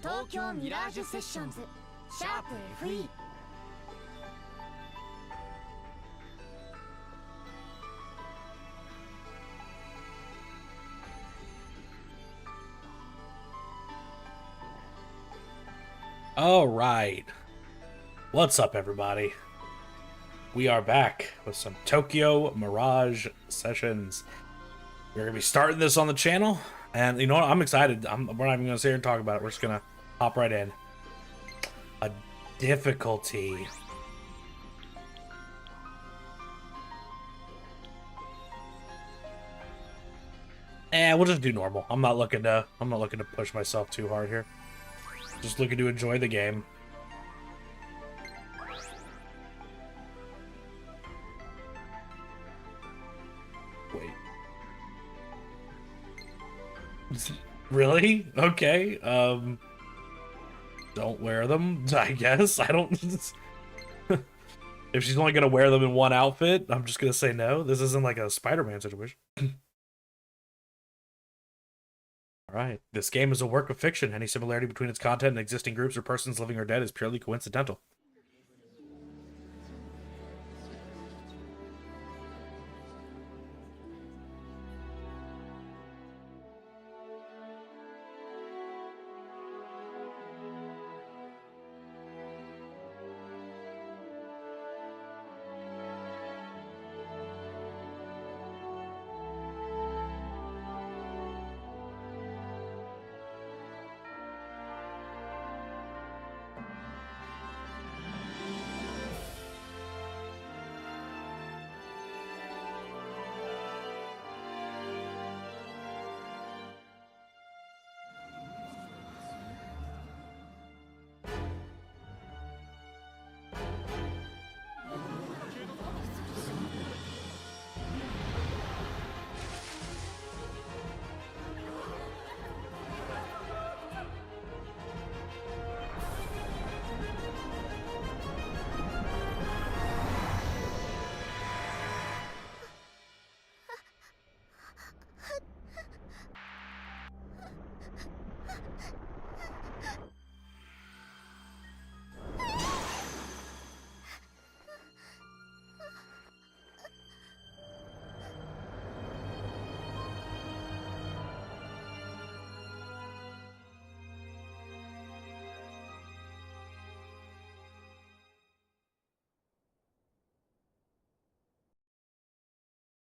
東京ミラージュセッションズシャープ FE。 All right. What's up, everybody? We are back with some Tokyo Mirage sessions. We're going to be starting this on the channel, and you know what? I'm excited. We're not even going to sit here and talk about it. We're just going to hop right in. A difficulty. We'll just do normal. I'm not looking to push myself too hard here. Just looking to enjoy the game. Wait. Really? Okay. Don't wear them, I guess. I don't... If she's only gonna wear them in one outfit, I'm just gonna say no. This isn't like a Spider-Man situation. Alright. This game is a work of fiction. Any similarity between its content and existing groups or persons living or dead is purely coincidental.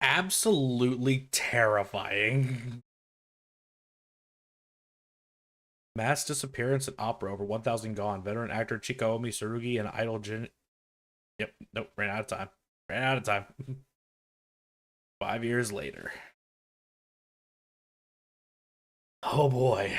Absolutely terrifying. Mass disappearance at opera, over 1,000 gone. Veteran actor Chikaomi Tsurugi and idol Jin. Yep, nope, ran out of time. Ran out of time. 5 years later. Oh boy.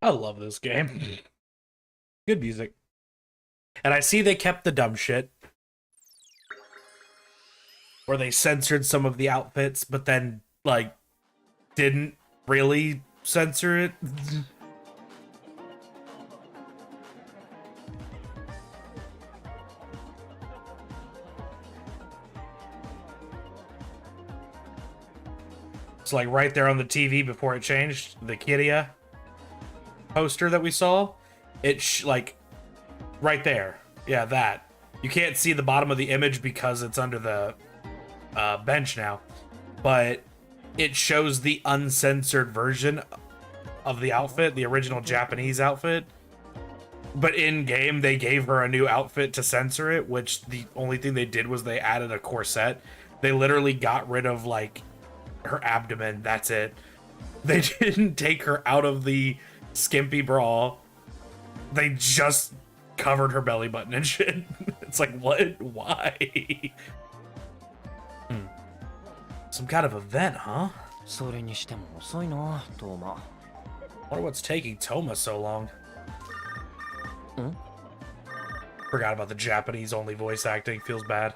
I love this game. Good music. And I see they kept the dumb shit. where they censored some of the outfits, but then like didn't really censor it. It's like right there on the TV before it changed, the Kiria poster that we saw. Like right there. Yeah, that. You can't see the bottom of the image because it's under the bench now. But it shows the uncensored version of the outfit, the original Japanese outfit. But in game, they gave her a new outfit to censor it, which the only thing they did was they added a corset. They literally got rid of like her abdomen. That's it. They didn't take her out of the skimpy bra. They just covered her belly button and shit. It's like, what? Why? Some kind of event, huh? Wonder what's taking Toma so long. Forgot about the Japanese only voice acting. Feels bad.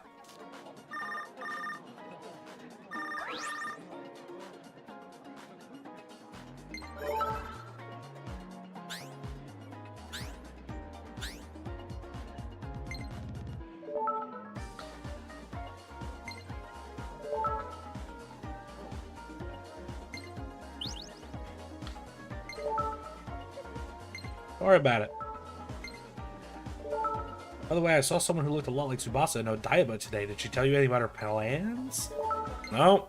Don't worry about it. By the way, I saw someone who looked a lot like Tsubasa in Odaiba today. Did she tell you anything about her plans? No.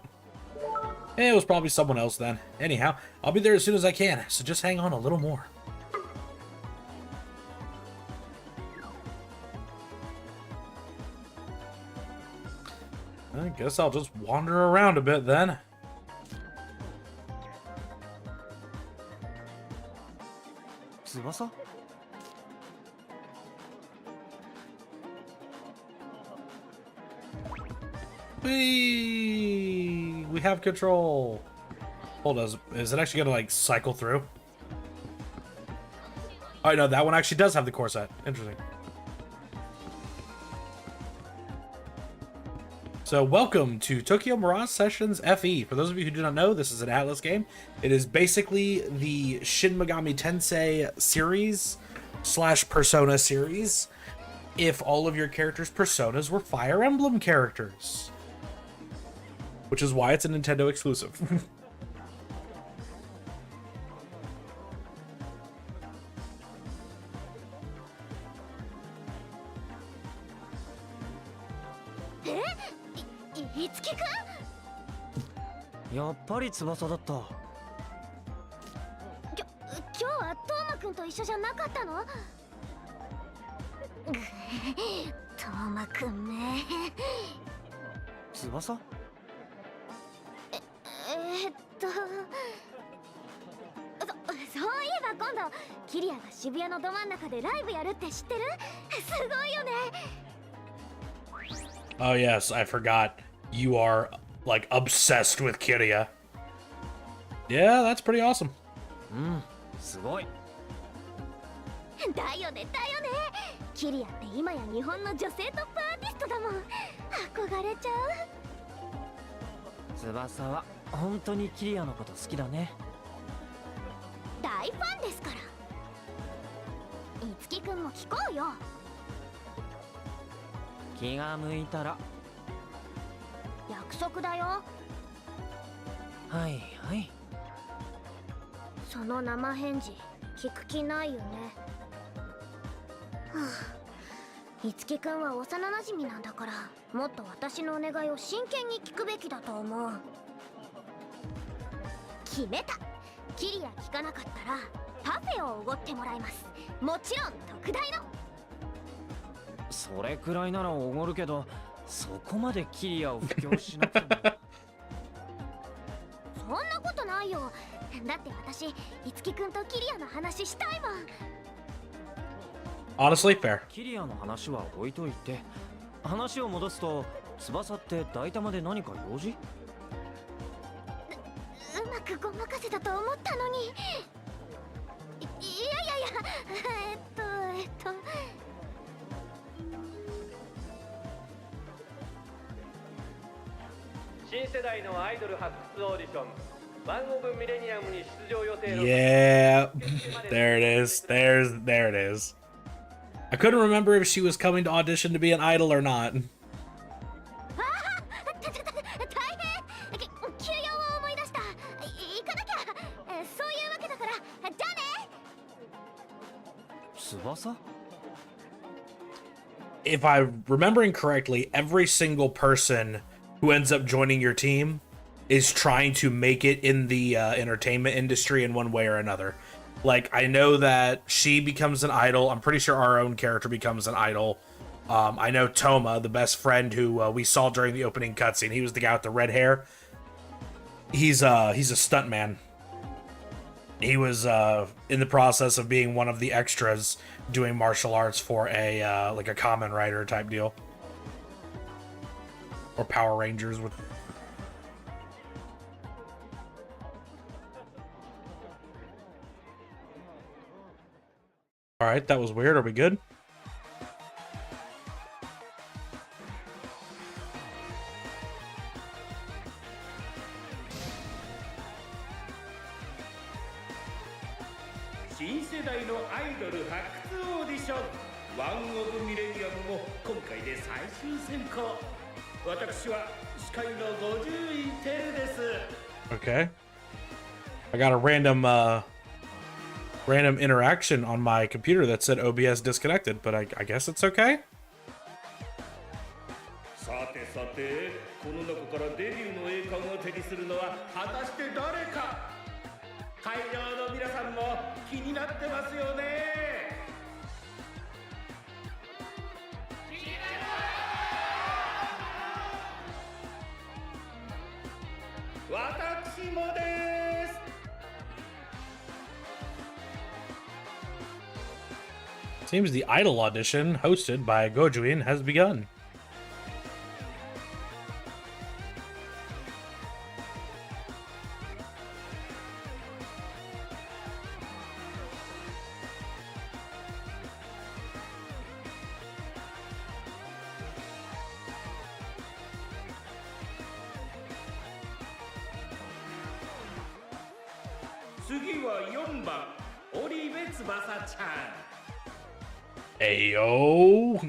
It was probably someone else then. Anyhow, I'll be there as soon as I can, so just hang on a little more. I guess I'll just wander around a bit then. Tsubasa? We have control. Hold on, is it actually gonna like cycle through? Oh no, that one actually does have the corset. Interesting. So welcome to Tokyo Mirage Sessions FE. For those of you who do not know, this is an Atlas game. It is basically the Shin Megami Tensei series / Persona series if all of your characters' personas were Fire Emblem characters. Which is why it's a Nintendo exclusive.やっぱり翼だった。今日はトーマくんと一緒じゃなかったの？トーマくんね。翼？そういえば今度キリアが渋谷のど真ん中でライブやるって知ってる？すごいよね。Oh yes, I forgot. You are like obsessed with Kiria. Yeah, that's pretty awesome. すごい。だよねだよね。キリアって今や日本の女性トップアーティストだもん。憧れちゃう。翼は本当にキリアのこと好きだね。大ファンですから。いつきくんも聞こうよ。気が向いたら。約束だよ。はいはい。その生返事聞く気ないよね。はあ、いつきくんは幼馴染なんだからもっと私のお願いを真剣に聞くべきだと思う。決めた。キリア聞かなかったらパフェをおごってもらいます。もちろん特大の。それくらいならおごるけど、そこまでキリアを布教しなくても。そんなことないよ。だって私いつきくんとキリアの話したいもん。Honestly, fair. キリアの話は置いといて、話を戻すと、翼って大玉で何か用事？うまくごまかせたと思ったのに。いや世代のアイドル発掘オーディションワンオブミレニアムに出場予定の Yeah, there it is. There it is. I couldn't remember if she was coming to audition to be an idol or not. 大変休養を思い出した。行かなきゃ。そういうわけだからじゃあね。翼 If I'm remembering correctly, every single person who ends up joining your team is trying to make it in the entertainment industry in one way or another. Like, I know that she becomes an idol. I'm pretty sure our own character becomes an idol. I know Toma, the best friend who we saw during the opening cutscene. He was the guy with the red hair. He's a stuntman. He was in the process of being one of the extras doing martial arts for a like a Kamen Rider type deal, or Power Rangers with. All right, that was weird. Are we good? Okay. I got a random interaction on my computer that said OBS disconnected, but I guess it's okay. さてさて、この中からデビューの栄冠を手にするのは果たして誰か。会場の皆さんも気になってますよね。私もです。Seems the idol audition hosted by Gojuin has begun. Ayo.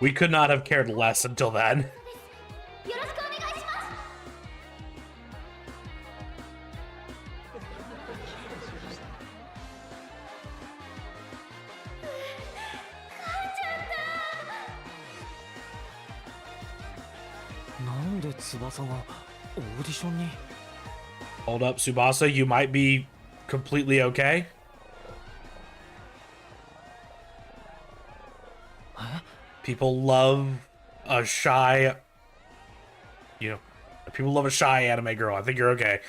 We could not have cared less until then. よろしくお願いします。なんで翼がオーディションに Hold up, Tsubasa, you might be completely okay. People love a shy, people love a shy anime girl. I think you're okay.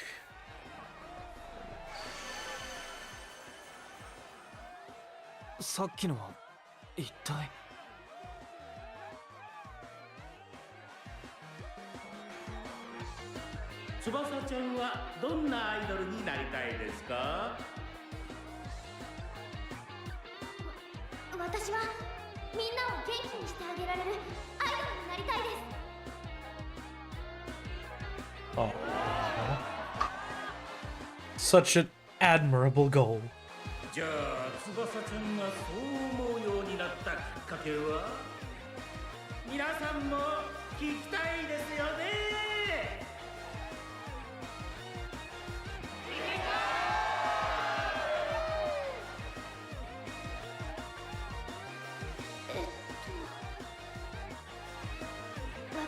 さっきのは一体翼ちゃんはどんなアイドルになりたいですか？私はみんなを元気にしてあげられるアイドルになりたいです。 Oh. Such an admirable goal. じゃあ翼ちゃんがそう思うようになったきっかけは？皆さんも聞きたいですよね。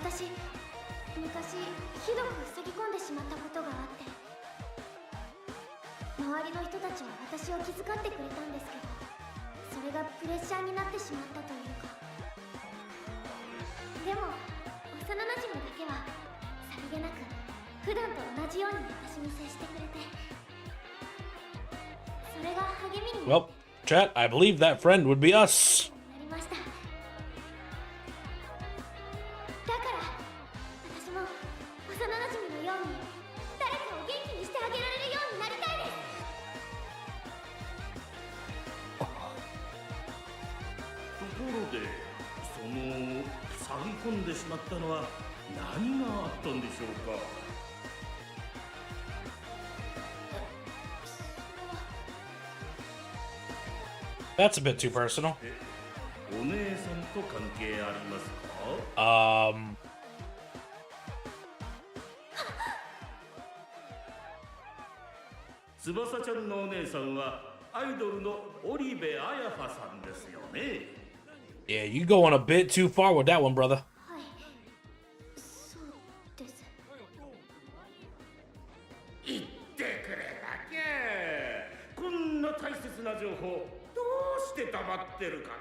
私、昔ひどく塞ぎ込んでしまったことがあって、周りの人たちは私を気遣ってくれたんですけど、それがプレッシャーになってしまったというか。でも幼なじみだけはさりげなく普段と同じように私に接してくれて、それが励みになって。 Well, chat, I believe that friend would be us. なりました。だから私も幼なじみのように誰かを元気にしてあげられるようになりたいです。ろでその塞ぎ込んでしまったのは何があったんでしょうか。 That's a bit too personal. お姉さんと関係ありますか？翼ちゃんのお姉さんはアイドルの織部彩葉さんですよね。 Yeah, you going a bit too far with that one, brother. はい、そうです。言ってくれなきゃ。こんな大切な情報どうして黙ってるかな。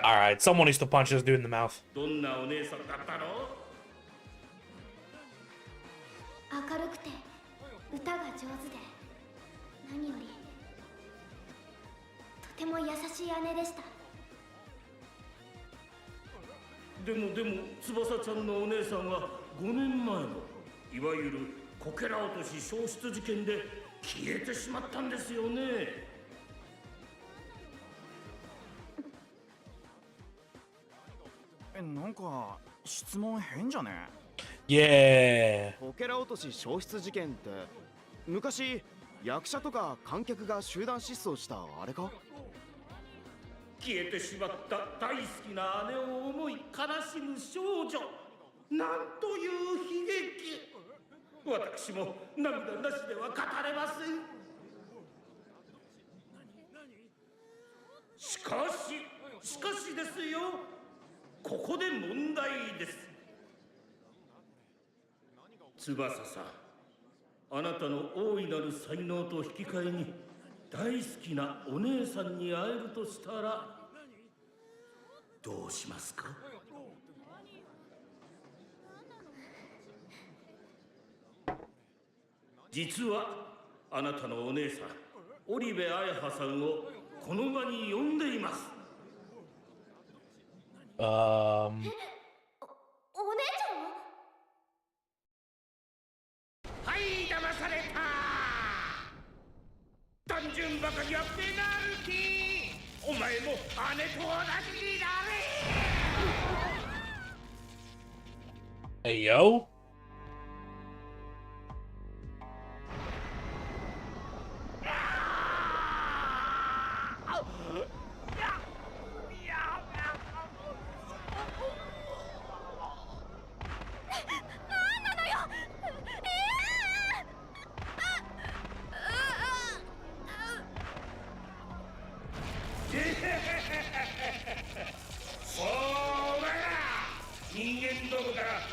Alright, someone needs to punch this dude in the mouth. どんなお姉さんだったの？明るくて歌が上手で、何よりとても優しい姉でした。でも翼ちゃんのお姉さんは5年前のいわゆるこけら落とし消失事件で消えてしまったんですよね。なんか質問変じゃね？ Yeah. こけら落とし消失事件って昔役者とか観客が集団失踪したあれか？消えてしまった大好きな姉を思い悲しむ少女、なんという悲劇。私も涙なしでは語れません。しかしですよ、ここで問題です。翼さん、あなたの大いなる才能と引き換えに大好きなお姉さんに会えるとしたらどうしますか？実はあなたのお姉さん織部彩葉さんをこの場に呼んでいます。お姉ちゃん？はい、騙された。単純バカにはペナルティー。お前も姉と同じになれ。 Hey, yo.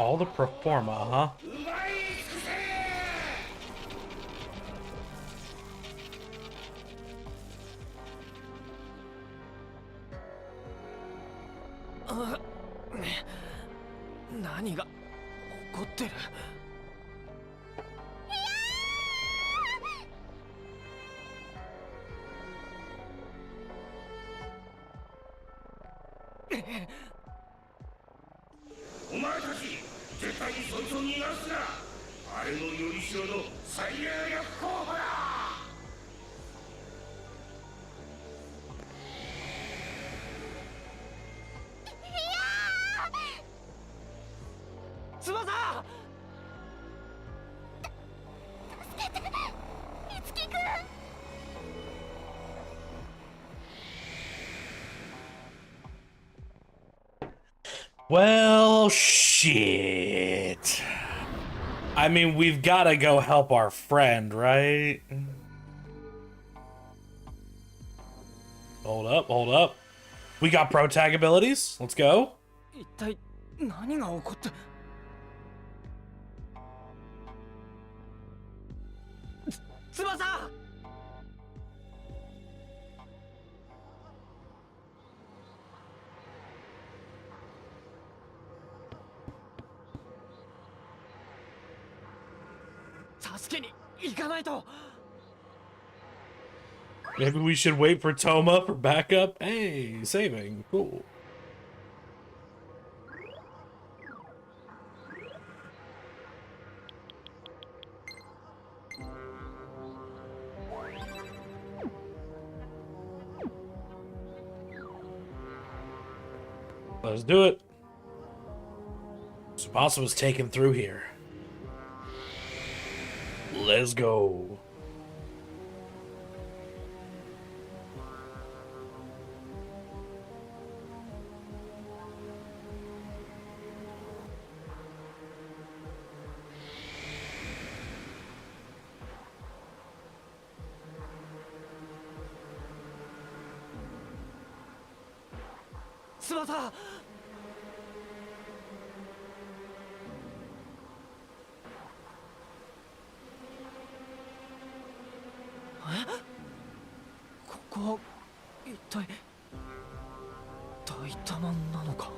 All the pro forma, huh? 何が起こってる？お前たち絶対にそいつを逃がすな。あれのよりしろの最有力候補だ。翼！いつきくん。 Well, shit. I mean, we've got to go help our friend, right? Hold up. We got pro tag abilities. Let's go. 一体何が起こって？翼！助けに行かないと。 Maybe we should wait for Toma for backup. Hey, saving. Cool. Let's do it. Tsubasa was taken through here. Let's go. Tsubasa! ここは一体大玉なのか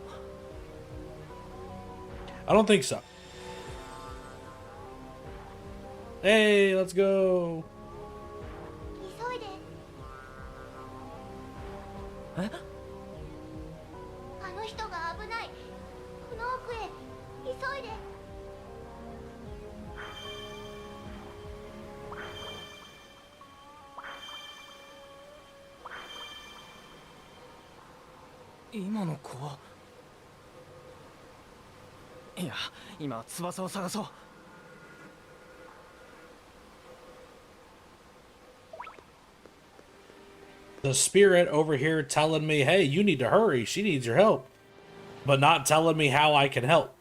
I don't think so. Hey, let's go. 急いで。えあの人が危ない。この奥へ急いで。今の子は。いや、今は翼を探そう。 The spirit over here telling me, hey, you need to hurry. She needs your help. But not telling me how I can help.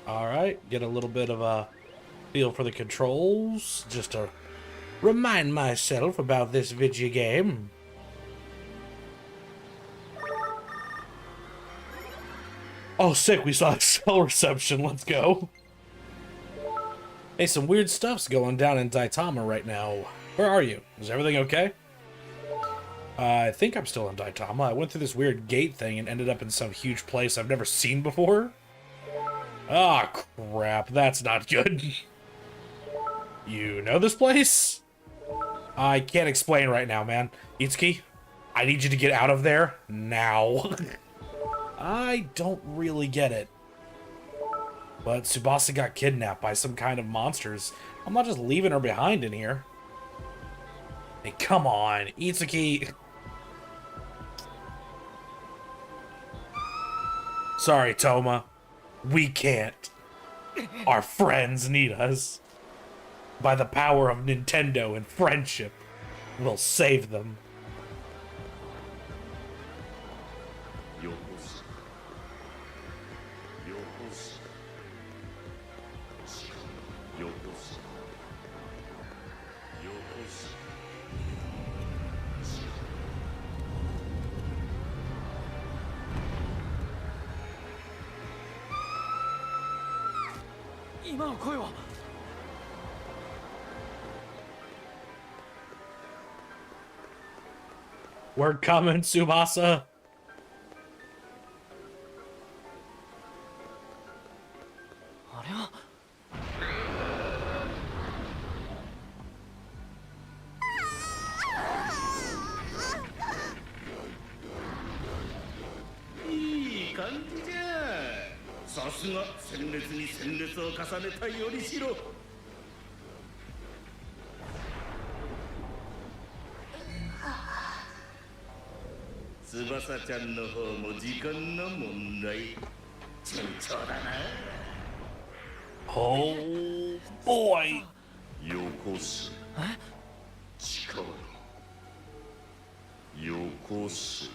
Alright, get a little bit of a feel for the controls. Just to remind myself about this video game. Oh, sick, we saw cell reception. Let's go. Hey, some weird stuff's going down in Daitama right now. Where are you? Is everything okay? I think I'm still in Daitama. I went through this weird gate thing and ended up in some huge place I've never seen before. Ah, crap. That's not good. You know this place? I can't explain right now, man. Itsuki, I need you to get out of there now. I don't really get it. But Tsubasa got kidnapped by some kind of monsters. I'm not just leaving her behind in here. Hey, come on, Itsuki. Sorry, Toma. We can't. Our friends need us. By the power of Nintendo and friendship, we'll save them. We're coming, Tsubasa. Iい感じじゃ。さすが鮮烈に鮮烈を重ねたよりしろ。翼ちゃんの方も時間の問題。順調だな。Oh boy. よこす。力。よこす。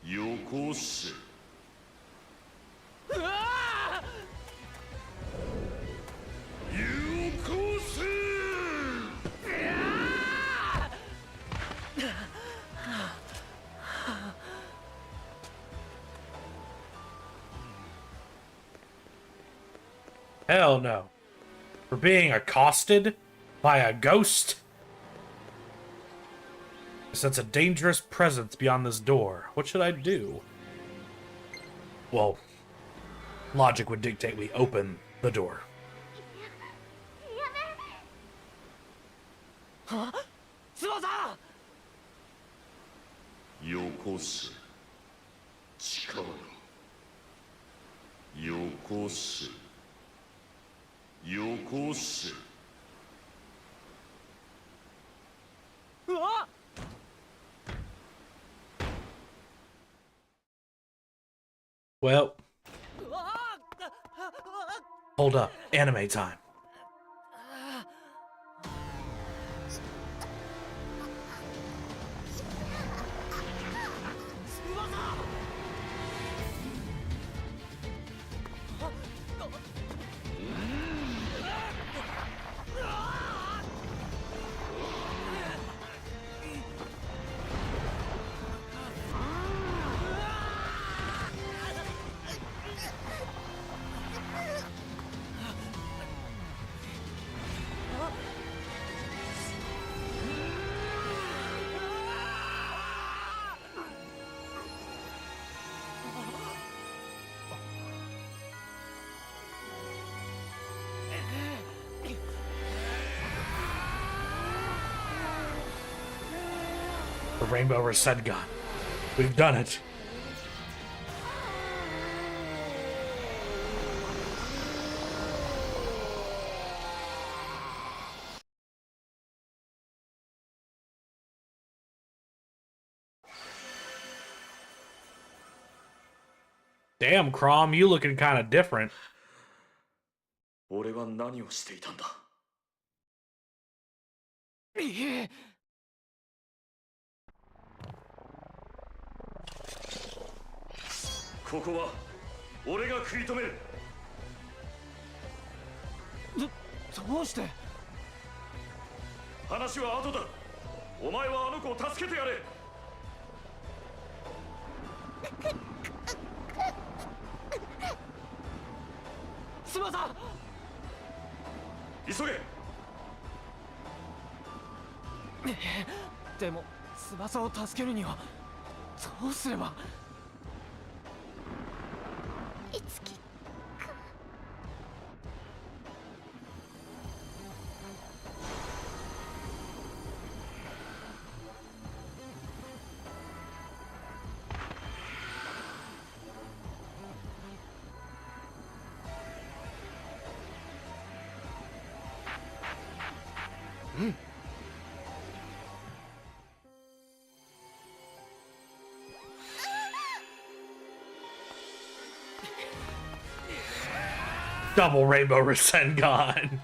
よこす。うわあ。よこす。Hell no. We're being accosted by a ghost? I sense a dangerous presence beyond this door. What should I do? Well, logic would dictate we open the door. よこす。力。よこす。よこす。Well, hold up. Anime time. The Rainbow Rasengan. We've done it. Damn, Crom, you looking kind of different. 俺は何をしていたんだ。ここは俺が食い止める。どうして？話は後だ。お前はあの子を助けてやれ。翼！急げ。でも翼を助けるにはどうすれば？いつきか。Double Rainbow Rasengan.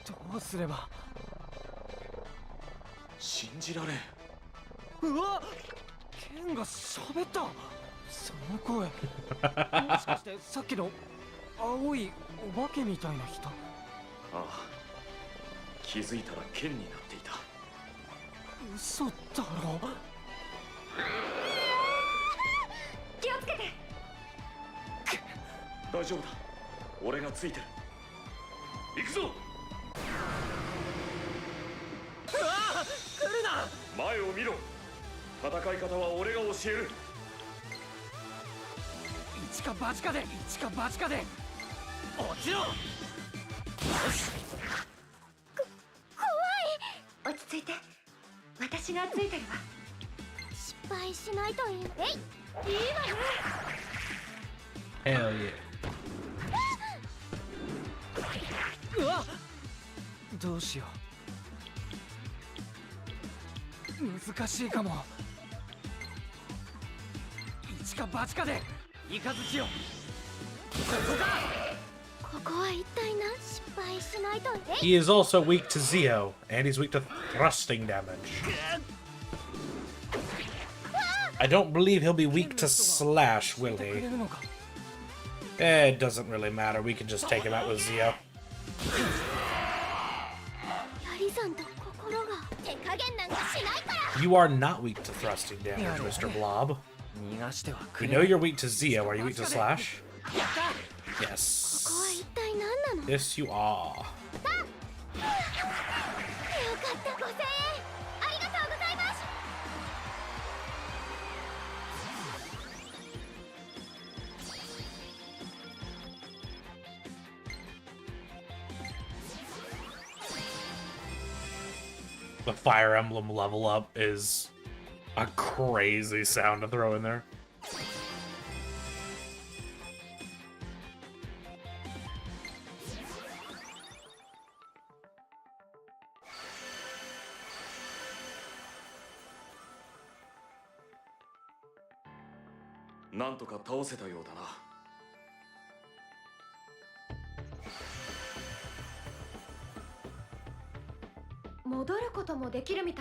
どうすれば？信じられん。うわっ！剣が喋った。その声、もしかしてさっきの青いお化けみたいな人？ああ、気づいたら剣になっていた。嘘だろ？気をつけて。大丈夫だ。俺がついてる。行くぞ。来るな！前を見ろ。戦い方は俺が教える。一か八かで落ちろ！落ち着いて。私がついてるわ。失敗敗しないといい。えい、いいわね。 Hell yeah. うわっ、どうしよう。難しいかも。一か八かでイカズチよ。ここは一体何？失敗しないと。えい。 He is also weak to Zeo, and he's weak to thrusting damage. I don't believe he'll be weak to slash, will he? It doesn't really matter. We can just take him out with Zeo. やり算と心が手加減なんかしないから。 You are not weak to thrusting damage, Mr. Blob. 逃がしてはく We れ know ない。 you're weak to Zeo. Are you weak to slash? やった。 Yes. ここは一体何なの？ Yes, you are. よかった、5000円ありがとうございます。 The Fire Emblem level up is a crazy sound to throw in there.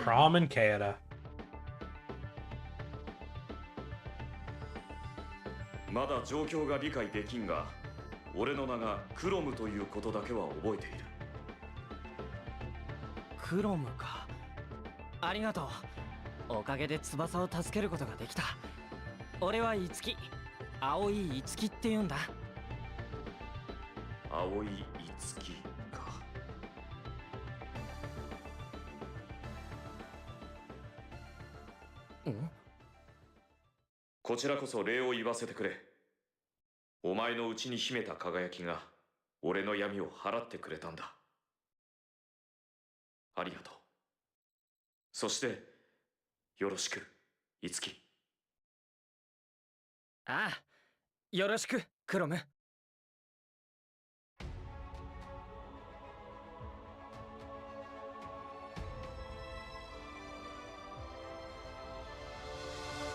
Prom and Kaeda. まだ状況が理解できんが、俺の名がクロムということだけは覚えている。クロムか。ありがとう。おかげで翼を助けることができた。俺はイツキ、青いイツキって言うんだ。青いイツキか。こちらこそ礼を言わせてくれ。お前の内に秘めた輝きが俺の闇を払ってくれたんだ。ありがとう。そしてよろしく、イツキ。ああ、よろしく、クロム。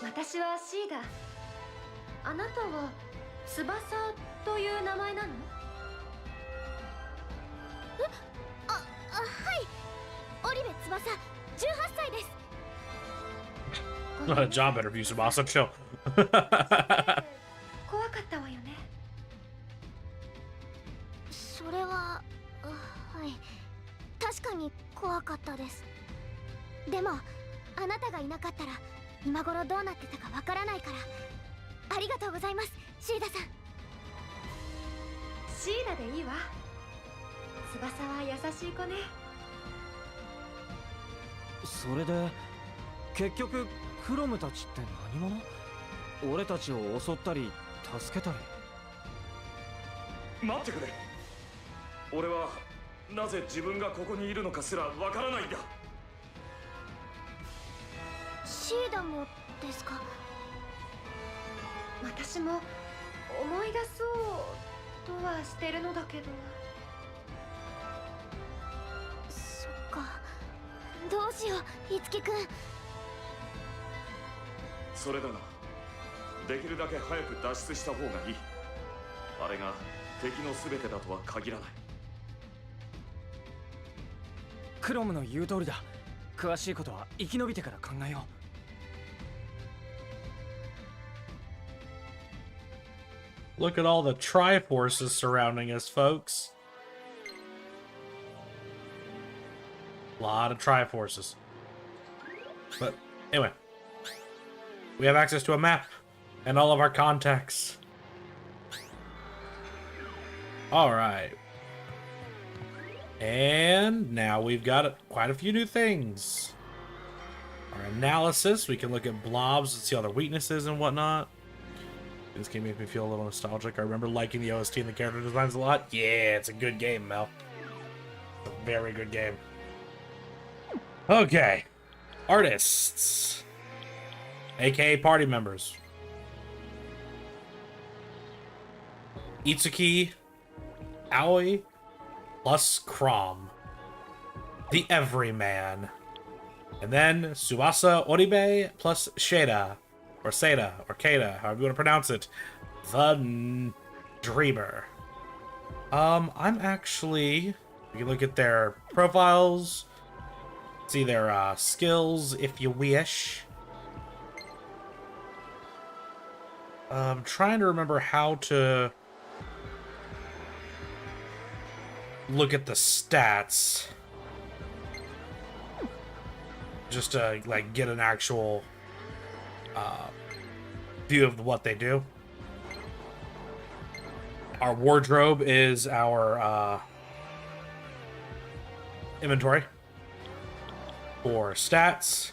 私はシーダ。あなたは翼という名前なの？え、はい。織部翼、18歳です。 Not a job interview, Subasa. Chill. 怖かったわよね。それは、はい。確かに怖かったです。でも、あなたがいなかったら今頃どうなってたかわからないから。ありがとうございます、シーダさん。シーダでいいわ。翼は優しい子ね。それで結局クロムたちって何者？俺たちを襲ったり助けたり。待ってくれ。俺はなぜ自分がここにいるのかすらわからないんだ。シーダもですか？私も思い出そうとはしてるのだけど。そっか。どうしよう、いつきくん。それだが、できるだけ早く脱出した方がいい。あれが敵の全てだとは限らない。クロムの言う通りだ。詳しいことは生き延びてから考えよう。Look at all the Triforces surrounding us, folks. A lot of Triforces. But anyway, we have access to a map and all of our contacts. All right. And now we've got quite a few new things. Our analysis, we can look at blobs and see all their weaknesses and whatnot. This game makes me feel a little nostalgic. I remember liking the OST and the character designs a lot. Yeah, it's a good game, Mel. It's a very good game. Okay. Artists. aka party members. Itsuki, Aoi, plus Crom. The Everyman. And then Suasa Oribe plus Shada, or Seda, or Kada, however you want to pronounce it. The Dreamer. I'm actually... You can look at their profiles, see their skills if you wish. I'm trying to remember how to look at the stats. Just to like get an actual view of what they do. Our wardrobe is our inventory. For stats.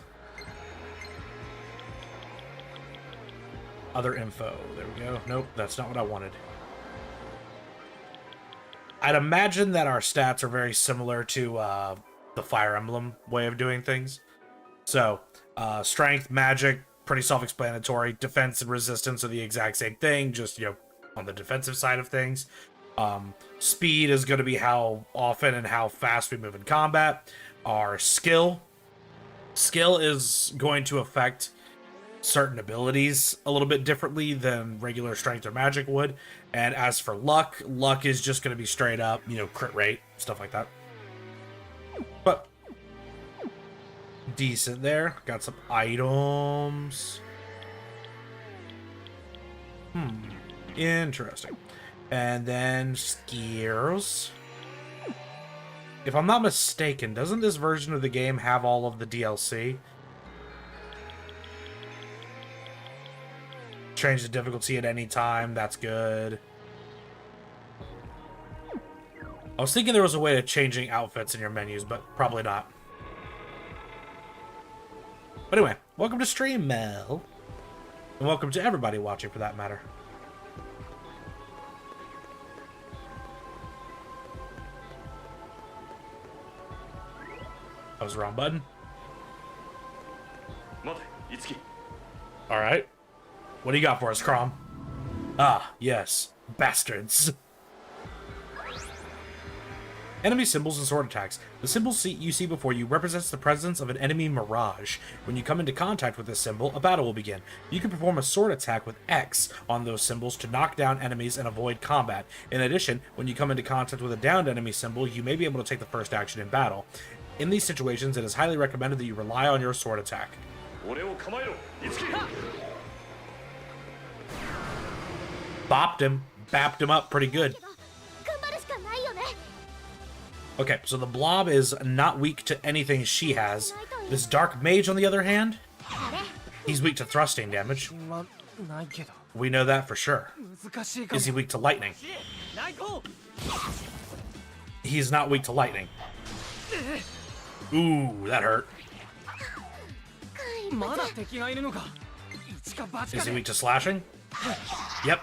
Other info. There we go. Nope, that's not what I wanted. I'd imagine that our stats are very similar to the Fire Emblem way of doing things. So, strength, magic, pretty self-explanatory. Defense and resistance are the exact same thing, just, you know, on the defensive side of things. Speed is going to be how often and how fast we move in combat. Our skill is going to affect certain abilities a little bit differently than regular strength or magic would. And as for luck is just going to be straight up, you know, crit rate, stuff like that. But decent there. Got some items. Interesting. And then skiers. If I'm not mistaken, doesn't this version of the game have all of the DLC? Change the difficulty at any time. That's good. I was thinking there was a way of changing outfits in your menus, but probably not. But anyway, welcome to stream, Mel. And welcome to everybody watching, for that matter. That was the wrong button. Alright. What do you got for us, Crom? Ah, yes. Bastards. Enemy symbols and sword attacks. The symbol you see before you represents the presence of an enemy Mirage. When you come into contact with this symbol, a battle will begin. You can perform a sword attack with X on those symbols to knock down enemies and avoid combat. In addition, when you come into contact with a downed enemy symbol, you may be able to take the first action in battle. In these situations, it is highly recommended that you rely on your sword attack. Bopped him. Bapped him up pretty good. Okay, so the blob is not weak to anything she has. This dark mage, on the other hand, he's weak to thrusting damage. We know that for sure. Is he weak to lightning? He's not weak to lightning. Ooh, that hurt. Is he weak to slashing? Yep.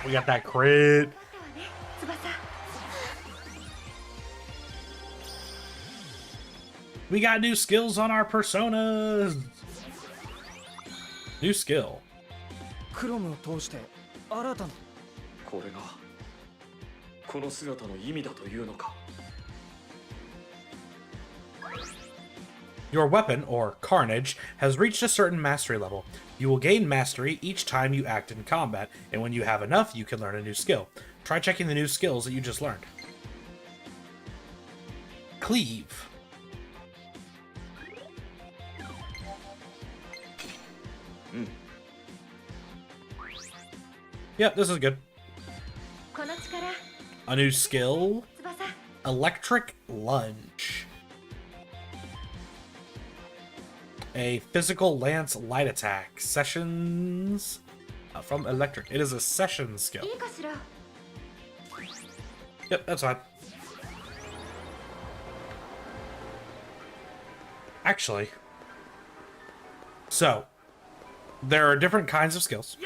We got that crit. We got new skills on our personas. New skill. Your weapon, or Carnage, has reached a certain mastery level. You will gain mastery each time you act in combat, and when you have enough, you can learn a new skill. Try checking the new skills that you just learned. Cleave. Yep, this is good. A new skill. Electric Lunge. A physical lance light attack. Sessions from electric. It is a session skill. Yep, that's fine. Actually, so there are different kinds of skills.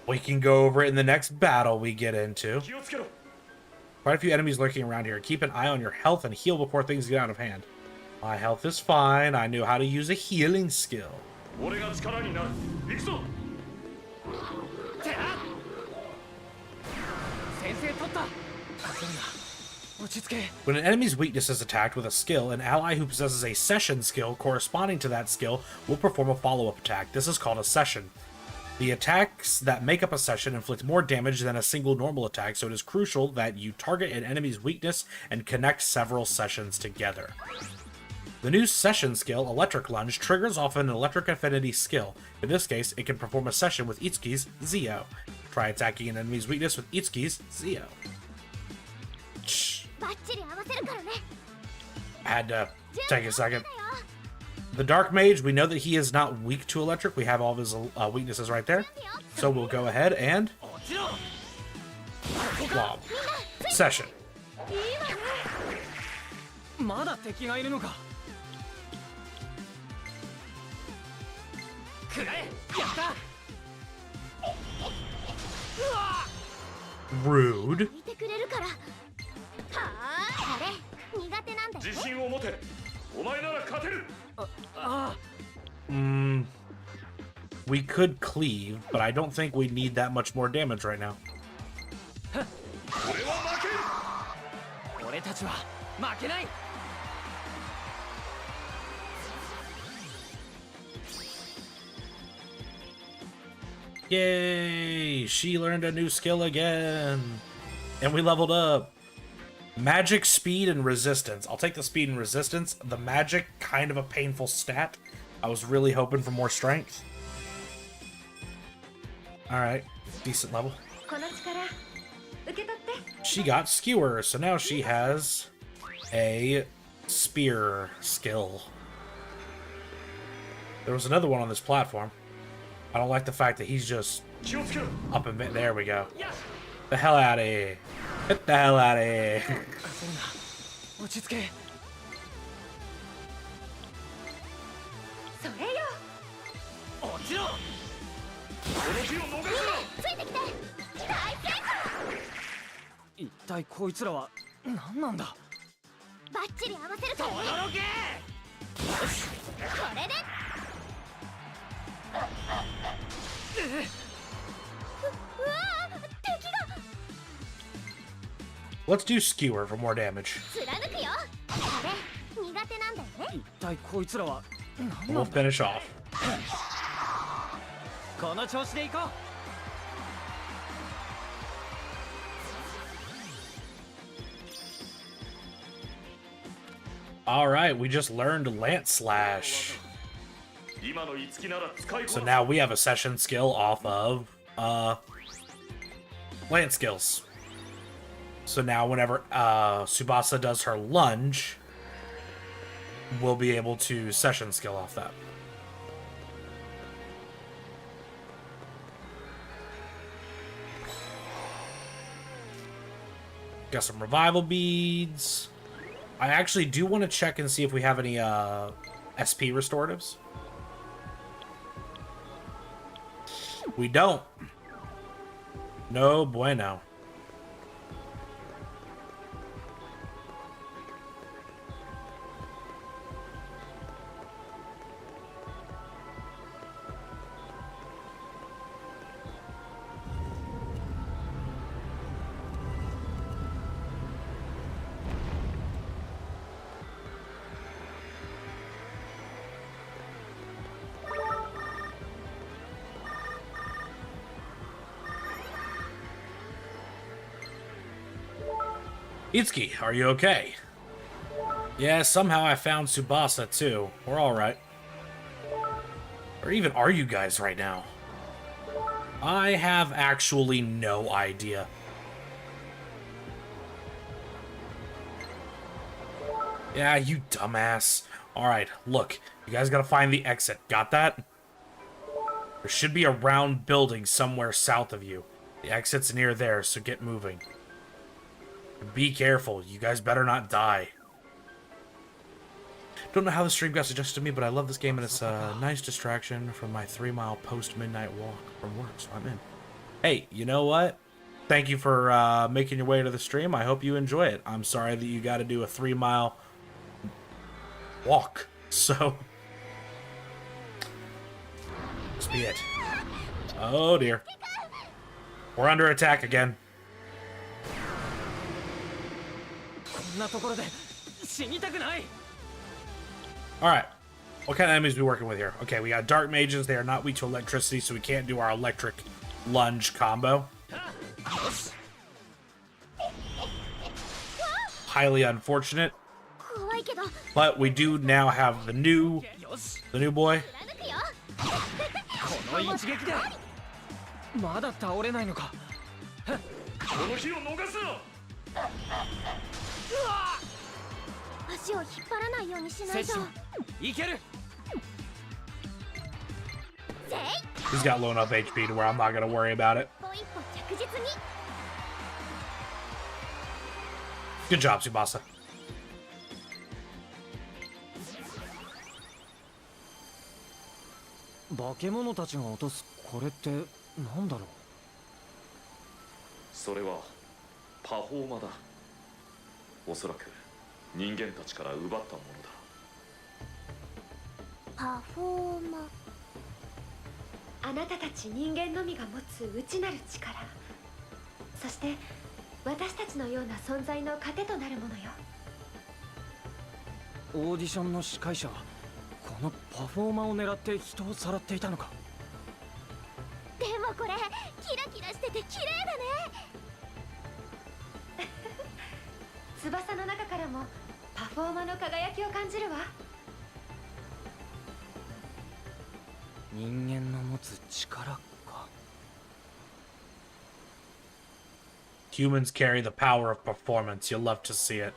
We can go over it in the next battle we get into. Quite a few enemies lurking around here. Keep an eye on your health and heal before things get out of hand. My health is fine. I knew how to use a healing skill. When an enemy's weakness is attacked with a skill, an ally who possesses a session skill corresponding to that skill will perform a follow-up attack. This is called a session. The attacks that make up a session inflict more damage than a single normal attack, so it is crucial that you target an enemy's weakness and connect several sessions together. The new session skill, Electric Lunge, triggers off an electric affinity skill. In this case, it can perform a session with Itsuki's Zio. Try attacking an enemy's weakness with Itsuki's Zio. I had to take a second. The Dark Mage, we know that he is not weak to electric. We have all of his weaknesses right there. So we'll go ahead and... Blob. Session. Rude. We could cleave, but I don't think we need that much more damage right now. Yay! She learned a new skill again. And we leveled up. Magic, speed, and resistance. I'll take the speed and resistance. The magic, kind of a painful stat. I was really hoping for more strength. Alright, decent level. She got Skewer, so now she has a spear skill. There was another one on this platform. I don't like the fact that he's just up and there we go. The hell out of here. Get the hell out of here. Let's do Skewer for more damage. We'll finish off. Alright, we just learned Lance Slash. So now we have a session skill off of Lance skills. So now whenever Tsubasa does her lunge, we'll be able to session skill off that. Got some revival beads. I actually do want to check and see if we have any SP restoratives. We don't. No bueno. Itsuki, are you okay? Yeah, somehow I found Tsubasa too. We're alright. Or even are you guys right now? I have actually no idea. Yeah, you dumbass. Alright, look. You guys gotta find the exit. Got that? There should be a round building somewhere south of you. The exit's near there, so get moving. Be careful. You guys better not die. Don't know how the stream got suggested to me, but I love this game and it's a nice distraction from my 3-mile post-midnight walk from work, so I'm in. Hey, you know what? Thank you for making your way to the stream. I hope you enjoy it. I'm sorry that you got to do a 3-mile walk, so... This be it. Oh dear. We're under attack again. こんなところで死にたくない。 Alright. What kind of enemies are we working with here? Okay, we got dark mages. They are not weak to electricity, so we can't do our electric lunge combo. Highly unfortunate. 怖いけど But we do now have the new boy. 貫くよ。この一撃でまだ倒れないのか。この日を逃すな。足を引っ張らないようにしないと。セッションいける。 せい。 He's got low enough HP to where I'm not going to worry about it. 一歩一歩着実に。 Good job, Tsubasa. 化け物たちが落とすこれってなんだろう。それはパフォーマだ。おそらく人間たちから奪ったものだ。パフォーマ。あなたたち人間のみが持つ内なる力、そして私たちのような存在の糧となるものよ。オーディションの司会者はこのパフォーマーを狙って人をさらっていたのか。でもこれキラキラしてて綺麗だね。翼の中からもパフォーマーの輝きを感じるわ。人間の持つ力か。 Humans carry the power of performance. You'll love to see it.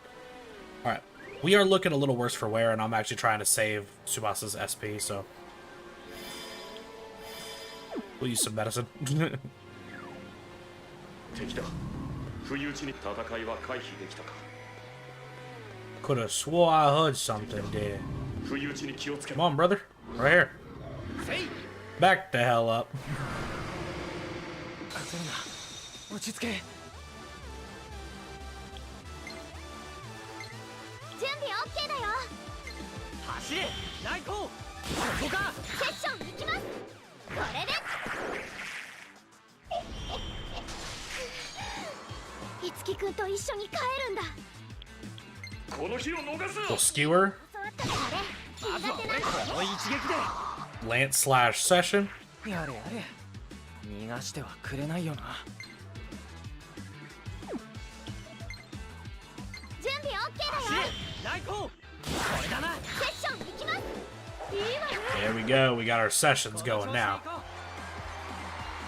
Alright. We are looking a little worse for wear, and I'm actually trying to save Tsubasa's SP, so... We'll use some medicine. 敵だ。不意打ちに戦いは回避できたか。 Could have swore I heard something there. 不意打ちに気をつけ Come ろ。 on, brother. Right here. Back the hell up. 焦るな。落ち着け。準備 OK だよ。走れ。来航。ここか。セッション行きます。これです。いつきくんと一緒に帰るんだ。この日を逃す So な。 skewer, 教わったからね。まずは俺この一撃 lance slash session. で。やれやれ。逃がしてはくれないよな。準備 OK だよ。来航。これだな。セッション行きます。いいわね。 There we go. We got our sessions going now.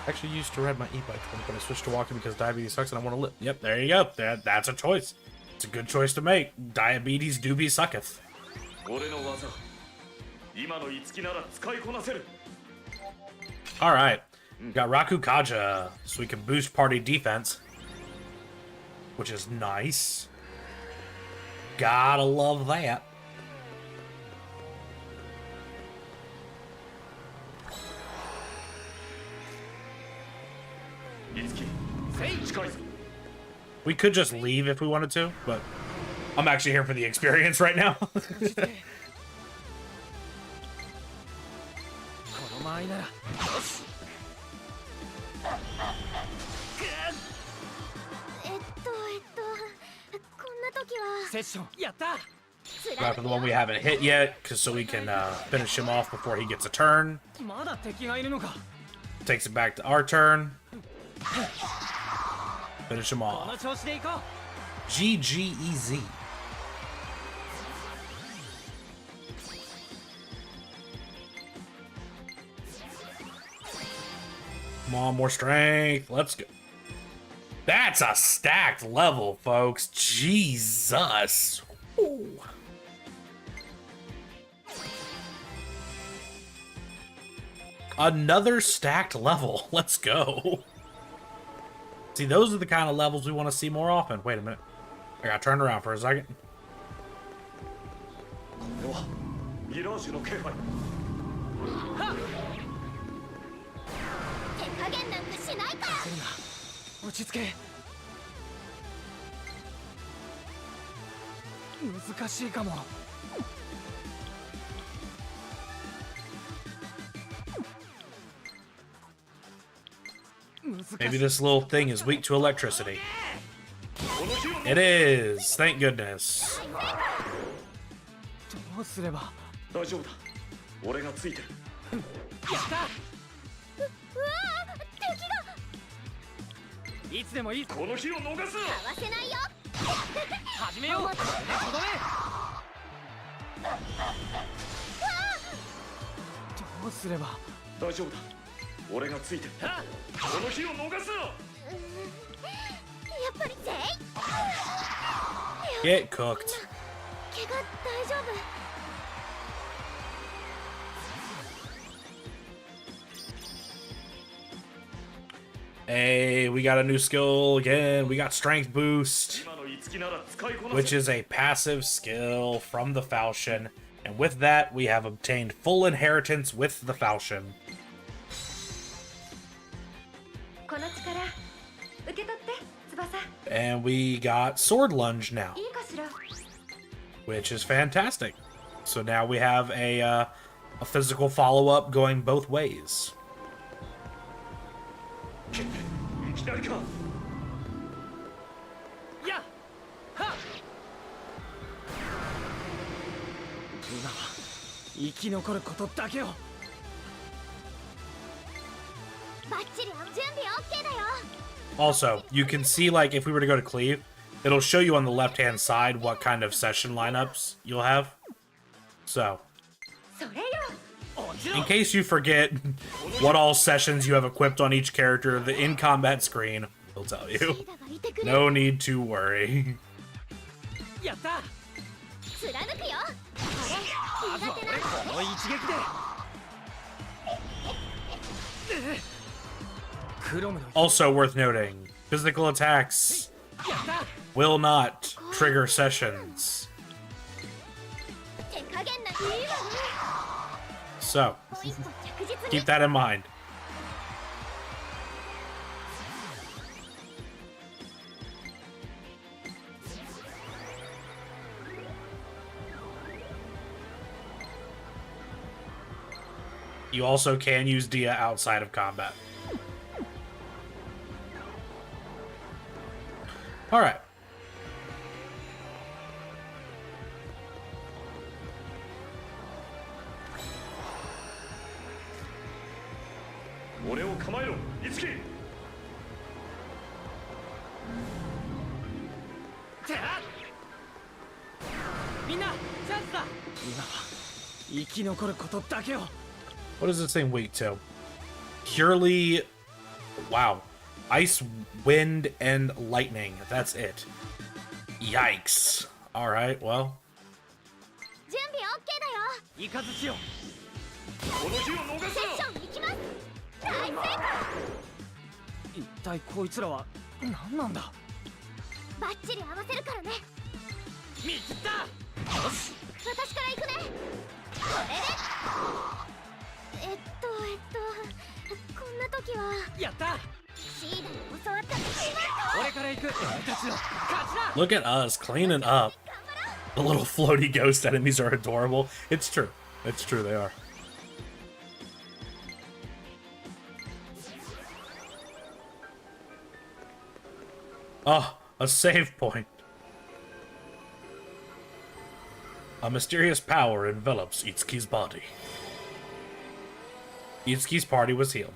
Actually used to ride my e-bike, but I switched to walking because diabetes sucks and I want to live. Yep, there you go. That's a choice. It's a good choice to make. Diabetes do be sucketh. 俺の技。今の五木なら使いこなせる。 Alright. Got Raku Kaja, so we can boost party defense. Which is nice. Gotta love that. We could just leave if we wanted to, but I'm actually here for the experience right now. この間合いなら。よし。こんな時はセッションやった。 Grab for the one we haven't hit yet, so we can finish him off before he gets a turn. まだ敵がいるのか。 Takes it back to our turn. Finish him こ off. の調子でいこう。 GGEZ. Come on, more strength. Let's go. That's a stacked level, folks. Jesus. Ooh. Another stacked level. Let's go. See, those are the kind of levels we want to see more often. Wait a minute. I got turned around for a second. これはミラージュの気配。手加減なんかしないから。落ち着け。難しいかも。Maybe this little thing is weak to electricity. It is. Thank goodness. どうすれば。大丈夫だ。俺がついてる。やった。うわー、敵が。いつでもいい。この日を逃すな。かわせないよ。始めよう。とどめ。どうすれば。大丈夫だ。俺がついてる。この日を逃すな。やっぱりGet cooked. 怪我大丈夫。Hey, we got a new skill again. We got strength boost, 今のいつきなら使いこな which せ。 is a passive skill from the Falchion. And with that, we have obtained full inheritance with the Falchion. この力受け取って翼。 And we got sword lunge now, いいかしら。 which is fantastic. So now we have a physical follow-up going both ways. いきなりか。やっはっ。今は生き残ることだけを。バッチリ準備 OK だよ。 Also, you can see, like, if we were to go to Cleve, it'll show you on the left-hand side what kind of session lineups you'll have. So, それよ。 in case you forget what all sessions you have equipped on each character, the in-combat screen will tell シ you. ーダがいてくれ。 No need to worry. やった。貫くよ。まずは俺この一撃で。クロムの。 Also worth noting, physical attacks やった。 will not trigger sessions. 手加減なくいいわね。 So, 一歩着実 keep に。 that in mind. You also can use Dia outside of combat. Alright. 俺を構えろ。いつき。みんなチャンスだ。今は生き残ることだけを。 What is this thing weak to? Purely... Wow. Ice, wind, and lightning. That's it. Yikes. Alright, well. 準備 OK だよ。いかずしよ。この日を逃すセッシな。ョン行きます。大成功。一体こいつらは何なんだ。バッチリ合わせるからね。見切った。よし。私から行くね。これで。こんな時はやった。シーダに教わったし俺から行く。俺たちの勝ちだ。 Look at us cleaning up. The little floaty ghost enemies are adorable. It's true. It's true, they are. Oh, a save point. A mysterious power envelops Itsuki's body. Itsuki's party was healed.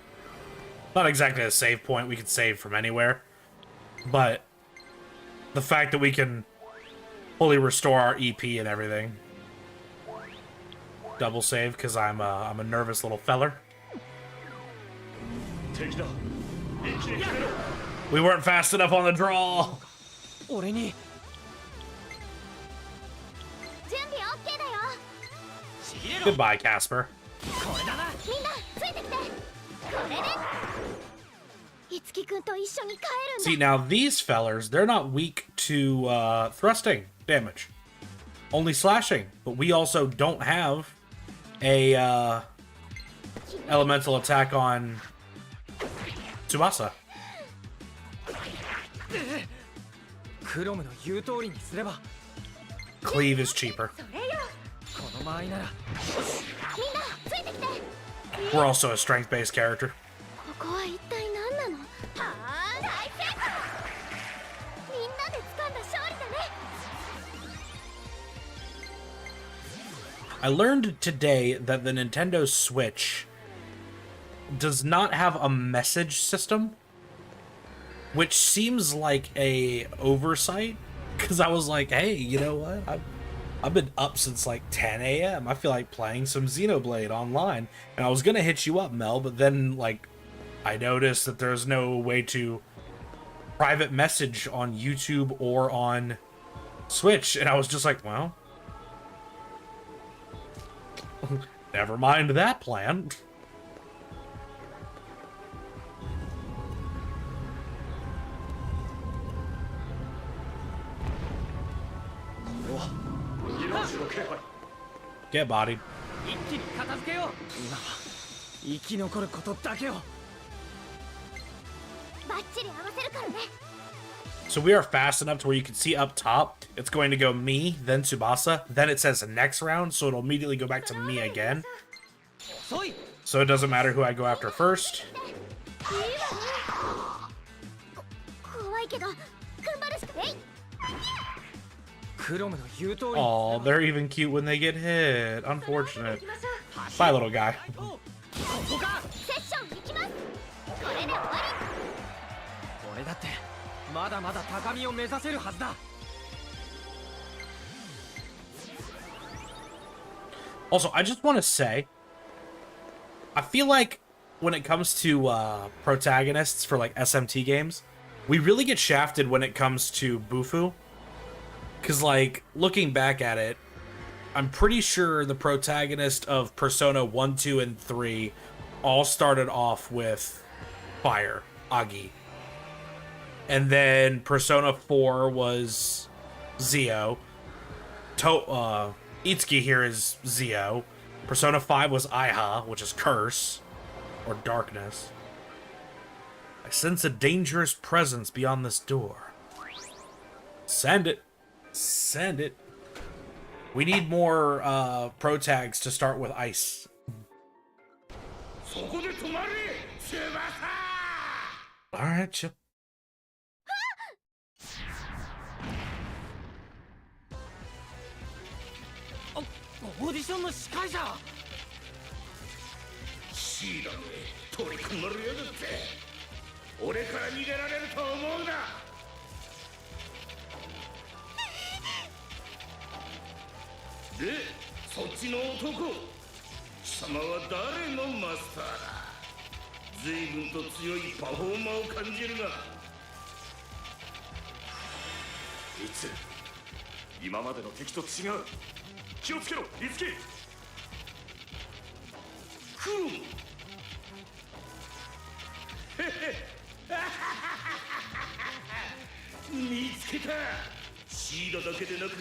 Not exactly a save point, we could save from anywhere. But the fact that we can fully restore our EP and everything. Double save because I'm a nervous little feller. 敵だ。一気に決めろ。 We weren't fast enough on the draw. 俺に。準備 OK だよ。ちぎれろ。 Goodbye, Casper. これだな。みんなついてきて。See, now these fellers, they're not weak to thrusting damage. Only slashing. But we also don't have a elemental attack on Tsubasa. クロムの言う通りにすれば Cleave is cheaper. この間合いなら We're also a strength-based character. I learned today that the Nintendo Switch does not have a message system, which seems like a oversight, because I was like, hey, you know what? I've been up since like 10 a.m. I feel like playing some Xenoblade online, and I was gonna hit you up, Mel, but then like I noticed that there's no way to private message on YouTube or on Switch, and I was just like, well, never mind that plan. Get bodied. 一気に片付けよう今は生き残ることだけを So we are fast enough to where you can see up top, it's going to go me, then Tsubasa, then it says next round, so it'll immediately go back to me again. So it doesn't matter who I go after first. Oh, they're even cute when they get hit. Unfortunate. Bye, little guy. Also, I just want to say, I feel like when it comes to protagonists for like SMT games, we really get shafted when it comes to Bufu. Because, like, looking back at it, I'm pretty sure the protagonist of Persona 1, 2, and 3 all started off with Fire, Agi. And then Persona 4 was Zio. Itsuki here is Zio. Persona 5 was Aiha, which is Curse, or Darkness. I sense a dangerous presence beyond this door. Send it. Send it. We need more pro tags to start with ice. Alright, chill. De, そっちの男、貴様は誰のマスターだ。随分と強いパフォーマーを感じるが。いつ、今までの敵と違う。気をつけろ、リツキ。クロム。見つけた。シードだけでなく。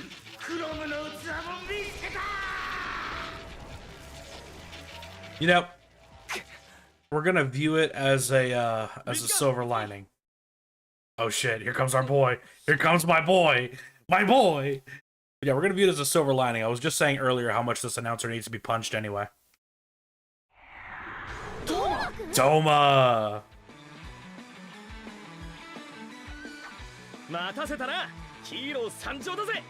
You know, we're gonna view it as a silver lining. Oh shit! Here comes our boy. Here comes my boy. My boy. Yeah, we're gonna view it as a silver lining. I was just saying earlier how much this announcer needs to be punched anyway. Toma. 待たせたな。ヒーロー参上だぜ。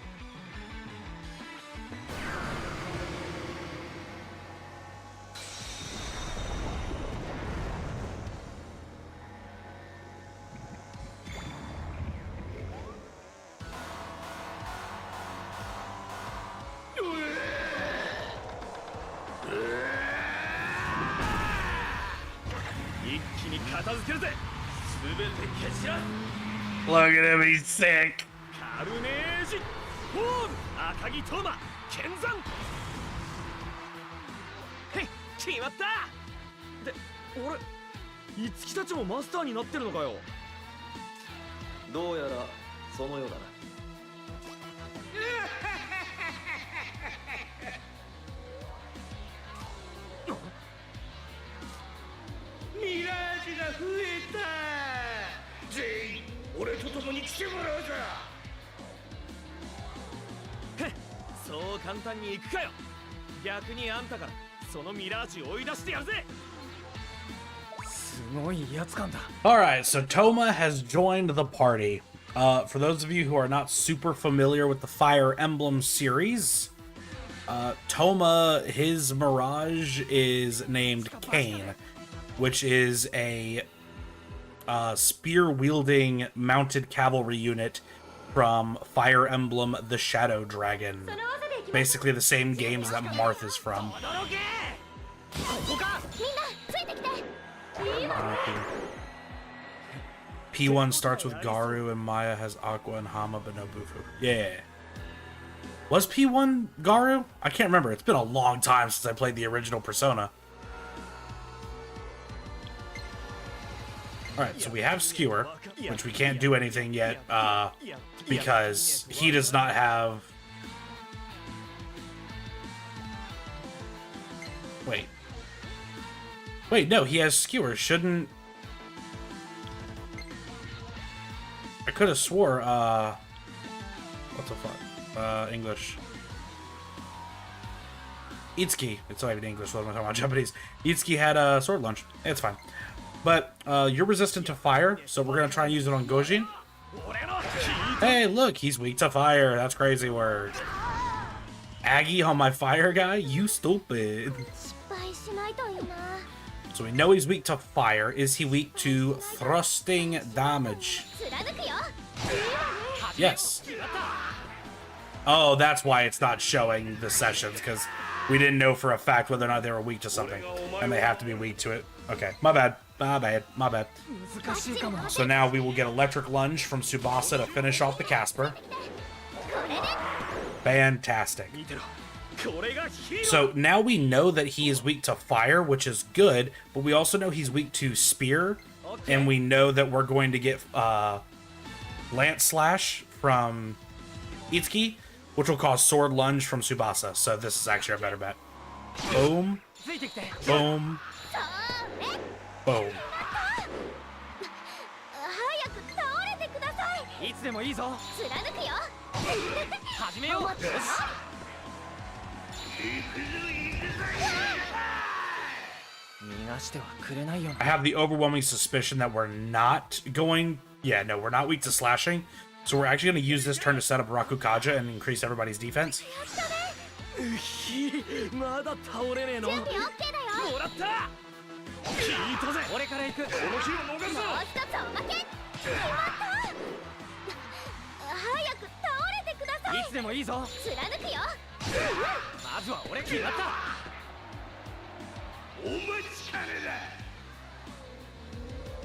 Look at him, he's sick. カルネージフォーム赤木トーマ剣山へっ決まったで俺いつきたちもマスターになってるのかよ。どうやらそのようだな。ミラージュが増えた。全員俺と共に来てもらうぞ。そう簡単にいくかよ。逆にあんたからそのミラージュ追い出してやるぜ。すごい威圧感だ。 Alright, so Toma has joined the party. For those of you who are not super familiar with the Fire Emblem series, Toma, his Mirage is named Kane, which is a spear-wielding mounted cavalry unit from Fire Emblem The Shadow Dragon. Basically the same games that Marth is from. P1 starts with Garu and Maya has Aqua and Hama but no Bufu. Yeah. Was P1 Garu? I can't remember. It's been a long time since I played the original Persona. Alright, so we have Skewer, which we can't do anything yet, because he does not have... Wait, no, he has Skewer. Shouldn't... I could have swore, what the fuck? English. Itsuki. It's not even English, what am I talking about? Japanese. Itsuki had a sword launch. It's fine. But, you're resistant to fire, so we're gonna try and use it on Gojin. Hey, look, he's weak to fire. That's crazy word. Aggie on my fire guy? You stupid. So we know he's weak to fire. Is he weak to thrusting damage? Yes. Oh, that's why it's not showing the sessions, because we didn't know for a fact whether or not they were weak to something. And they have to be weak to it. Okay, my bad. My bad. So now we will get Electric Lunge from Tsubasa to finish off the Casper. Fantastic. So now we know that he is weak to fire, which is good, but we also know he's weak to spear, and we know that we're going to get Lance Slash from Itsuki, which will cause Sword Lunge from Tsubasa, so this is actually a better bet. Boom. Boom. Boom. I have the overwhelming suspicion that we're not going... Yeah, no, we're not weak to slashing. So we're actually going to use this turn to set up Rakukaja and increase everybody's defense.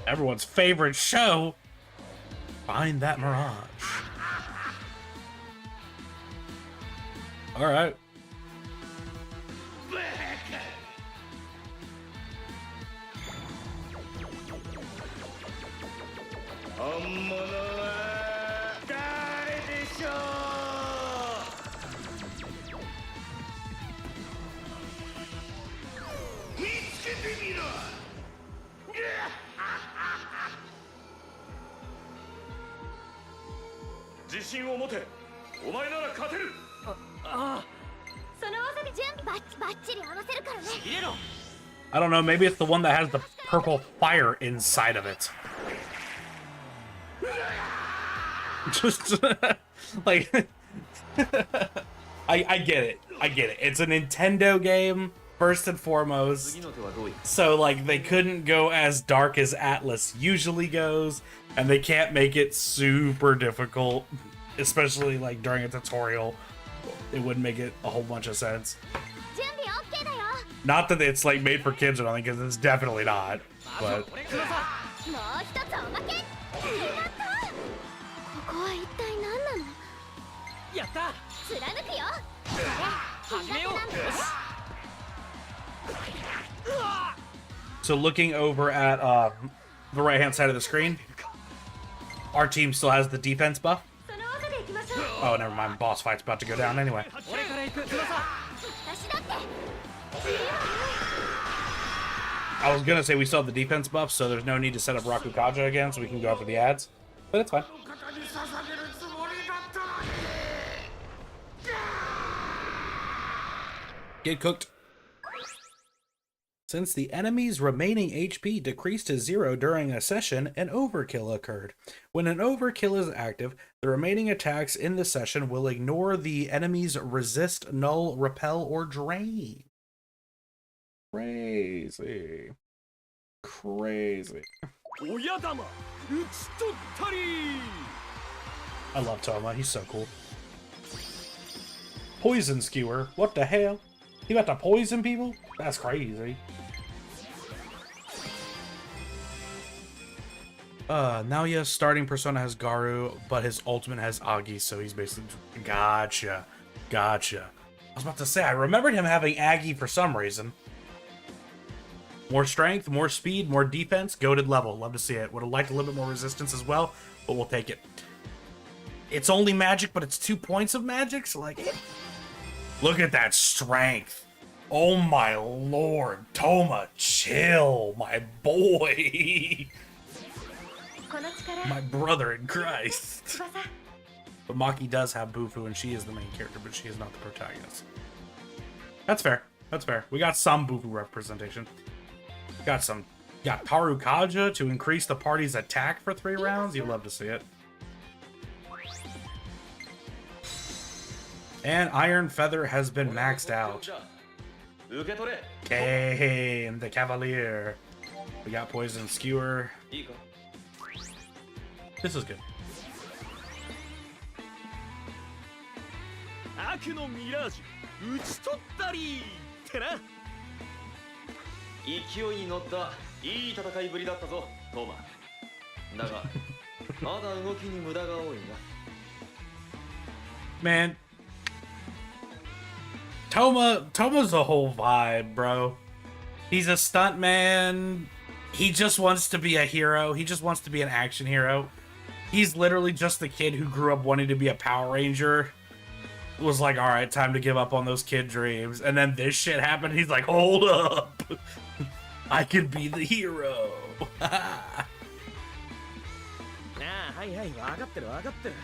Everyone's favorite show. Find that Mirage. All right. I don't know, maybe it's the one that has the purple fire inside of it. Just like I get it. It's a Nintendo game first and foremost. So like they couldn't go as dark as Atlas usually goes, and they can't make it super difficult, especially like during a tutorial. It wouldn't make it a whole bunch of sense. Not that it's like made for kids or anything, because it's definitely not. But So looking over at the right-hand side of the screen, our team still has the defense buff. その技でいきましょう。 Oh, never mind. Boss fight's about to go down anyway. 俺から行く翼。私だって I was gonna say we still have the defense buff, so there's no need to set up Rakukaja again, so we can go after the ads. But it's fine. 肩に捧げるつもりだったのに。 Get cooked. Since the enemy's remaining HP decreased to 0 during a session, an overkill occurred. When an overkill is active, the remaining attacks in the session will ignore the enemy's resist, null, repel, or drain. Crazy. Crazy. I love Toma, he's so cool. Poison skewer? What the hell? He about to poison people? That's crazy. Naoya's starting persona has Garu, but his ultimate has Agi, so he's basically... Gotcha. Gotcha. I was about to say, I remembered him having Agi for some reason. More strength, more speed, more defense, goated level. Love to see it. Would have liked a little bit more resistance as well, but we'll take it. It's only magic, but it's 2 points of magic, so like... Look at that strength. Oh my lord. Toma, chill, my boy. この力。 My brother in Christ. 翼。 But Maki does have Bufu, and she is the main character, but she is not the protagonist. That's fair. That's fair. We got some Bufu representation. Got Tarukaja to increase the party's attack for 3 rounds. You'd love to see it. And Iron Feather has been maxed out. 受け取れ。 Kane, the Cavalier. We got Poison Skewer. いいか。 This is good. 悪のミラージュ打ち取ったりってな。勢いに乗ったいい戦いぶりだったぞ、トーマ。だが、まだ動きに無駄が多いな。 Man, Toma's a whole vibe, bro. He's a stunt man. He just wants to be a hero. He just wants to be an action hero. He's literally just the kid who grew up wanting to be a Power Ranger. Was like, all right, time to give up on those kid dreams. And then this shit happened. He's like, hold up. I could be the hero. ああ、はいはい、分かってる分かってる。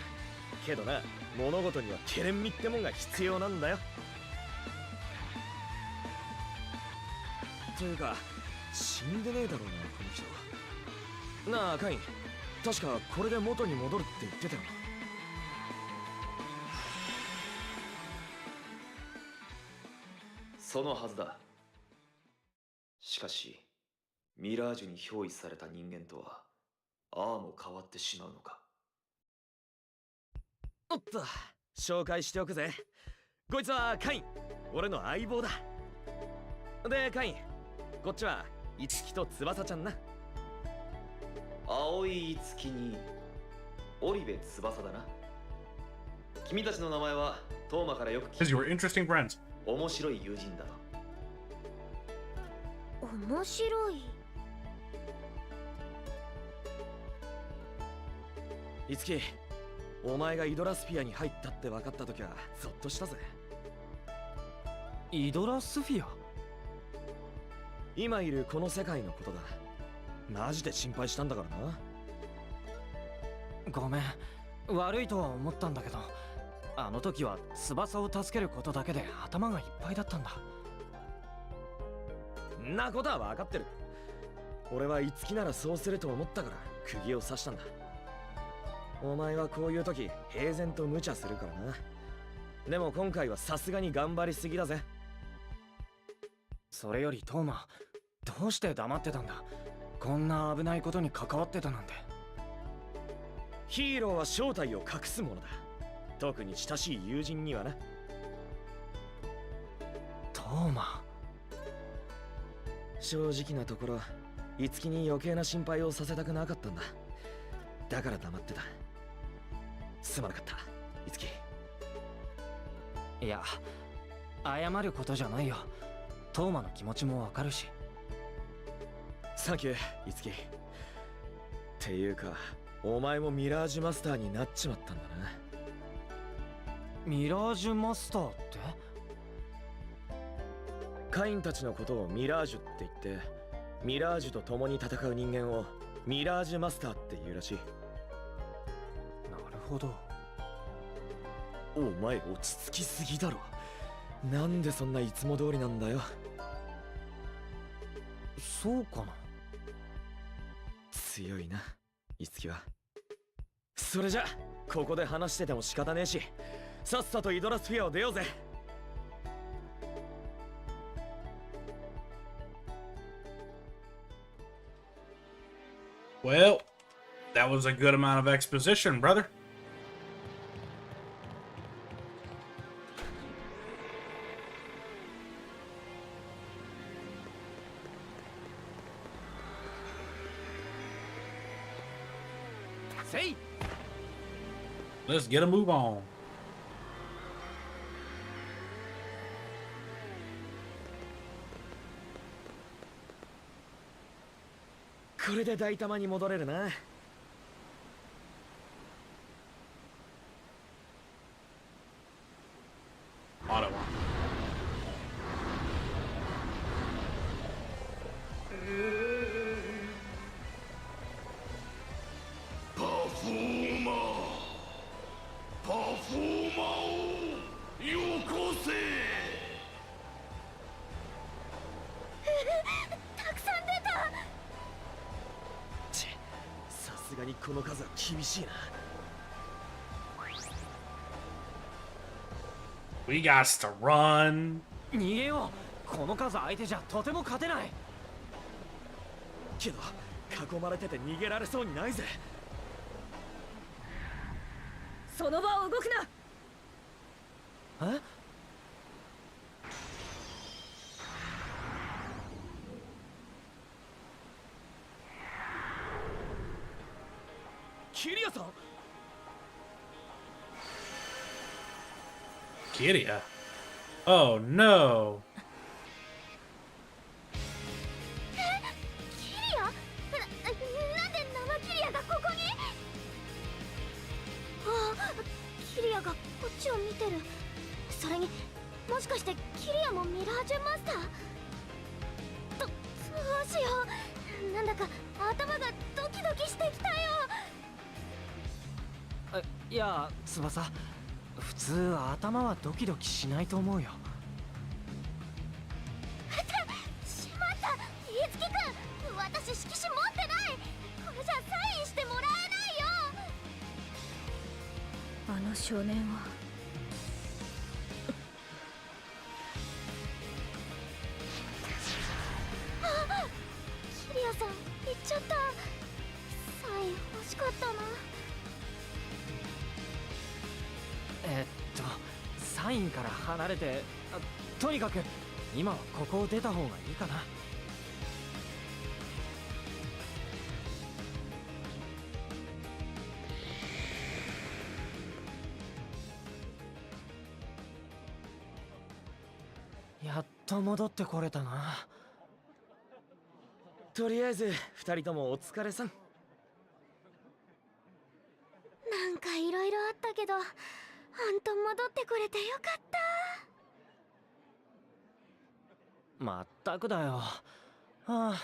けどな、物事にはケレン味ってもんが必要なんだよ。というか、死んでねえだろうな、この人。なあ、カイン、確かこれで元に戻るって言ってたよな。そのはずだ。しかし、ミラージュに憑依された人間とは、ああも変わってしまうのか。おっと、紹介しておくぜ。こいつはカイン、俺の相棒だ。で、カイン、こっちは樹と翼ちゃんな。青い樹に織部翼だな。君たちの名前はトーマからよく聞 Because you were interesting friends. 面白い友人だと。面白い。樹、お前がイドラスフィアに入ったって分かったときはゾッとしたぜ。イドラスフィア？今いるこの世界のことだ。マジで心配したんだからな。ごめん、悪いとは思ったんだけど、あの時は翼を助けることだけで頭がいっぱいだったんだ。んなことは分かってる。俺は樹ならそうすると思ったから釘を刺したんだ。お前はこういう時平然と無茶するからな。でも今回はさすがに頑張りすぎだぜ。それよりトーマ、どうして黙ってたんだ。こんな危ないことに関わってたなんて。ヒーローは正体を隠すものだ。特に親しい友人にはな。トーマ、正直なところ樹に余計な心配をさせたくなかったんだ。だから黙ってた。すまなかった樹。いや、謝ることじゃないよ。トーマの気持ちもわかるし。サンキュー、いつき。っていうか、お前もミラージュマスターになっちまったんだな。ミラージュマスターって？カインたちのことをミラージュって言って、ミラージュと共に戦う人間をミラージュマスターって言うらしい。なるほど。お前落ち着きすぎだろ。なんでそんないつも通りなんだよ。そうかな。強いな、いつきは。それじゃここで話してても仕方ねえし、さっさとイドラスフィアを出ようぜ。Well, that was a good amount of exposition, brother. Say. Let's get a move on. これで大玉に戻れるな。Auto. パフォーマーをよこせ。たくさん出た。さすがにこの数は厳しいな。We got to run. 逃げよう。この数相手じゃとても勝てない。けど囲まれてて逃げられそうにないぜ。その場を動くな。え？キリアさん。 Kiria. Oh no. キリア？なんで生キリアがここに？ああ、キリアがこっちを見てる。それにもしかしてキリアもミラージュマスター？どうしよう。なんだか頭がドキドキしてきたよ。いや、翼。普通頭はドキドキしないと思うよ。しまった、いつきくん、私色紙持ってない。これじゃサインしてもらえないよ。あの少年はあ、キリアさん行っちゃった。サイン欲しかったな。サインから離れて、とにかく今はここを出た方がいいかな。やっと戻ってこれたな。とりあえず二人ともお疲れさん。なんかいろいろあったけど、ほんと戻ってこれてよかった。まったくだよ。ああ、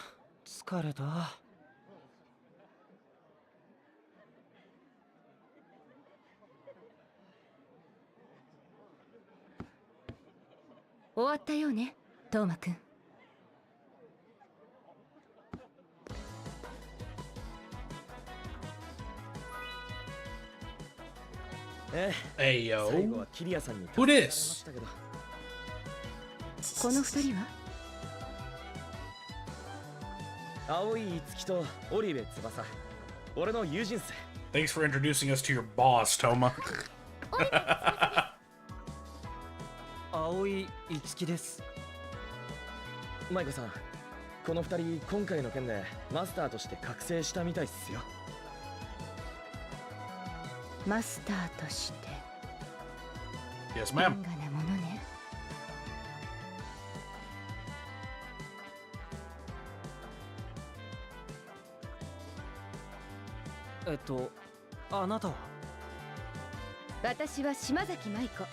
疲れた。終わったようね、トーマくん。Hey 最後 yo. はキリアさんに Who 助けられま this? したけど。この二人は？青い樹とオリベ翼、俺の友人っす。 Thanks for introducing us to your boss, Toma. 青い樹です。マイコさん、この二人今回の件でマスターとして覚醒したみたいっすよ。マスターとして Yes, ガ ma'am. なものね。あなたは？私は島崎舞子。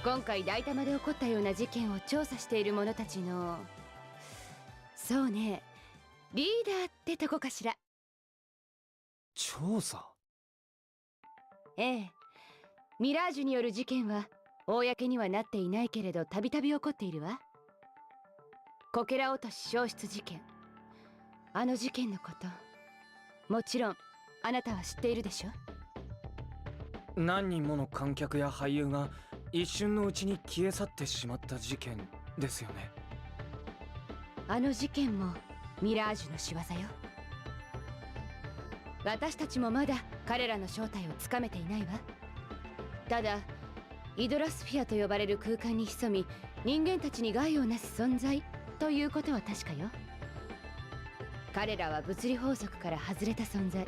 今回大玉で起こったような事件を調査している者たちの、そうね、リーダーってとこかしら。調査？ええ、ミラージュによる事件は公にはなっていないけれど、たびたび起こっているわ。こけら落とし消失事件、あの事件のこと、もちろんあなたは知っているでしょ。何人もの観客や俳優が一瞬のうちに消え去ってしまった事件ですよね。あの事件もミラージュの仕業よ。私たちもまだ彼らの正体をつかめていないわ。ただイドラスフィアと呼ばれる空間に潜み、人間たちに害をなす存在ということは確かよ。彼らは物理法則から外れた存在。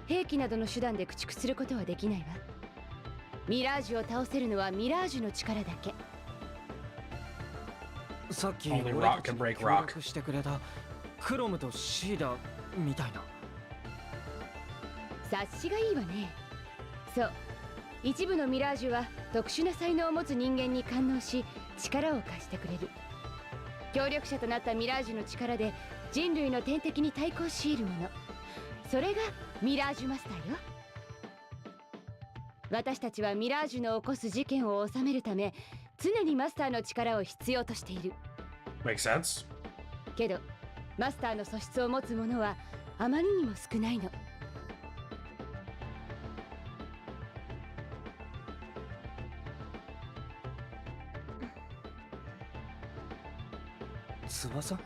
兵器などの手段で駆逐することはできないわ。ミラージュを倒せるのはミラージュの力だけ。さっき Only 俺 rock たち can に break 協 rock. 力してくれたクロムとシーダみたいな。察しがいいわね。そう、一部のミラージュは特殊な才能を持つ人間に感応し、力を貸してくれる。協力者となったミラージュの力で人類の天敵に対抗し得るもの、それがミラージュマスターよ。私たちはミラージュの起こす事件を収めるため、常にマスターの力を必要としている。 Makes sense. けどマスターの素質を持つ者はあまりにも少ないの。翼？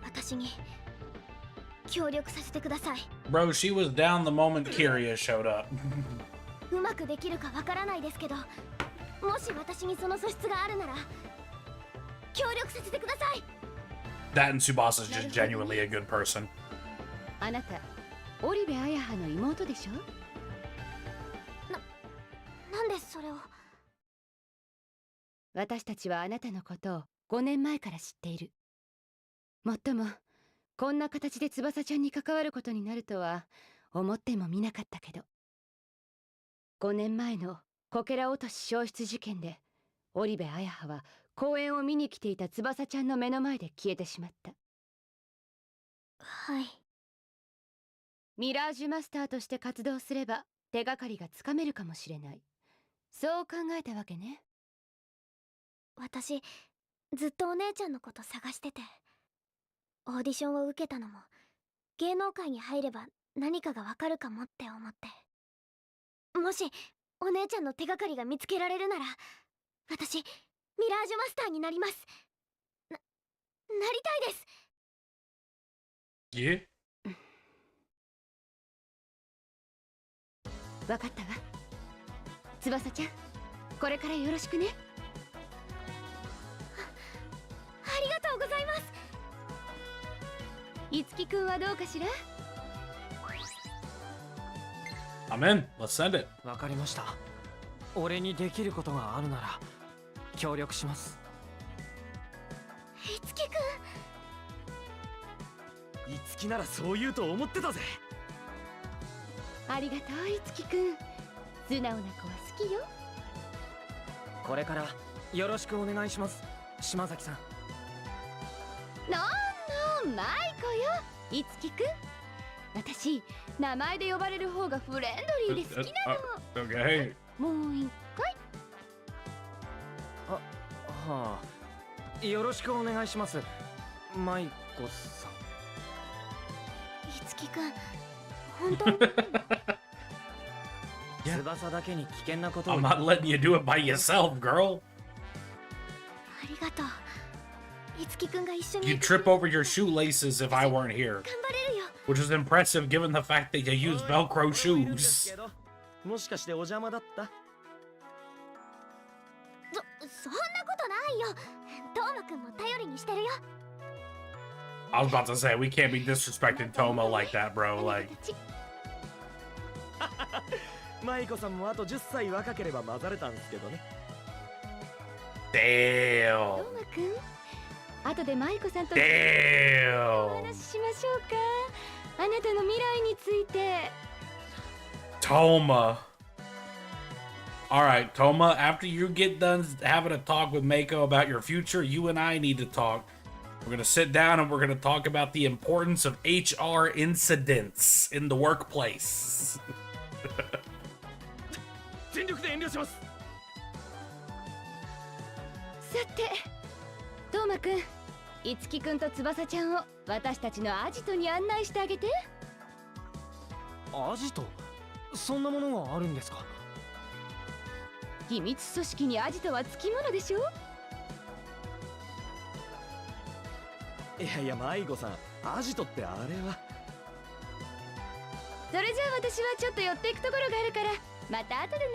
私に協力させてください。 Bro, she was down the moment Kyria showed up. うまくできるかわからないですけど、もし私にその素質があるなら協力させてください。 That and Tsubasa is just genuinely a good person. あなた織部彩葉の妹でしょ。なんでそれを。私たちはあなたのことを5年前から知っている。もっともこんな形で翼ちゃんに関わることになるとは思ってもみなかったけど、5年前のこけら落とし消失事件で織部彩葉は公演を見に来ていた翼ちゃんの目の前で消えてしまった。はい。ミラージュマスターとして活動すれば手がかりがつかめるかもしれない、そう考えたわけね。私ずっとお姉ちゃんのこと探してて、オーディションを受けたのも芸能界に入れば何かがわかるかもって思って。もしお姉ちゃんの手がかりが見つけられるなら、私ミラージュマスターになります。なりたいです。 Yeah? わかったわ。翼ちゃん、これからよろしくね。ありがとうございます。いつきくんはどうかしら。 I'm in. Let's send it. わかりました。俺にできることがあるなら協力します。いつきくん。いつきならそう言うと思ってたぜ。ありがとういつきくん、素直な子は好きよ。これからよろしくお願いします、島崎さん。マイコよ、いつきくん。私名前で呼ばれる方がフレンドリーで好きなの。 Okay. もう一回。はあ、よろしくお願いします、舞子さん。いつきくん、本当に翼だけに危険なことを I'm not letting you do it by yourself, girl. ありがとう。いつきくんが一緒に You'd trip over your shoelaces if I weren't here, 頑張れるよ。 which is impressive given the fact that you use Velcro shoes. もしかしてお邪魔だった？そんなことないよ。トーマくんも頼りにしてるよ。 I was about to say, we can't be disrespecting Tomo like that, bro. Like, 舞子さんもあと10歳若ければ混ざれたんですけどね。 damn. トーマくん、後で舞子さんとお Damn. 話ししましょうか。あなたの未来について。Toma. All right, Toma, after you get done having a talk with Mako about your future, you and I need to talk. We're going to sit down and we're going to talk about the importance of HR incidents in the workplace. 全力で遠慮します。さて、トーマくん、いつきくんと翼ちゃんを私たちのアジトに案内してあげて。アジト？そんなものがあるんですか？秘密組織にアジトはつきものでしょ。いやいや、迷子さん、アジトってあれは。それじゃあ私はちょっと寄っていくところがあるから、また後でね。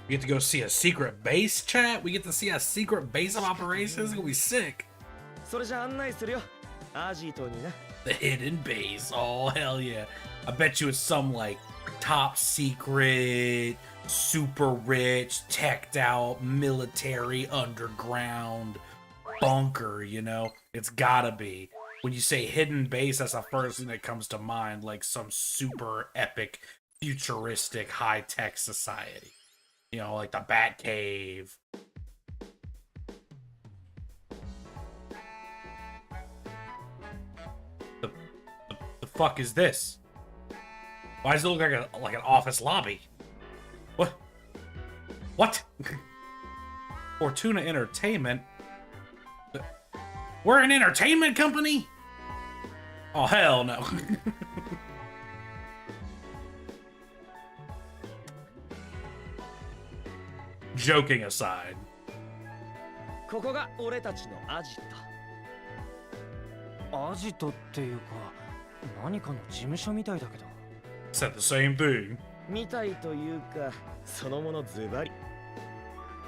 We get to go see a secret base, chat? We get to see a secret base of operations? It's gonna be sick. それじゃあ案内するよ。アジトにな。The hidden base. Oh, hell yeah. I bet you it's some, like, top secret, super rich, teched out, military, underground bunker, you know? It's gotta be. When you say hidden base, that's the first thing that comes to mind, like some super epic, futuristic, high-tech society. You know, like the Bat Cave. The fuck is this? Why does it look like an office lobby? What? What? Fortuna Entertainment? We're an entertainment company? Oh, hell no. Joking aside. ここが俺たちのアジト。アジトっていうか、何かの事務所みたいだけど。Said the same thing. みたいというか、そのものズバリ。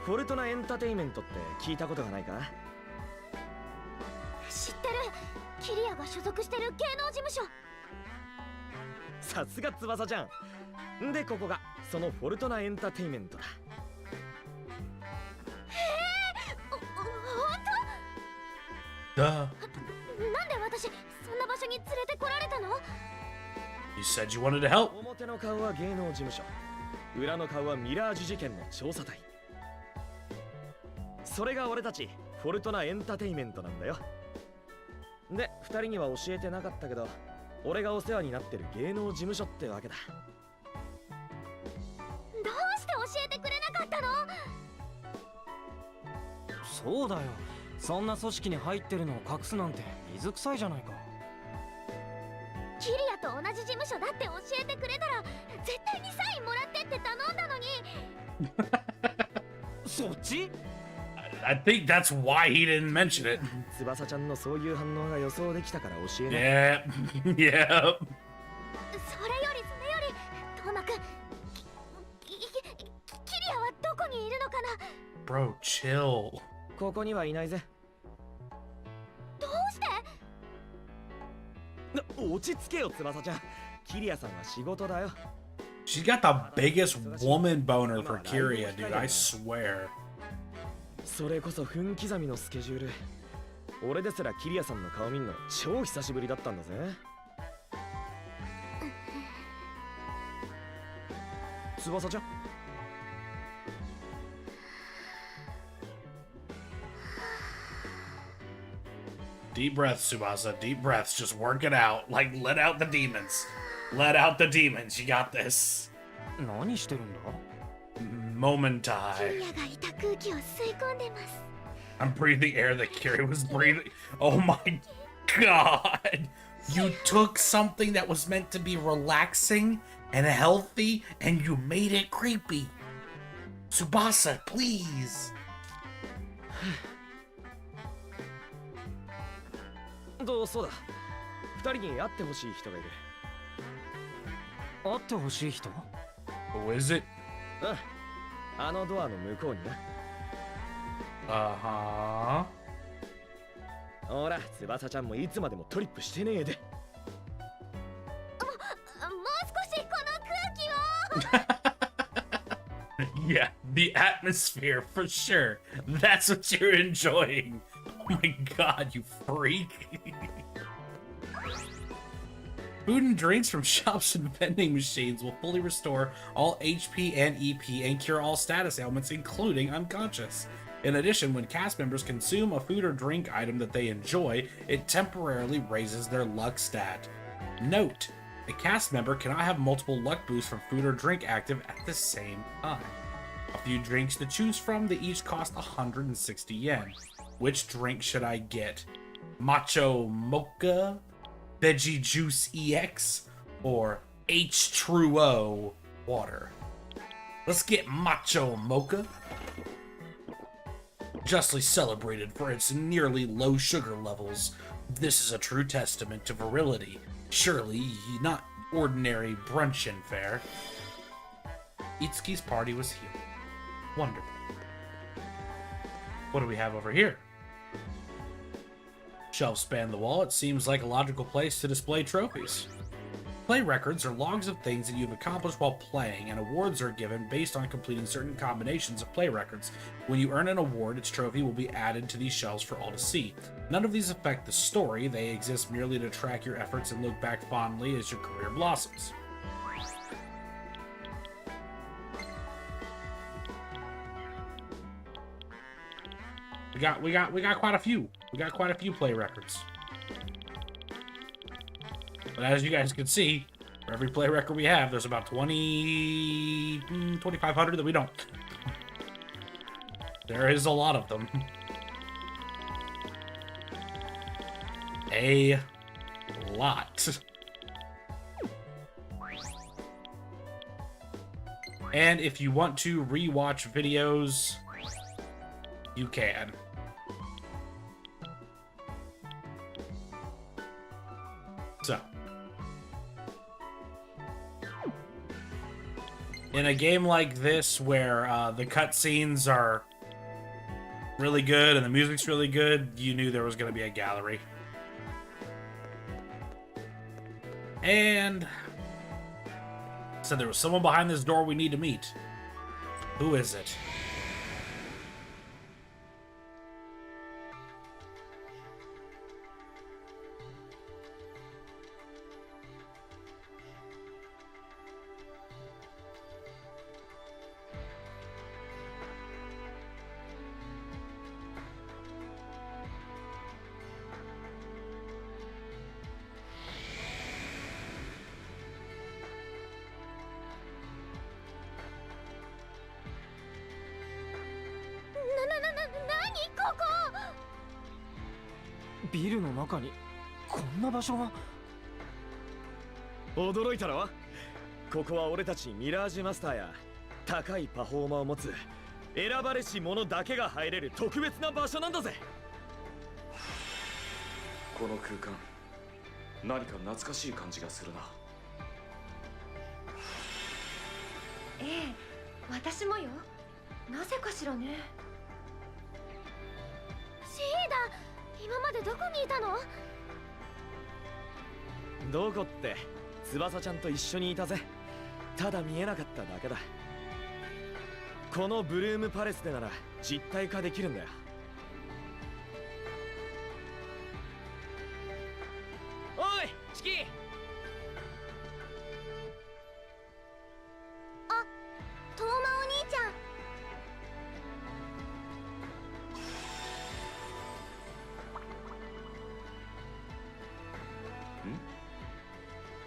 フォルトナエンターテイメントって聞いたことがないか？知ってる。キリアが所属してる芸能事務所。さすが翼ちゃん。でここがそのフォルトナエンターテイメントだ。本当？ Duh. なんで私そんな場所に連れてこられたの？ You said you wanted to help. 表の顔は芸能事務所、裏の顔はミラージュ事件の調査隊。それが俺たちフォルトナエンターテイメントなんだよ。で、二人には教えてなかったけど、俺がお世話になってる芸能事務所ってわけだ。どうして教えてくれなかったの？そうだよ。そんな組織に入ってるのを隠すなんて水臭いじゃないか。キリアと同じ事務所だって教えてくれたら絶対にサインもらってって頼んだのに。そっち？ I think that's why he didn't mention it. 翼ちゃんのそういう反応が予想できたから教えない。Yeah. Yeah. それよりトーマくん、キリアはどこにいるのかな？ Bro, chill. ここにはいないぜ。どうして？落ち着けよ翼ちゃん。キリアさんは仕事だよ。 She's got the biggest woman boner for Kiria, dude. I swear. それこそ分刻みのスケジュール。俺ですらキリアさんの顔見んの超久しぶりだったんだぜ。翼ちゃん。Deep breaths, Tsubasa. Deep breaths. Just work it out. Like, let out the demons. Let out the demons. You got this. 何してるんだ？キ Momentai. リアがいた空気を吸い込んでます。 I'm breathing air that Kiria was breathing. Oh my god. You took something that was meant to be relaxing and healthy and you made it creepy. Tsubasa, please. そうだ。二人に会ってほしい人がいる。会ってほしい人？ Who is it? あのドアの向こうにな。Uh-huh. ほら、翼ちゃんもいつまでもトリップしてねえで。もう少しこの空気を。Yeah, the atmosphere for sure. That's what you're enjoying. Oh my god, you freak. Food and drinks from shops and vending machines will fully restore all HP and EP and cure all status ailments, including unconscious. In addition, when cast members consume a food or drink item that they enjoy, it temporarily raises their luck stat. Note: a cast member cannot have multiple luck boosts from food or drink active at the same time. A few drinks to choose from, they each cost 160 yen. Which drink should I get? Macho Mocha, Veggie Juice EX, or H2O water? Let's get Macho Mocha. Justly celebrated for its nearly low sugar levels, this is a true testament to virility. Surely not ordinary brunchin' fare. Itsuki's party was here. Wonderful. What do we have over here? Shelves span the wall. It seems like a logical place to display trophies. Play records are logs of things that you've accomplished while playing, and awards are given based on completing certain combinations of play records. When you earn an award, its trophy will be added to these shelves for all to see. None of these affect the story. They exist merely to track your efforts and look back fondly as your career blossoms. We got quite a few. We got quite a few play records. But as you guys can see, for every play record we have, there's about 2,500 that we don't. There is a lot of them. A lot. And if you want to rewatch videos, you can. So, in a game like this where the cutscenes are really good and the music's really good, you knew there was going to be a gallery. And so there was someone behind this door we need to meet. Who is it?ビルの中にこんな場所が。驚いたろ。ここは俺たちミラージュマスターや高いパフォーマーを持つ選ばれし者だけが入れる特別な場所なんだぜ。この空間、何か懐かしい感じがするな。ええ、私もよ。なぜかしらね。シーダ、今までどこにいたの？どこって翼ちゃんと一緒にいたぜ。ただ見えなかっただけだ。このブルームパレスでなら実体化できるんだよ。おい、チキ。あ、トーマお兄ちゃん。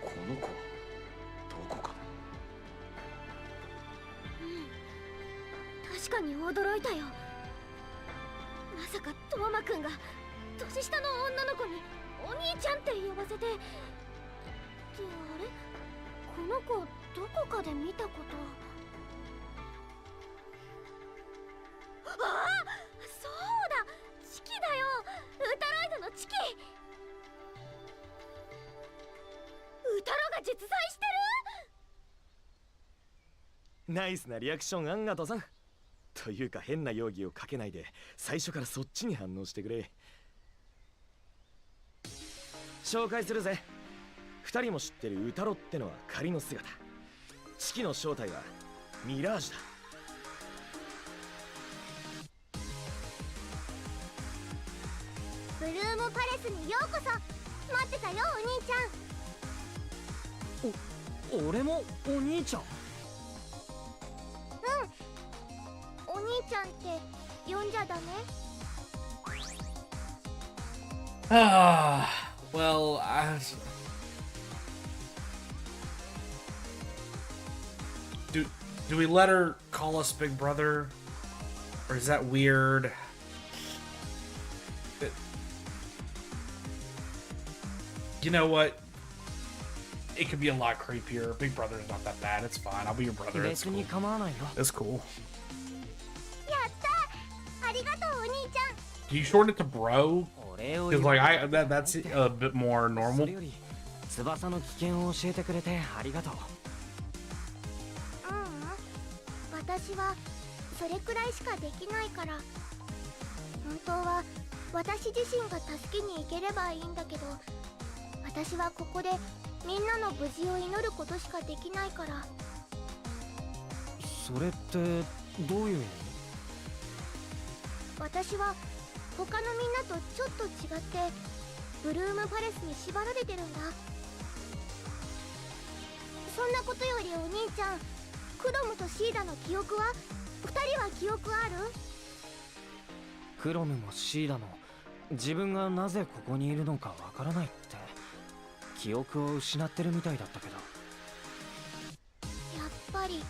この子はどこかな。確かに驚いたよ。まさかトーマくんが年下の女の子にお兄ちゃんって呼ばせて。ってあれ、この子どこかで見たこと。ああ、そうだ、チキだよ。ウタロイドのチキ。ウタロが実在してる。ナイスなリアクションあんがとさん。というか変な容疑をかけないで最初からそっちに反応してくれ。紹介するぜ。二人も知ってるウタロってのは仮の姿。式の正体はミラージュだ。ブルームパレスにようこそ。待ってたよお兄ちゃん。俺もお兄ちゃん。お兄ちゃんって呼んじゃダメ？ Well, do we let her call us Big Brother? Or is that weird? You know what? It could be a lot creepier. Big Brother's not that bad. It's fine. I'll be your brother. It's cool. It's cool. やった。ありがとうお兄ちゃん。 Do you shorten it to bro? Because like that's a bit more normal. 翼の危険を教えてくれてありがとう。私はそれくらいしかできないから。本当は私自身が助けに行ければいいんだけど、私はここでみんなの無事を祈ることしかできないから。それってどういう意味？私は他のみんなとちょっと違ってブルームパレスに縛られてるんだ。そんなことよりお兄ちゃん、クロムとシーダの記憶は？二人は記憶ある？クロムもシーダも自分がなぜここにいるのかわからないって記憶を失ってるみたいだったけど。やっぱり。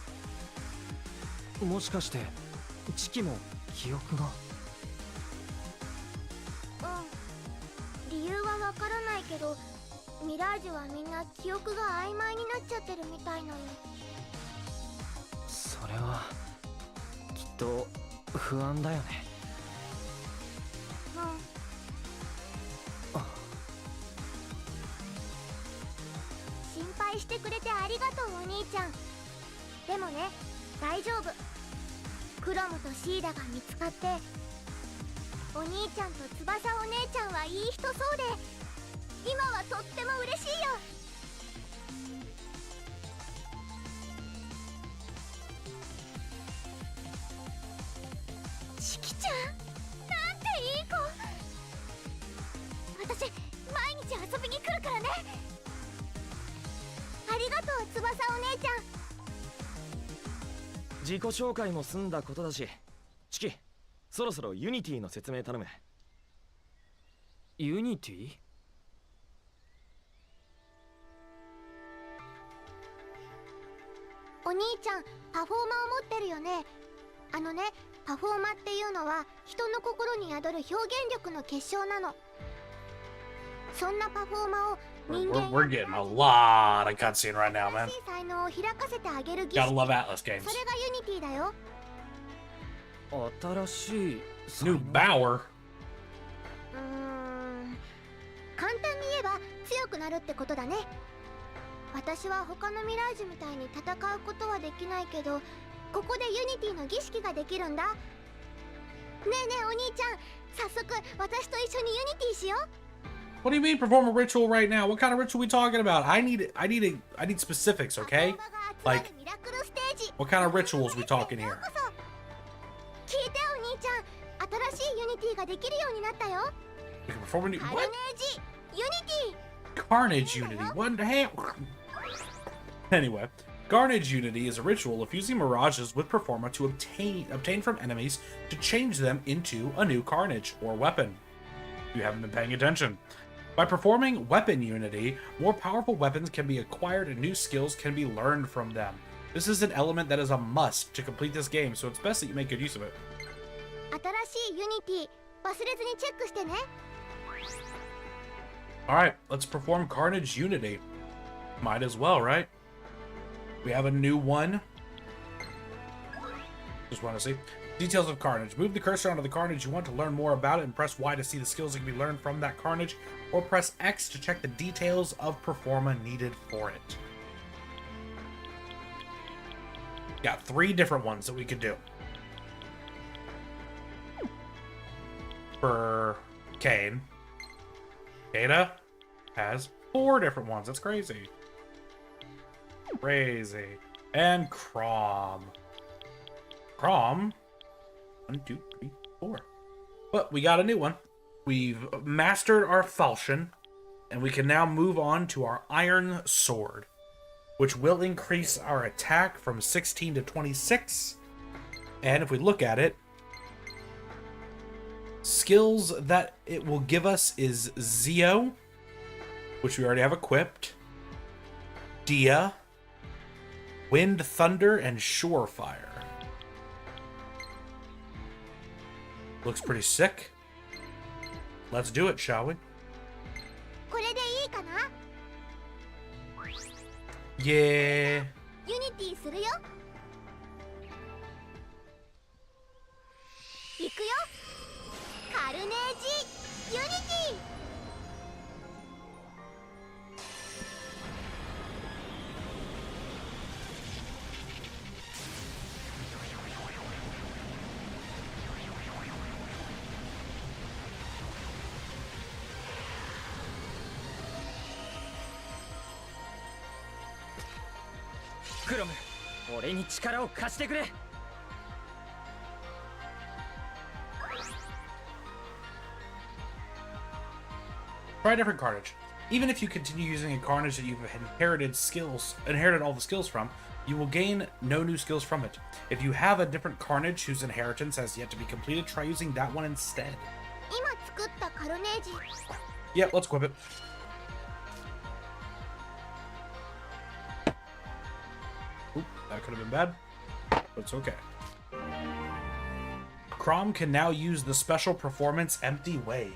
もしかしてチキも記憶が？理由はわからないけど、ミラージュはみんな記憶が曖昧になっちゃってるみたいなの。それはきっと不安だよね。心配してくれてありがとうお兄ちゃん。でもね、大丈夫。クロムとシーダが見つかって、お兄ちゃんと翼お姉ちゃんはいい人そうで、今はとっても嬉しいよ。チキちゃん、なんていい子。私毎日遊びに来るからね。ありがとう翼お姉ちゃん。自己紹介も済んだことだし、チキ、そろそろユニティの説明頼む。ユニティ？お兄ちゃん、パフォーマーを持ってるよね。あのね、パフォーマーっていうのは人の心に宿る表現力の結晶なの。そんなパフォーマーを人間 We're getting a lot of cutscene right now, man. 才能を開かせてあげる儀 Gotta 式。 love Atlas games. それがユニティだよ。新しい New Bower. 簡単に言えば強くなるってことだね。私は他のミラージュみたいに戦うことはできないけど、ここでユニティの儀式ができるんだ。ねえねえお兄ちゃん、早速私と一緒にユニティしよう。 What do you mean perform a ritual right now? What kind of ritual are we talking about? I need specifics, okay? Like, what kind of rituals are we talking here? 聞いてお兄ちゃん、新しいユニティができるようになったよ。 We can perform a new カルネージユニティ。 Carnage Unity. What the hell? Anyway, Carnage Unity is a ritual of fusing mirages with Performa to obtain from enemies to change them into a new Carnage or weapon. You haven't been paying attention. By performing Weapon Unity, more powerful weapons can be acquired and new skills can be learned from them. This is an element that is a must to complete this game, so it's best that you make good use of it. 新しいユニティ、忘れずにチェックしてね。 Alright, let's perform Carnage Unity. Might as well, right? We have a new one. Just want to see. Details of Carnage. Move the cursor onto the Carnage you want to learn more about it and press Y to see the skills that can be learned from that Carnage, or press X to check the details of Performa needed for it. Got 3 different ones that we could do. For Kane. Data has 4 different ones. That's crazy. Crazy. And Crom. Crom. 1, 2, 3, 4. But we got a new one. We've mastered our falchion, and we can now move on to our iron sword, which will increase our attack from 16 to 26. And if we look at it, skills that it will give us is Zeo, which we already have equipped, Dia, Wind, Thunder, and Shorefire. Looks pretty sick. Let's do it, shall we? これでいいかな？ Yeah. ユニティするよ。行くよ。カルネージユニティ。 クロム、俺に力を貸してくれ。 Try a different carnage. Even if you continue using a carnage that you've inherited all the skills from, you will gain no new skills from it. If you have a different carnage whose inheritance has yet to be completed, try using that one instead. 今作ったカルネージ。 Yeah, let's equip it. Oop, that could have been bad, but it's okay. Crom can now use the special performance Empty Wave.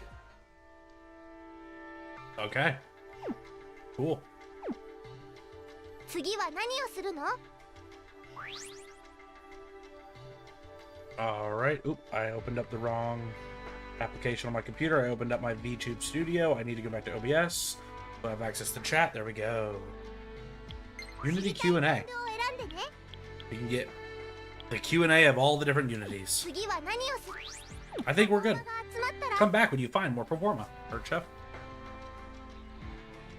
Okay. Cool. 次は何をするの？ Alright. Oop, I opened up the wrong application on my computer. I opened up my VTube Studio. I need to go back to OBS. So I have access to chat. There we go. Unity Q&A. We can get the Q&A of all the different Unities. 次は何をする？ I think we're good. 集まったら Come back when you find more Performa. Or Chef.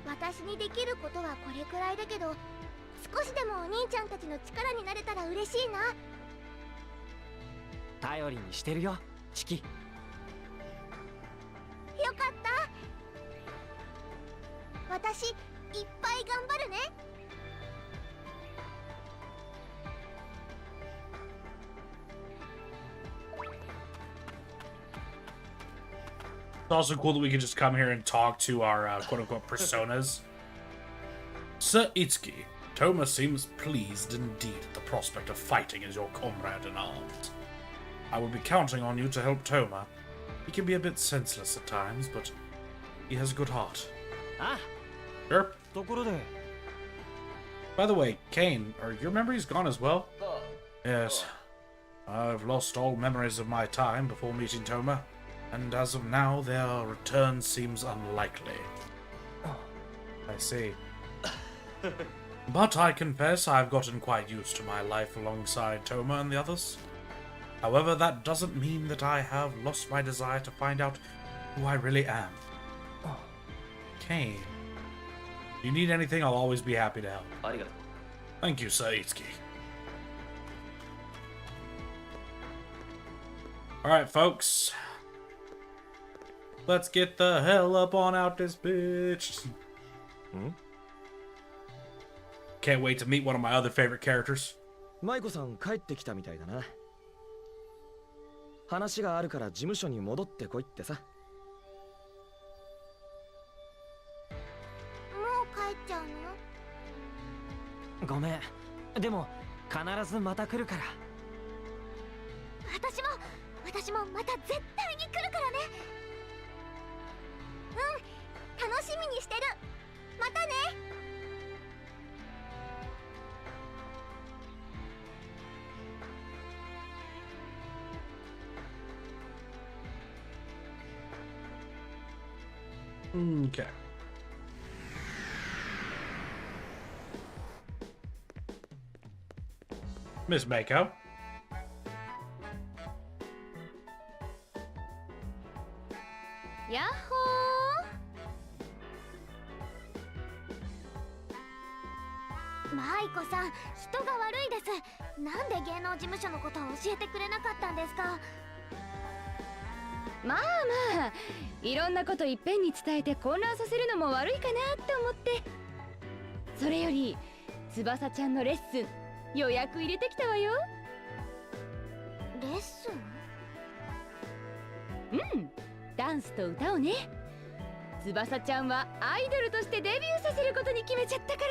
私にできることはこれくらいだけど、少しでもお兄ちゃんたちの力になれたら嬉しいな。頼りにしてるよ、チキ。よかった。私いっぱい頑張るね。 It's also cool that we can just come here and talk to our quote-unquote personas. Sir Itsuki, Toma seems pleased indeed at the prospect of fighting as your comrade in arms. I will be counting on you to help Toma. He can be a bit senseless at times, but he has a good heart. Ah, sure. ところで。 By the way, Kane, are your memories gone as well? Yes. I've lost all memories of my time before meeting Toma. And as of now, their return seems unlikely. I see. But I confess I've gotten quite used to my life alongside Toma and the others. However, that doesn't mean that I have lost my desire to find out who I really am. Kane. If you need anything, I'll always be happy to help. Thank you, Sir Itsuki. Alright, folks. Let's get the hell up on out this bitch. Can't wait to meet one of my other favorite characters. マイコさん帰ってきたみたいだな。話があるから事務所に戻ってこいってさ。もう帰っちゃうの？ごめん。でも必ずまた来るから。私もまた絶対に来るからね。楽しみにしてる。またね。 Okay. Miss Mako. Yahoo! マイコさん、人が悪いです。なんで芸能事務所のことを教えてくれなかったんですか？まあまあ、いろんなこといっぺんに伝えて混乱させるのも悪いかなって思って。それより翼ちゃんのレッスン予約入れてきたわよ。レッスン？うん、ダンスと歌をね。翼ちゃんはアイドルとしてデビューさせることに決めちゃったから。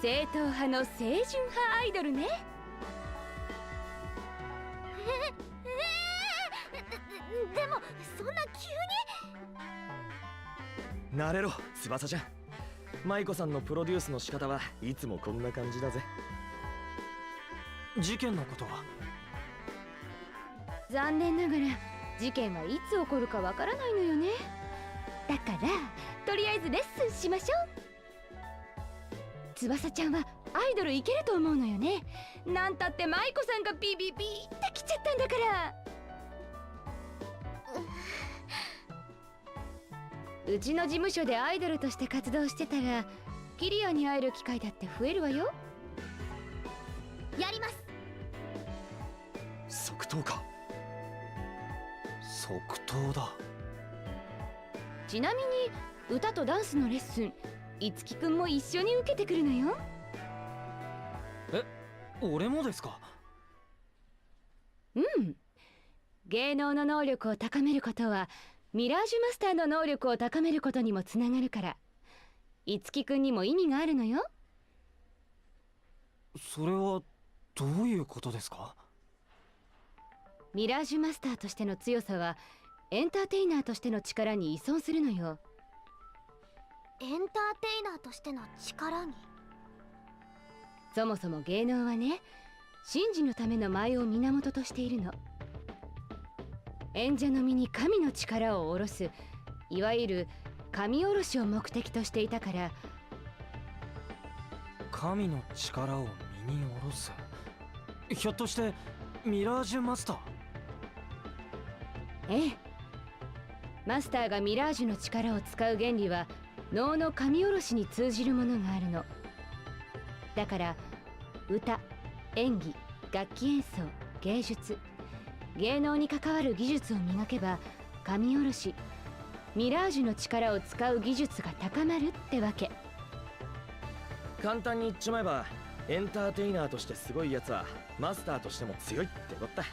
正統派の清純派アイドルね。でもそんな急に。慣れろ翼ちゃん。舞子さんのプロデュースの仕方はいつもこんな感じだぜ。事件のことは？残念ながら事件はいつ起こるかわからないのよね。だからとりあえずレッスンしましょう。翼ちゃんはアイドルいけると思うのよね。なんたって舞子さんがビビビってきちゃったんだから。うちの事務所でアイドルとして活動してたらキリアに会える機会だって増えるわよ。やります。即答か。即答だ。ちなみに歌とダンスのレッスン、いつきくんも一緒に受けてくるのよ。え、俺もですか？うん。芸能の能力を高めることはミラージュマスターの能力を高めることにもつながるから、いつきくんにも意味があるのよ。それはどういうことですか？ミラージュマスターとしての強さはエンターテイナーとしての力に依存するのよ。エンターテイナーとしての力に？そもそも芸能はね、神事のための舞を源としているの。演者の身に神の力を下ろす、いわゆる神下ろしを目的としていたから。神の力を身に下ろす。ひょっとしてミラージュマスター？ええ。マスターがミラージュの力を使う原理は能の神下ろしに通じるものがあるの。だから歌、演技、楽器演奏、芸術、芸能に関わる技術を磨けば神下ろし、ミラージュの力を使う技術が高まるってわけ。簡単に言っちまえばエンターテイナーとしてすごいやつはマスターとしても強いってこった。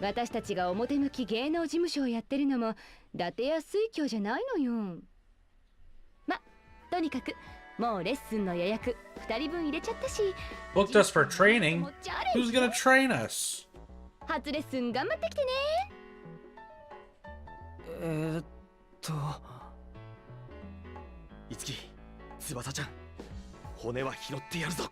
私たちが表向き芸能事務所をやってるのも伊達や水郷じゃないのよ。ま、とにかくもうレッスンの予約2人分入れちゃったし。Booked us for training? Who's gonna train us? 初レッスン頑張ってきてね。いつき、翼ちゃん、骨は拾ってやるぞ。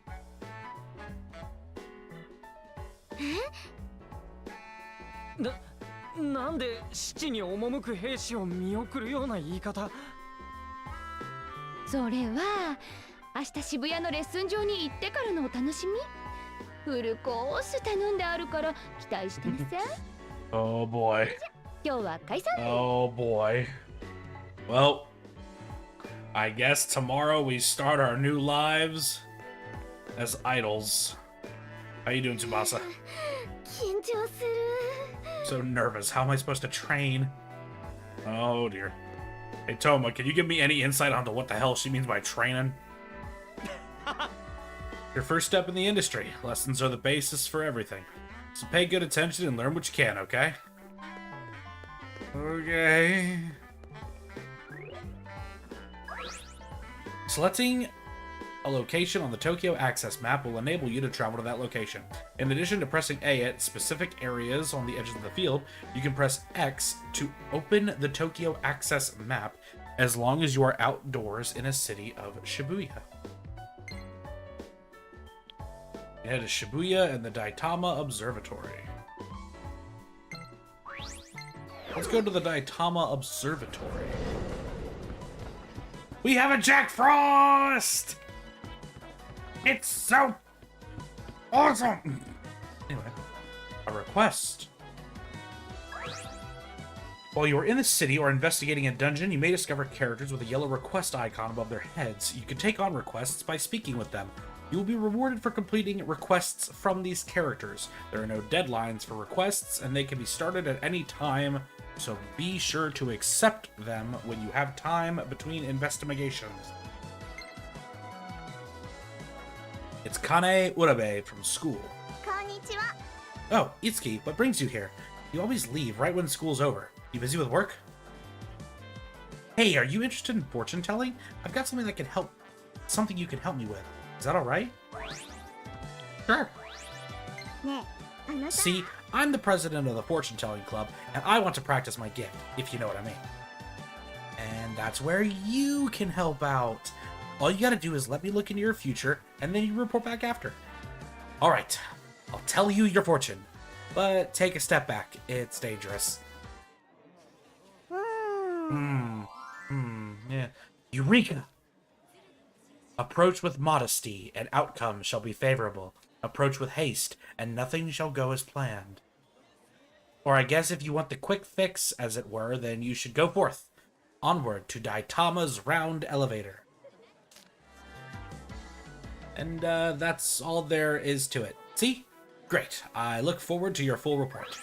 なんで七に赴く兵士を見送るような言い方？それは明日渋谷のレッスン場に行ってからのお楽しみ。フルコース頼んであるから期待してみせ。Oh boy. 今日は解散。Oh boy. Well, I guess tomorrow we start our new lives as idols. How you doing, Tsubasa? 緊張する。 So nervous. How am I supposed to train? Oh dear. Hey Toma, can you give me any insight onto what the hell she means by training? Your first step in the industry. Lessons are the basis for everything. So pay good attention and learn what you can, okay? Okay. Selecting a location on the Tokyo Access map will enable you to travel to that location. In addition to pressing A at specific areas on the edges of the field, you can press X to open the Tokyo Access map as long as you are outdoors in a city of Shibuya. Head to Shibuya and the Daitama Observatory. Let's go to the Daitama Observatory. We have a Jack Frost! It's so awesome! Anyway, a request. While you are in the city or investigating a dungeon, you may discover characters with a yellow request icon above their heads. You can take on requests by speaking with them. You will be rewarded for completing requests from these characters. There are no deadlines for requests, and they can be started at any time, so be sure to accept them when you have time between investigations. It's Kane Urabe from school. Konnichiwa. Oh, Itsuki, what brings you here? You always leave right when school's over. You busy with work? Hey, are you interested in fortune telling? I've got something that can help. Something you can help me with. Is that alright? Sure. See, I'm the president of the fortune telling club, and I want to practice my gift, if you know what I mean. And that's where you can help out. All you gotta do is let me look into your future, and then you report back after. Alright, I'll tell you your fortune. But take a step back. It's dangerous. Yeah. Eureka! Approach with modesty, and outcome shall be favorable. Approach with haste, and nothing shall go as planned. Or I guess if you want the quick fix, as it were, then you should go forth. Onward to Daitama's round elevator. And that's all there is to it. See? Great. I look forward to your full report.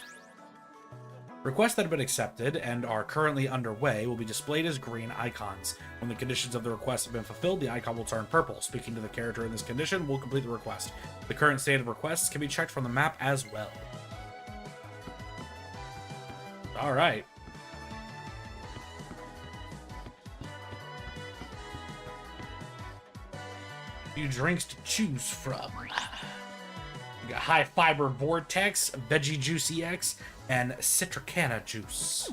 Requests that have been accepted and are currently underway will be displayed as green icons. When the conditions of the request have been fulfilled, the icon will turn purple. Speaking to the character in this condition will complete the request. The current state of requests can be checked from the map as well. Alright. Few drinks to choose from. We got High Fiber Vortex, Veggie Juice EX, and Citricana Juice.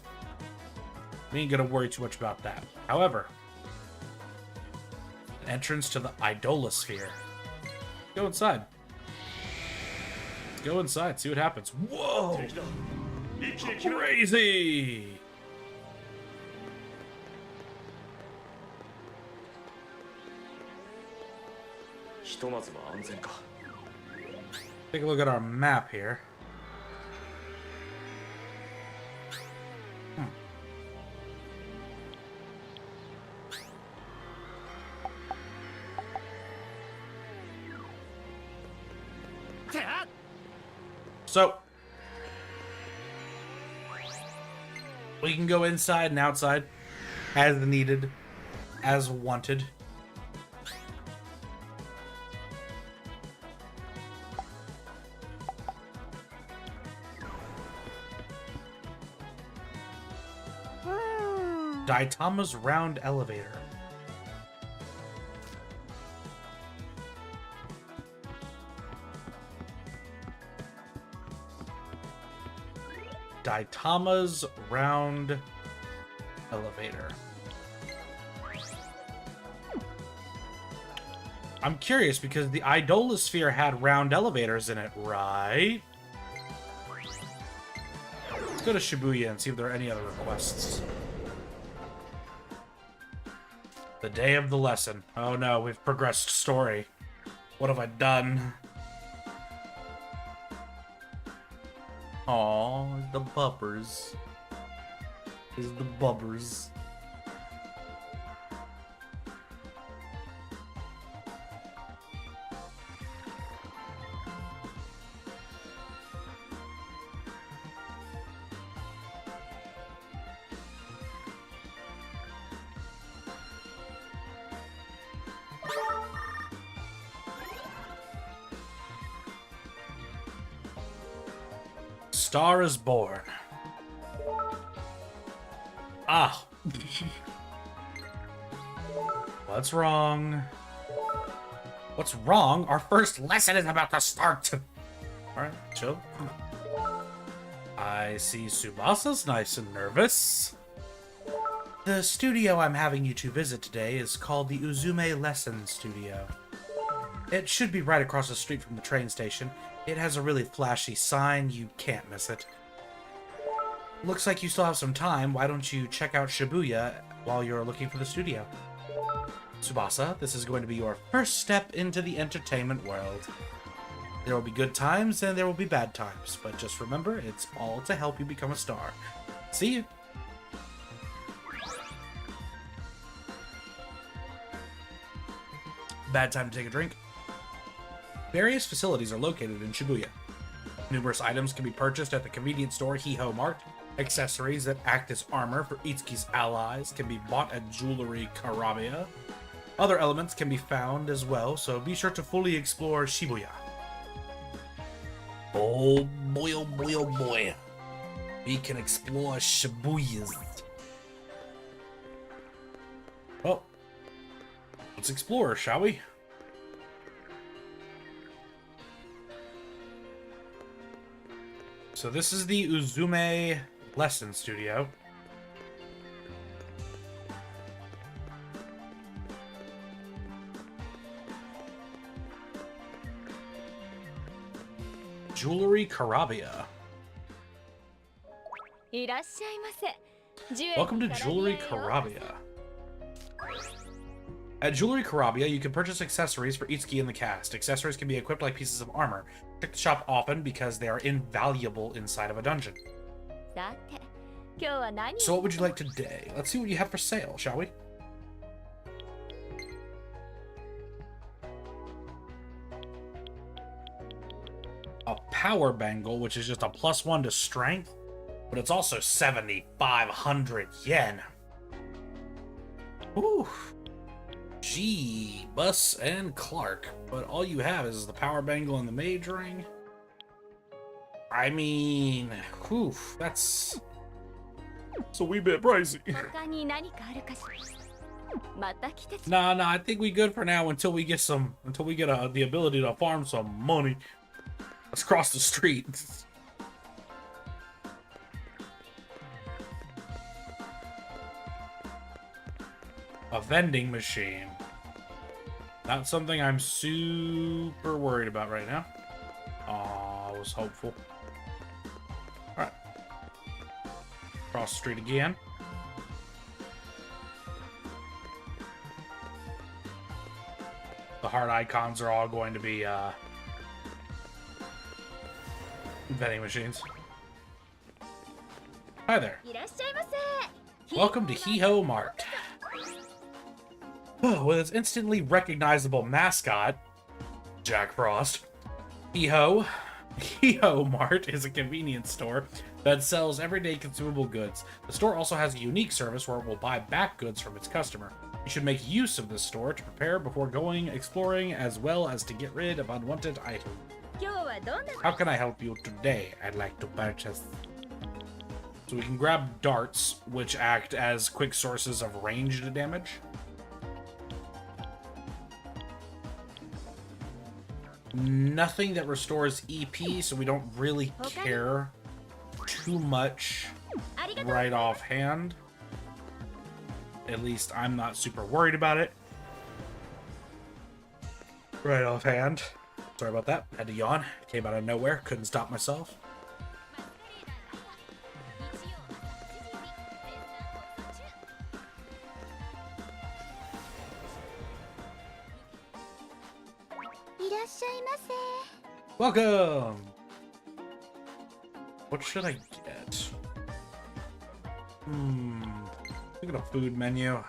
We ain't gonna worry too much about that. However, entrance to the Idolosphere. Go inside. Let's go inside, see what happens. Whoa! Crazy! Take a look at our map here. So, we can go inside and outside as needed, as wanted. Daitama's round elevator. Daitama's round elevator. I'm curious because the Idolosphere had round elevators in it, right? Let's go to Shibuya and see if there are any other requests. The day of the lesson. Oh no, we've progressed story. What have I done? Aw, the bubbers. Is the bubbers. Star is born. Ah. What's wrong? What's wrong? Our first lesson is about to start. Alright, chill. I see Tsubasa's nice and nervous. The studio I'm having you two visit today is called the Uzume Lesson Studio. It should be right across the street from the train station. It has a really flashy sign, you can't miss it. Looks like you still have some time, why don't you check out Shibuya while you're looking for the studio? Tsubasa, this is going to be your first step into the entertainment world. There will be good times and there will be bad times, but just remember, it's all to help you become a star. See you! Bad time to take a drink. Various facilities are located in Shibuya. Numerous items can be purchased at the convenience store Hiho Mart. Accessories that act as armor for Itsuki's allies can be bought at Jewelry Karabia. Other elements can be found as well, so be sure to fully explore Shibuya. Oh boy, oh boy, oh boy. We can explore Shibuya. Well, let's explore, shall we? So this is the Uzume Lesson Studio. Jewelry Karabia. Welcome to Jewelry Karabia. At Jewelry Karabia, you can purchase accessories for Itsuki and the cast. Accessories can be equipped like pieces of armor. Check the shop often because they are invaluable inside of a dungeon. So what would you like today? Let's see what you have for sale, shall we? A power bangle, which is just a +1 to strength, but it's also 7,500 yen. Ooh. Gee, Bus and Clark, but all you have is the power bangle and the mage ring. I mean, whew, that's a wee bit pricey. Nah, I think we good for now until we get the ability to farm some money. Let's cross the street. A vending machine. Not something I'm super worried about right now. Aw, I was hopeful. Alright. Cross the street again. The heart icons are all going to be, vending machines. Hi there. Welcome to Hiho Mart. With its instantly recognizable mascot, Jack Frost, Hiho Mart is a convenience store that sells everyday consumable goods. The store also has a unique service where it will buy back goods from its customer. You should make use of this store to prepare before going exploring, as well as to get rid of unwanted items. How can I help you today? I'd like to purchase. So we can grab darts, which act as quick sources of ranged damage. Nothing that restores EP, so we don't really care too much right offhand. At least I'm not super worried about it. Right offhand. Sorry about that. Had to yawn. Came out of nowhere. Couldn't stop myself. Welcome! What should I get? Look at a food menu.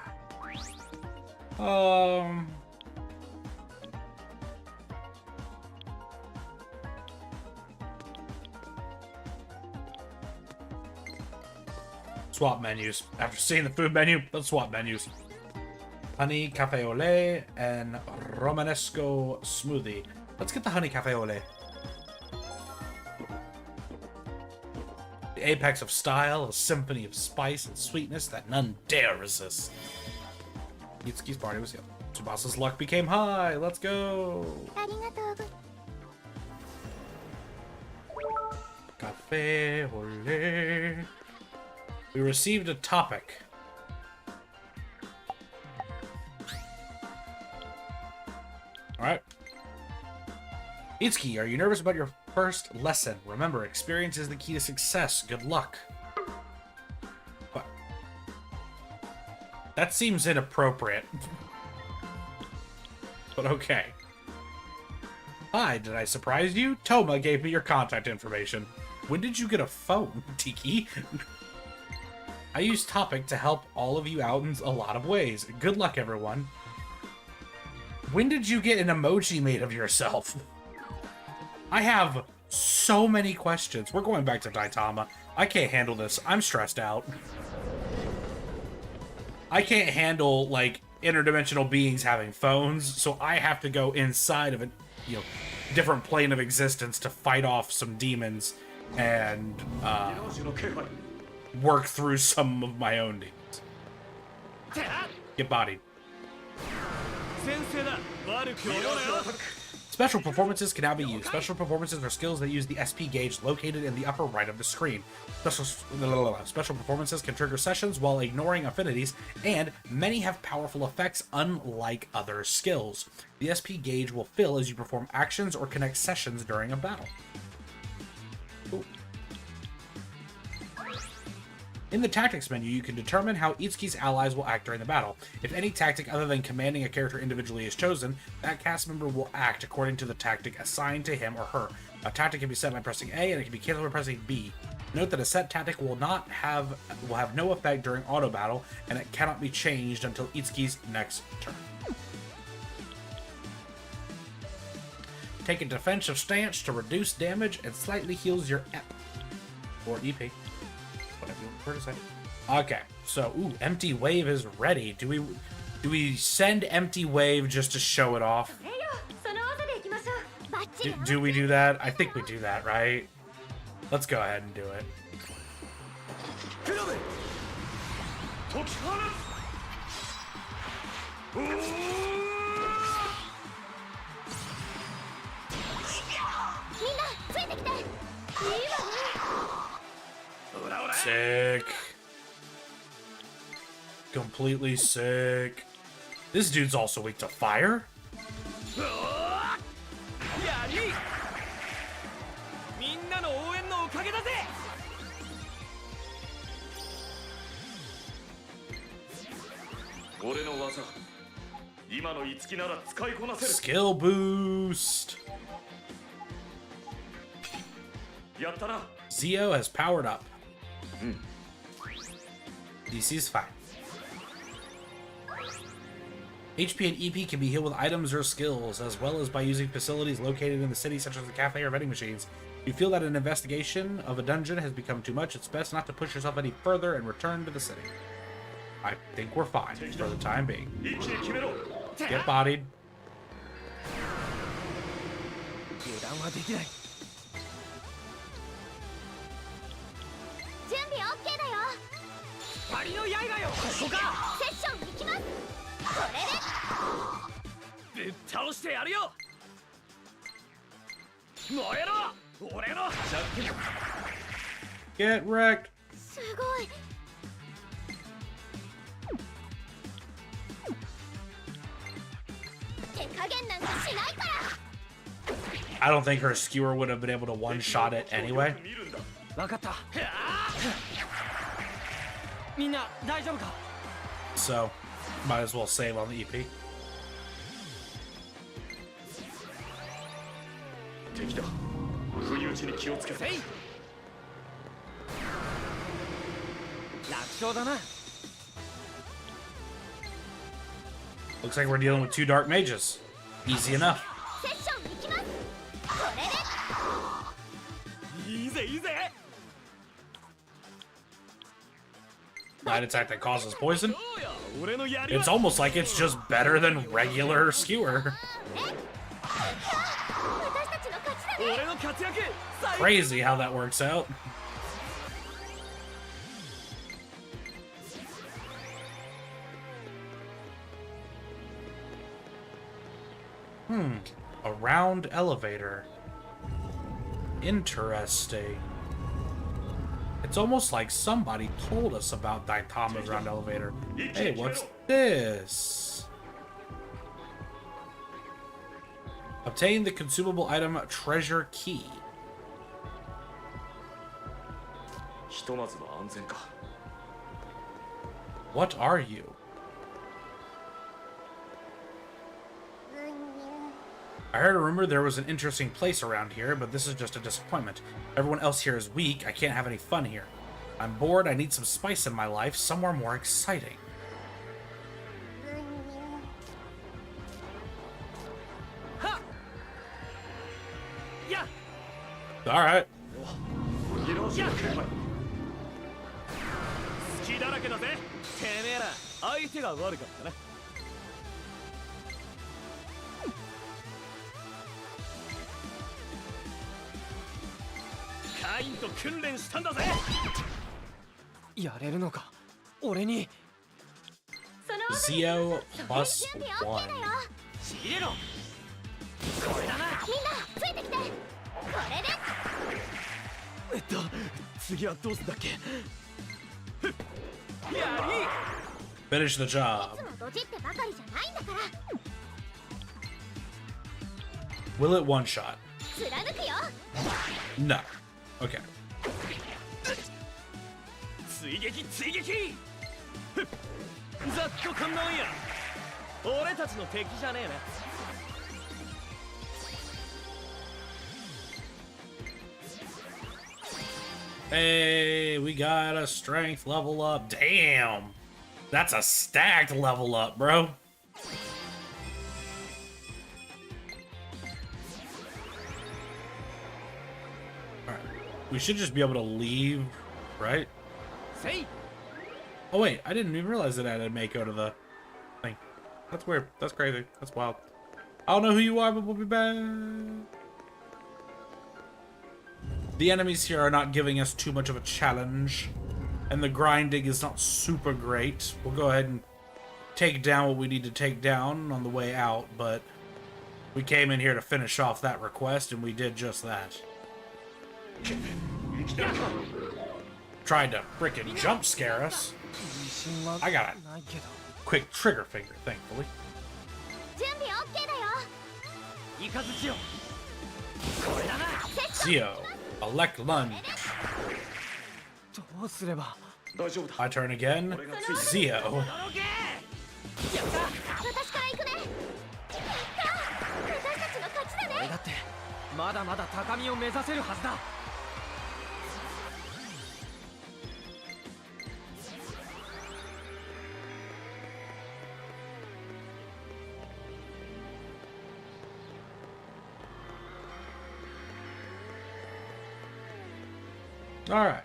Swap menus. After seeing the food menu, let's swap menus. Honey cafe au lait and Romanesco smoothie. Let's get the honey cafe au lait. The apex of style, a symphony of spice and sweetness that none dare resist. Itsuki's party was here. Tsubasa's luck became high. Let's go. Cafe au lait. We received a topic. Alright. Itsuki, are you nervous about your first lesson? Remember, experience is the key to success. Good luck. What? That seems inappropriate. But okay. Hi, did I surprise you? Toma gave me your contact information. When did you get a phone, Tiki? I use Topic to help all of you out in a lot of ways. Good luck, everyone. When did you get an emoji made of yourself? I have so many questions. We're going back to Daitama. I can't handle this. I'm stressed out. I can't handle, like, interdimensional beings having phones, so I have to go inside of a, different plane of existence to fight off some demons and work through some of my own demons. Get bodied. Special performances can now be used. Special performances are skills that use the SP gauge located in the upper right of the screen. Special performances can trigger sessions while ignoring affinities, and many have powerful effects unlike other skills. The SP gauge will fill as you perform actions or connect sessions during a battle. Ooh. In the tactics menu, you can determine how Itsuki's allies will act during the battle. If any tactic other than commanding a character individually is chosen, that cast member will act according to the tactic assigned to him or her. A tactic can be set by pressing A, and it can be canceled by pressing B. Note that a set tactic will have no effect during auto battle, and it cannot be changed until Itsuki's next turn. Take a defensive stance to reduce damage and slightly heals your EP or EP. Whatever you prefer to say. Okay, so Empty Wave is ready. Do we send Empty Wave just to show it off? Do we do that? I think we do that, right? Let's go ahead and do it. Sick. Completely sick. This dude's also weak to fire. Skill boost. Zio has powered up. DC's fine. HP and EP can be healed with items or skills, as well as by using facilities located in the city, such as the cafe or vending machines. If you feel that an investigation of a dungeon has become too much, it's best not to push yourself any further and return to the city. I think we're fine for the time being. Get bodied. Get wrecked. I don't think her skewer would have been able to one-shot it anyway. So, might as well save on the EP. Looks like we're dealing with two dark mages. Easy enough. Light attack that causes poison. It's almost like it's just better than regular skewer. Crazy how that works out. A round elevator. Interesting. It's almost like somebody told us about Daitama's round elevator. Hey, what's this? Obtain the consumable item treasure key. What are you? I heard a rumor there was an interesting place around here, but this is just a disappointment. Everyone else here is weak. I can't have any fun here. I'm bored. I need some spice in my life, somewhere more exciting. All right. 隙だらけだぜ。てめえら相手が悪かったな。カインと訓練したんだぜ。やれるのか俺に。 Zio plus 準備 OK だよ。 1. ちぎれろ。これだな。みんなついてきて。これで次はどうすんだっけ。やり。 Finish the い job. つもドジってばかりじゃないんだから。 Will it one shot? 貫くよ。 No. Okay. 追撃追撃。ざっとこんなもんや。俺たちの敵じゃねえな。 Hey, we got a strength level up. Damn. That's a stacked level up, bro. Alright. We should just be able to leave, right? Say. Oh wait, I didn't even realize that I had a Mako to the thing. That's weird. That's crazy. That's wild. I don't know who you are, but we'll be back. The enemies here are not giving us too much of a challenge, and the grinding is not super great. We'll go ahead and take down what we need to take down on the way out, but we came in here to finish off that request, and we did just that. Tried to frickin' jump scare us. I got a quick trigger finger, thankfully. 準備 OK だよ。 イカズチよ。これだな。 Zio, elect lunge. どうすれば。 大丈夫だ。 My turn again. Zio. 私から行くね。私たちの勝ちだね。俺だってまだまだ高みを目指せるはずだ。 All right.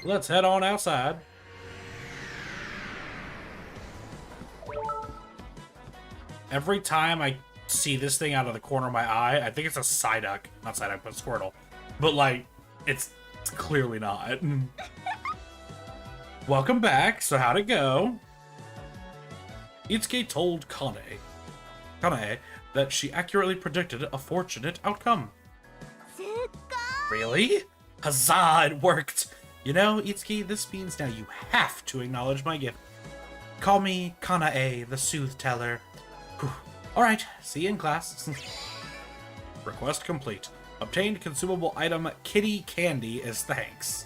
Let's head on outside. Every time I see this thing out of the corner of my eye, I think it's a Psyduck. Not Psyduck, but Squirtle. But, like, it's clearly not. Welcome back. So how'd it go? Itsuki told Kanae that she accurately predicted a fortunate outcome. Really? Huzzah, it worked! You know, Itsuki, this means now you have to acknowledge my gift. Call me Kanae, the Sooth-Teller. Alright, see you in class. Request complete. Obtained consumable item Kitty Candy as thanks.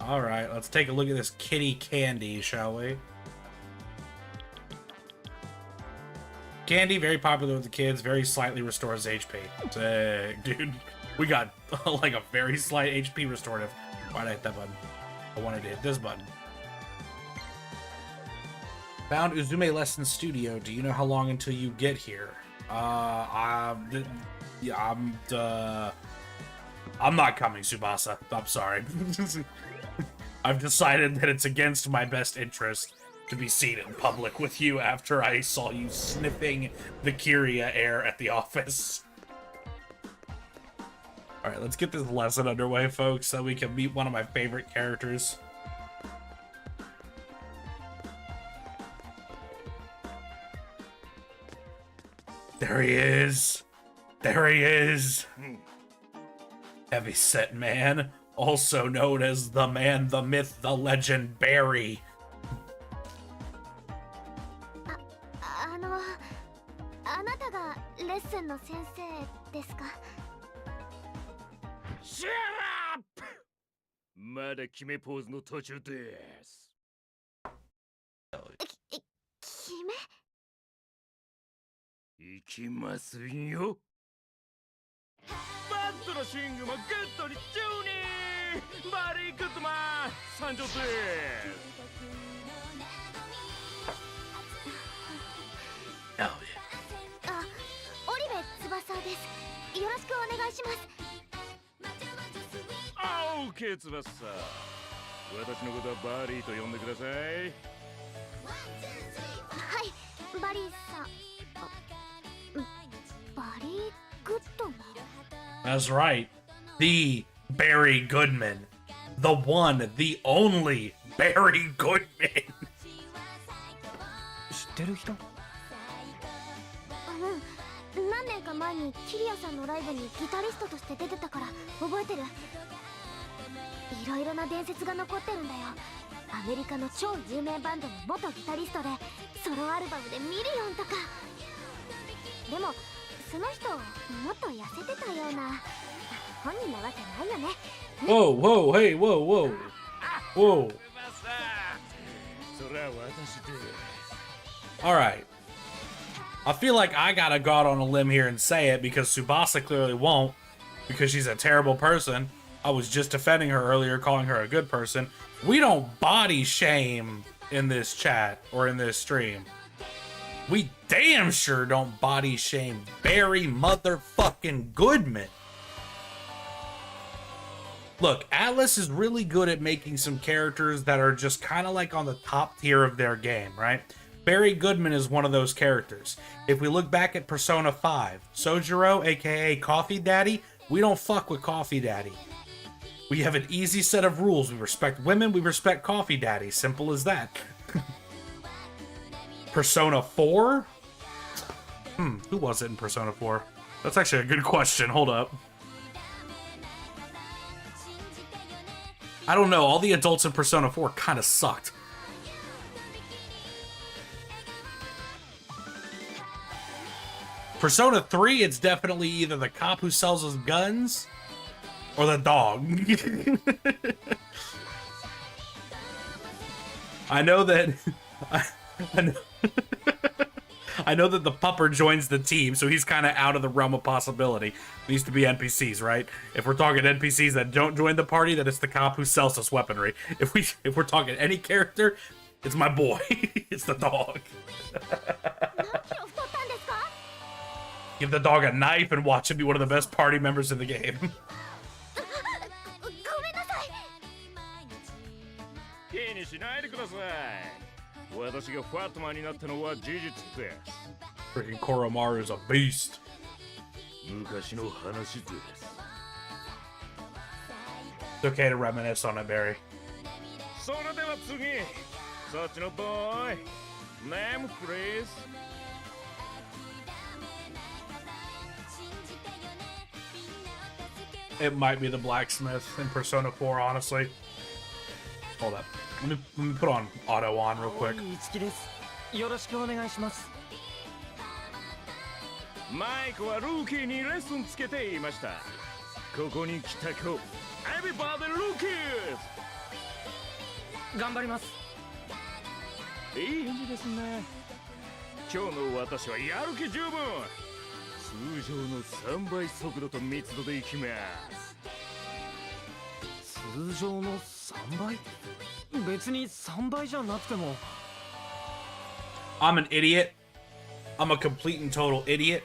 Alright, let's take a look at this Kitty Candy, shall we? Candy, very popular with the kids, very slightly restores HP. Sick, dude. We got, like, a very slight HP restorative. Why'd I hit that button? I wanted to hit this button. Found Uzume Lesson Studio. Do you know how long until you get here? I'm not coming, Tsubasa. I'm sorry. I've decided that it's against my best interest to be seen in public with you after I saw you sniffing the Kyria air at the office. Alright, let's get this lesson underway, folks, so we can meet one of my favorite characters. There he is! There he is! Heavyset Man, also known as the man, the myth, the legend, Barry. あなたがレッスンの先生ですか？ Shut up! まだ決めポーズの途中です。決め？行きますよ。バットのシングもグッドにチューニー。バリーグッドマン参上です。オリベですよろしくお願いします。青ケツバッサー、私のことはバリーと呼んでください。はい、バリーさん。バリー・グッドマン。 That's right. The Barry Goodman. The one, the only Barry Goodman. 知ってる人？何年か前にキリアさんのライブにギタリストとして出てたから覚えてる。いろいろな伝説が残ってるんだよ。アメリカの超有名バンドの元ギタリストでソロアルバムでミリオンとか。でもその人もっと痩せてたような。本人なわけないよね。 Whoa, whoa, hey, whoa, whoa. Whoa. Alright. I feel like I gotta go out on a limb here and say it because Tsubasa clearly won't, because she's a terrible person. I was just defending her earlier, calling her a good person. We don't body shame in this chat or in this stream. We damn sure don't body shame Barry motherfucking Goodman. Look, Atlas is really good at making some characters that are just kind of like on the top tier of their game, right? Barry Goodman is one of those characters. If we look back at Persona 5, Sojiro, aka Coffee Daddy, we don't fuck with Coffee Daddy. We have an easy set of rules. We respect women, we respect Coffee Daddy. Simple as that. Persona 4? Who was it in Persona 4? That's actually a good question. Hold up. I don't know. All the adults in Persona 4 kind of sucked. Persona 3, it's definitely either the cop who sells us guns or the dog. I know that... I know that the pupper joins the team, so he's kind of out of the realm of possibility. It needs to be NPCs, right? If we're talking NPCs that don't join the party, then it's the cop who sells us weaponry. If we're talking any character, it's my boy. It's the dog. Give the dog a knife and watch him be one of the best party members in the game. Freaking Koromaru's a beast. It's okay to reminisce on it, Barry. It might be the blacksmith in Persona 4, honestly. Hold up. Let me put on auto on real quick. I'm an idiot. I'm a complete and total idiot.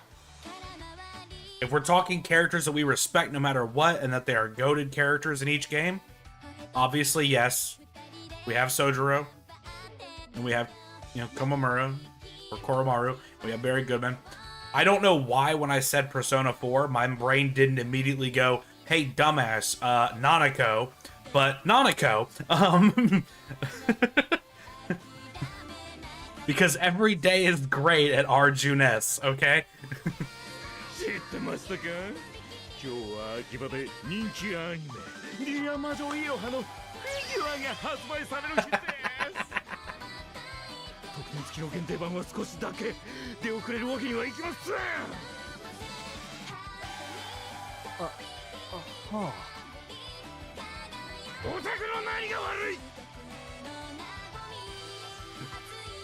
If we're talking characters that we respect no matter what, and that they are goated characters in each game, obviously, yes. We have Sojiro, and we have, Komamura, or Koromaru, we have Barry Goodman. I don't know why when I said Persona 4, my brain didn't immediately go, hey, dumbass, Nanako, but Nanako, because every day is great at Arjunes, okay?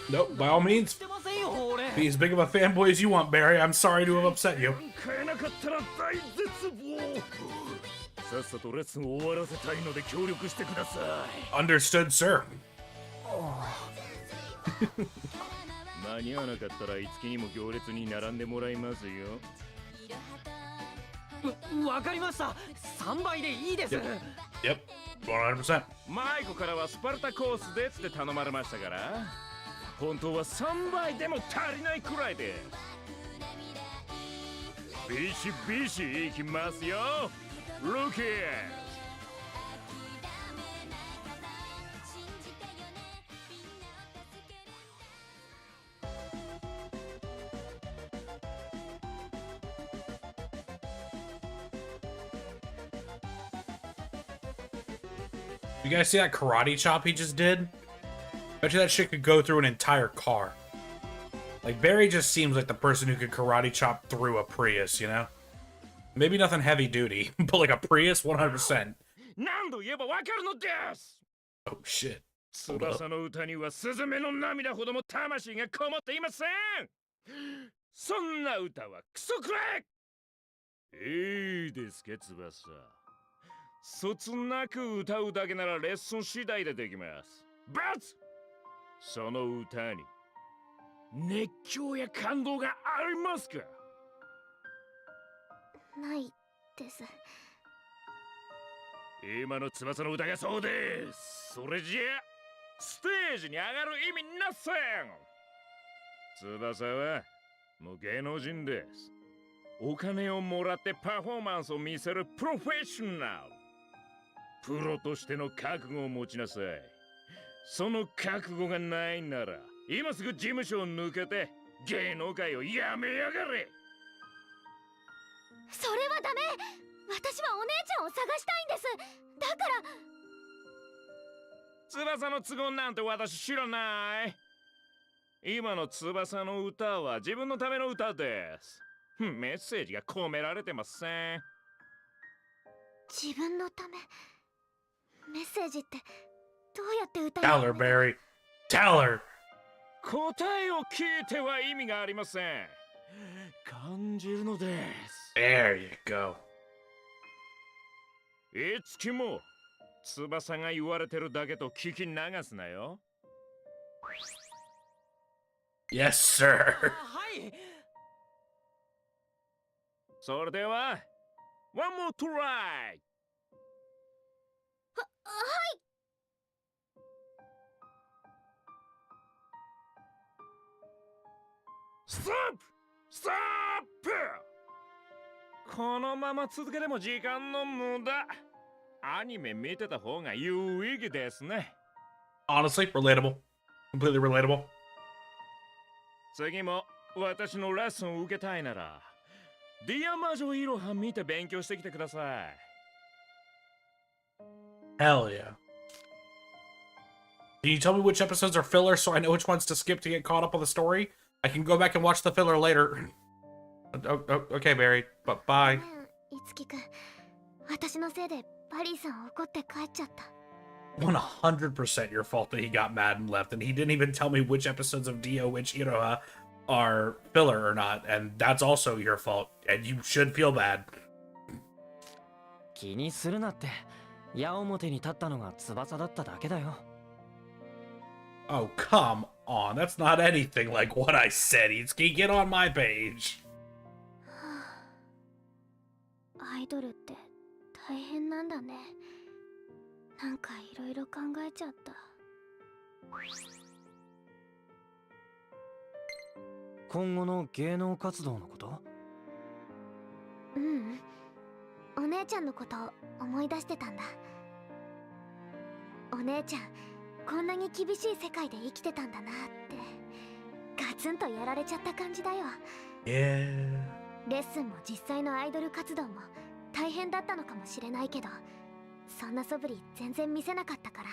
Nope, by all means. Be as big of a fanboy as you want, Barry. I'm sorry to have upset you. Understood, sir. わかりました。3倍でいいです。Yep, 100%. マイコからはスパルタコースでって頼まれましたから、本当は3倍でも足りないくらいで。ビシビシいきますよ、ルキー。You guys see that karate chop he just did? Bet you that shit could go through an entire car. Like, Barry just seems like the person who could karate chop through a Prius, you know? Maybe nothing heavy duty, but like a Prius, 100%. 何度言えばわかるのです。 Oh shit. 翼の歌にはスズメの涙ほども魂がこもっていません。そんな歌はクソくらい。いいですか、翼。そつなく歌うだけならレッスン次第でできます。バツ！その歌に熱狂や感動がありますか？ないです。今の翼の歌がそうです。それじゃステージに上がる意味なせん。翼はもう芸能人です。お金をもらってパフォーマンスを見せるプロフェッショナル。プロとしての覚悟を持ちなさい。その覚悟がないなら今すぐ事務所を抜けて芸能界をやめやがれ。それはダメ。私はお姉ちゃんを探したいんです。だから翼の都合なんて私知らない。今の翼の歌は自分のための歌です。メッセージが込められてません。自分のため。メッセージってどうやって歌う Tell her, Barry. Tell her. 答えを聞いては意味がありません。感じるのです。 There you go. いつきも翼が言われてるだけと聞き流すなよ。Yes, sir. はい。それでは One more try。はい。ストップ！ストップ！このまま続けても時間の無駄。アニメ見てた方が有意義ですね。Honestly, relatable. Completely relatable. 次も私のレッスンを受けたいなら、ディアマジョイロハ見て勉強してきてください。Hell yeah. Can you tell me which episodes are filler so I know which ones to skip to get caught up on the story? I can go back and watch the filler later. Okay, Barry. But bye. いつきくん、私のせいでバリーさん怒って帰っちゃった。100% your fault that he got mad and left, and he didn't even tell me which episodes of Dio which Iroha are filler or not, and that's also your fault, and you should feel bad. 気にするなって。矢面に立ったのが翼だっただけだよ。Oh, come on. That's not anything like what I said. Itsuki, get on my page. アイドルって大変なんだね。なんかいろいろ考えちゃった。今後の芸能活動のこと？ううん。お姉ちゃんのこと思い出してたんだ。お姉ちゃん、こんなに厳しい世界で生きてたんだなってガツンとやられちゃった感じだよ。Yeah. レッスンも実際のアイドル活動も大変だったのかもしれないけど、そんな素振り全然見せなかったから。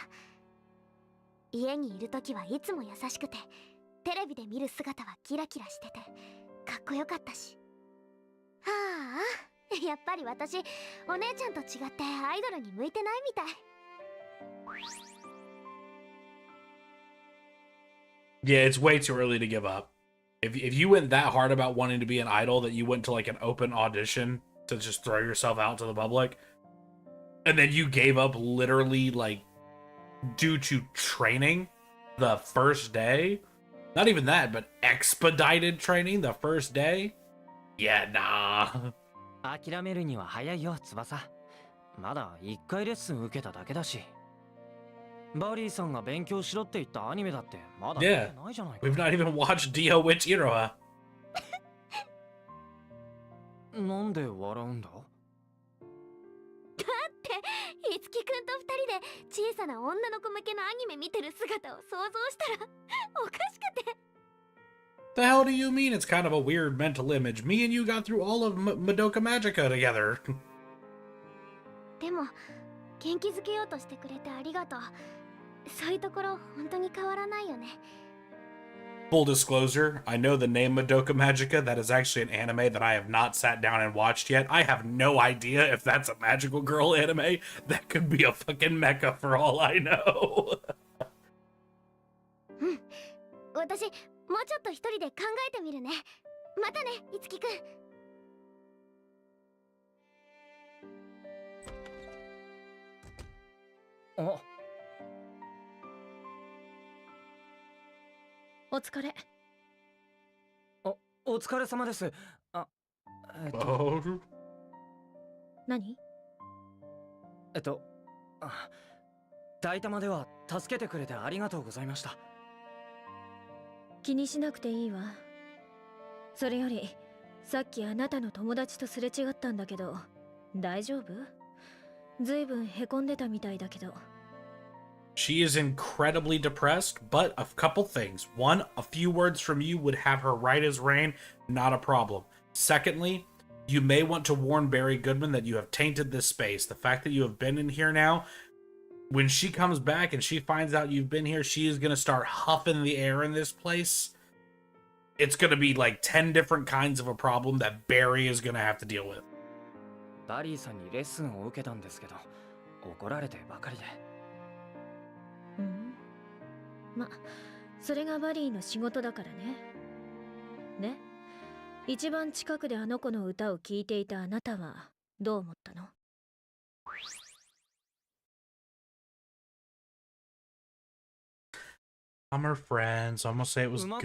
家にいる時はいつも優しくて、テレビで見る姿はキラキラしててかっこよかったし。はあ、やっぱり私お姉ちゃんと違ってアイドルに向いてないみたい。Yeah, it's way too early to give up. If you went that hard about wanting to be an idol that you went to like an open audition to just throw yourself out to the public, and then you gave up literally like due to training the first day, not even that, but expedited training the first day, Yeah, nah. 諦めるには早いよ、翼。まだ1回レッスン受けただけだし。バリーさんが勉強しろって言ったアニメだってまだ見て Yeah, ないじゃないか。 we've not even watched Dio Witch Iroha. なんで笑うんだ？いつきくんと二人で小さな女の子向けのアニメ見てる姿を想像したらおかしくて。 The hell do you mean? It's kind of a weird mental image. Me and you got through all of Madoka Magica together. でも元気づけようとしてくれてありがとう。そういうところ本当に変わらないよね。 Full disclosure, I know the name Madoka Magica. That is actually an anime that I have not sat down and watched yet. I have no idea if that's a magical girl anime. That could be a fucking mecha for all I know. 私もうちょっと一人で考えてみるね。またね、いつきくん。あ、お疲れ。お疲れ様です。あ、Oh. 何？あ、大玉では助けてくれてありがとうございました。気にしなくていいわ。それよりさっきあなたの友達とすれ違ったんだけど、大丈夫？ずいぶんへこんでたみたいだけど。 She is incredibly depressed, but a couple things. One, a few words from you would have her right as rain, not a problem. Secondly, you may want to warn Barry Goodman that you have tainted this space. The fact that you have been in here now, when she comes back and she finds out you've been here, she is going to start huffing the air in this place. It's going to be like 10 different kinds of a problem that Barry is going to have to deal with. バリーさんにレッスンを受けたんですけど、怒られてばかりで。ま、それがバリーの仕事だからね。ね、一番近くであの子の歌を聴いていたあなたはどう思ったの？ I'm her friend, so I'm gonna say it was good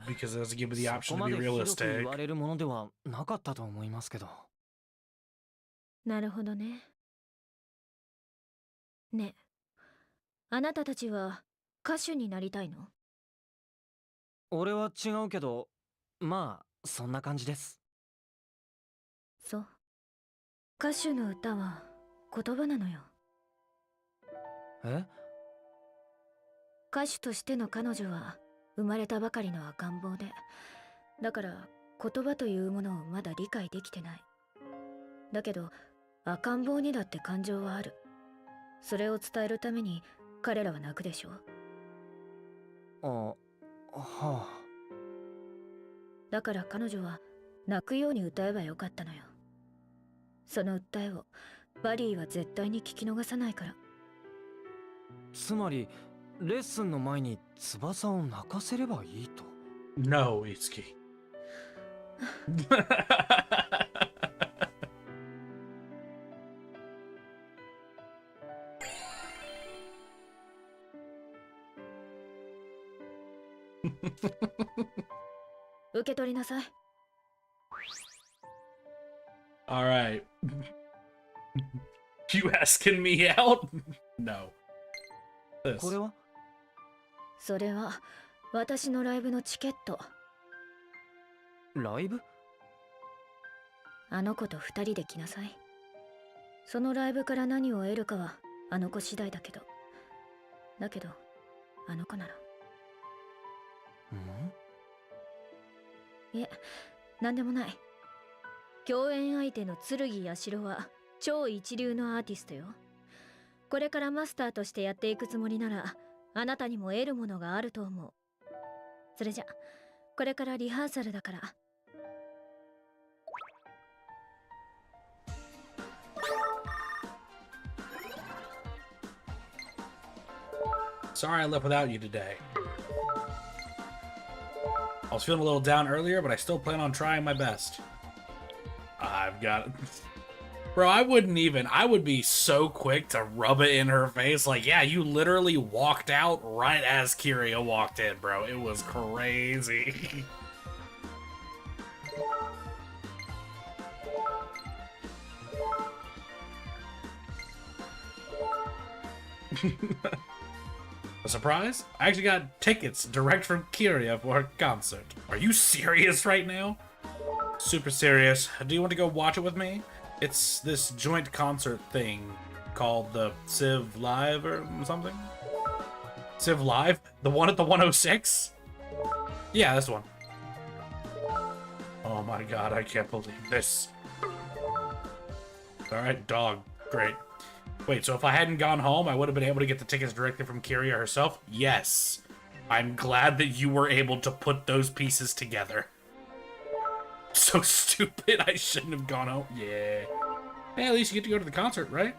because it doesn't give me the option to be realistic. 言われるものではなかったと思いますけど。なるほどね。ね、あなたたちは歌手になりたいの？俺は違うけど、まあそんな感じです。そう。歌手の歌は言葉なのよ。え？歌手としての彼女は生まれたばかりの赤ん坊で、だから言葉というものをまだ理解できてない。だけど赤ん坊にだって感情はある。それを伝えるために彼らは泣くでしょ。はあ。だから彼女は泣くように歌えばよかったのよ。その訴えをバリーは絶対に聞き逃さないから。つまりレッスンの前に翼を泣かせればいいと。 No, Itsuki. 受け取りなさい。All right. You asking me out? No. これは？それは私のライブのチケット。ライブ？あの子と二人で来なさい。そのライブから何を得るかはあの子次第だけど。だけどあの子なら。いえ、なんでもない。共演相手の剣やしろは超一流のアーティストよ。これからマスターとしてやっていくつもりなら、あなたにも得るものがあると思う。それじゃ、これからリハーサルだから。Sorry I left without you today. I was feeling a little down earlier, but I still plan on trying my best. I've got it. Bro, I would be so quick to rub it in her face. Like, yeah, you literally walked out right as Kiria walked in, bro. It was crazy. A surprise? I actually got tickets direct from Kiria for her concert. Are you serious right now? Super serious. Do you want to go watch it with me? It's this joint concert thing called the Civ Live or something? Civ Live? The one at the 106? Yeah, this one. Oh my god, I can't believe this. Alright, dog. Great. Wait, so if I hadn't gone home, I would have been able to get the tickets directly from Kiria herself? Yes. I'm glad that you were able to put those pieces together. So stupid, I shouldn't have gone home. Yeah. Hey, at least you get to go to the concert, right?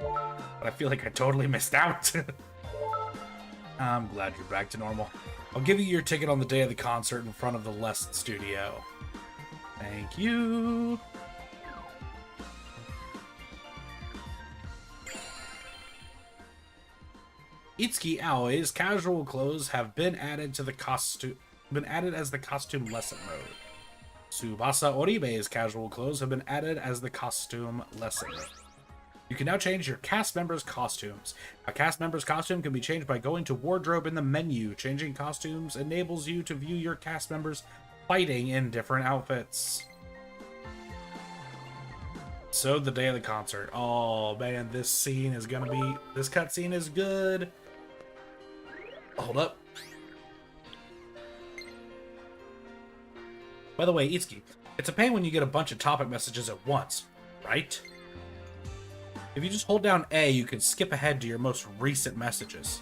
But I feel like I totally missed out. I'm glad you're back to normal. I'll give you your ticket on the day of the concert in front of the Lest studio. Thank you. Itsuki Aoi's casual clothes have been added to the as the costume lesson mode. Tsubasa Oribe's casual clothes have been added as the costume lesson mode. You can now change your cast members' costumes. A cast member's costume can be changed by going to wardrobe in the menu. Changing costumes enables you to view your cast members fighting in different outfits. So the day of the concert. Oh man, this scene is gonna be... This cutscene is good. Hold up. By the way, Itsuki, it's a pain when you get a bunch of topic messages at once, right? If you just hold down A, you can skip ahead to your most recent messages.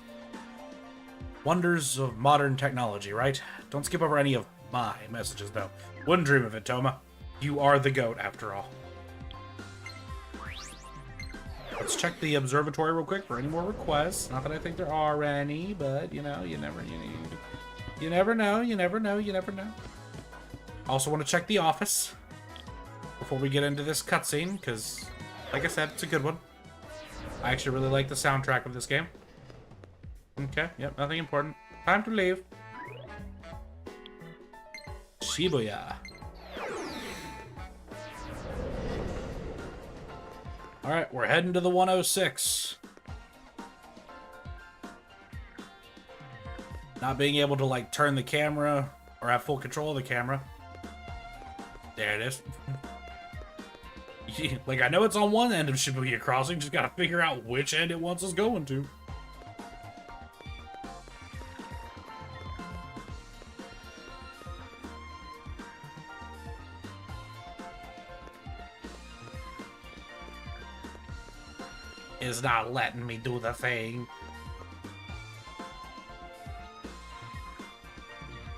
Wonders of modern technology, right? Don't skip over any of my messages, though. Wouldn't dream of it, Toma. You are the GOAT, after all. Let's check the observatory real quick for any more requests. Not that I think there are any, but, you know, you never know. Also want to check the office before we get into this cutscene, because, like I said, it's a good one. I actually really like the soundtrack of this game. Okay, yep, nothing important. Time to leave. Shibuya. Alright, we're heading to the 106. Not being able to, like, turn the camera or have full control of the camera. There it is. Like, I know it's on one end of Shibuya Crossing, just gotta figure out which end it wants us going to. Is not letting me do the thing.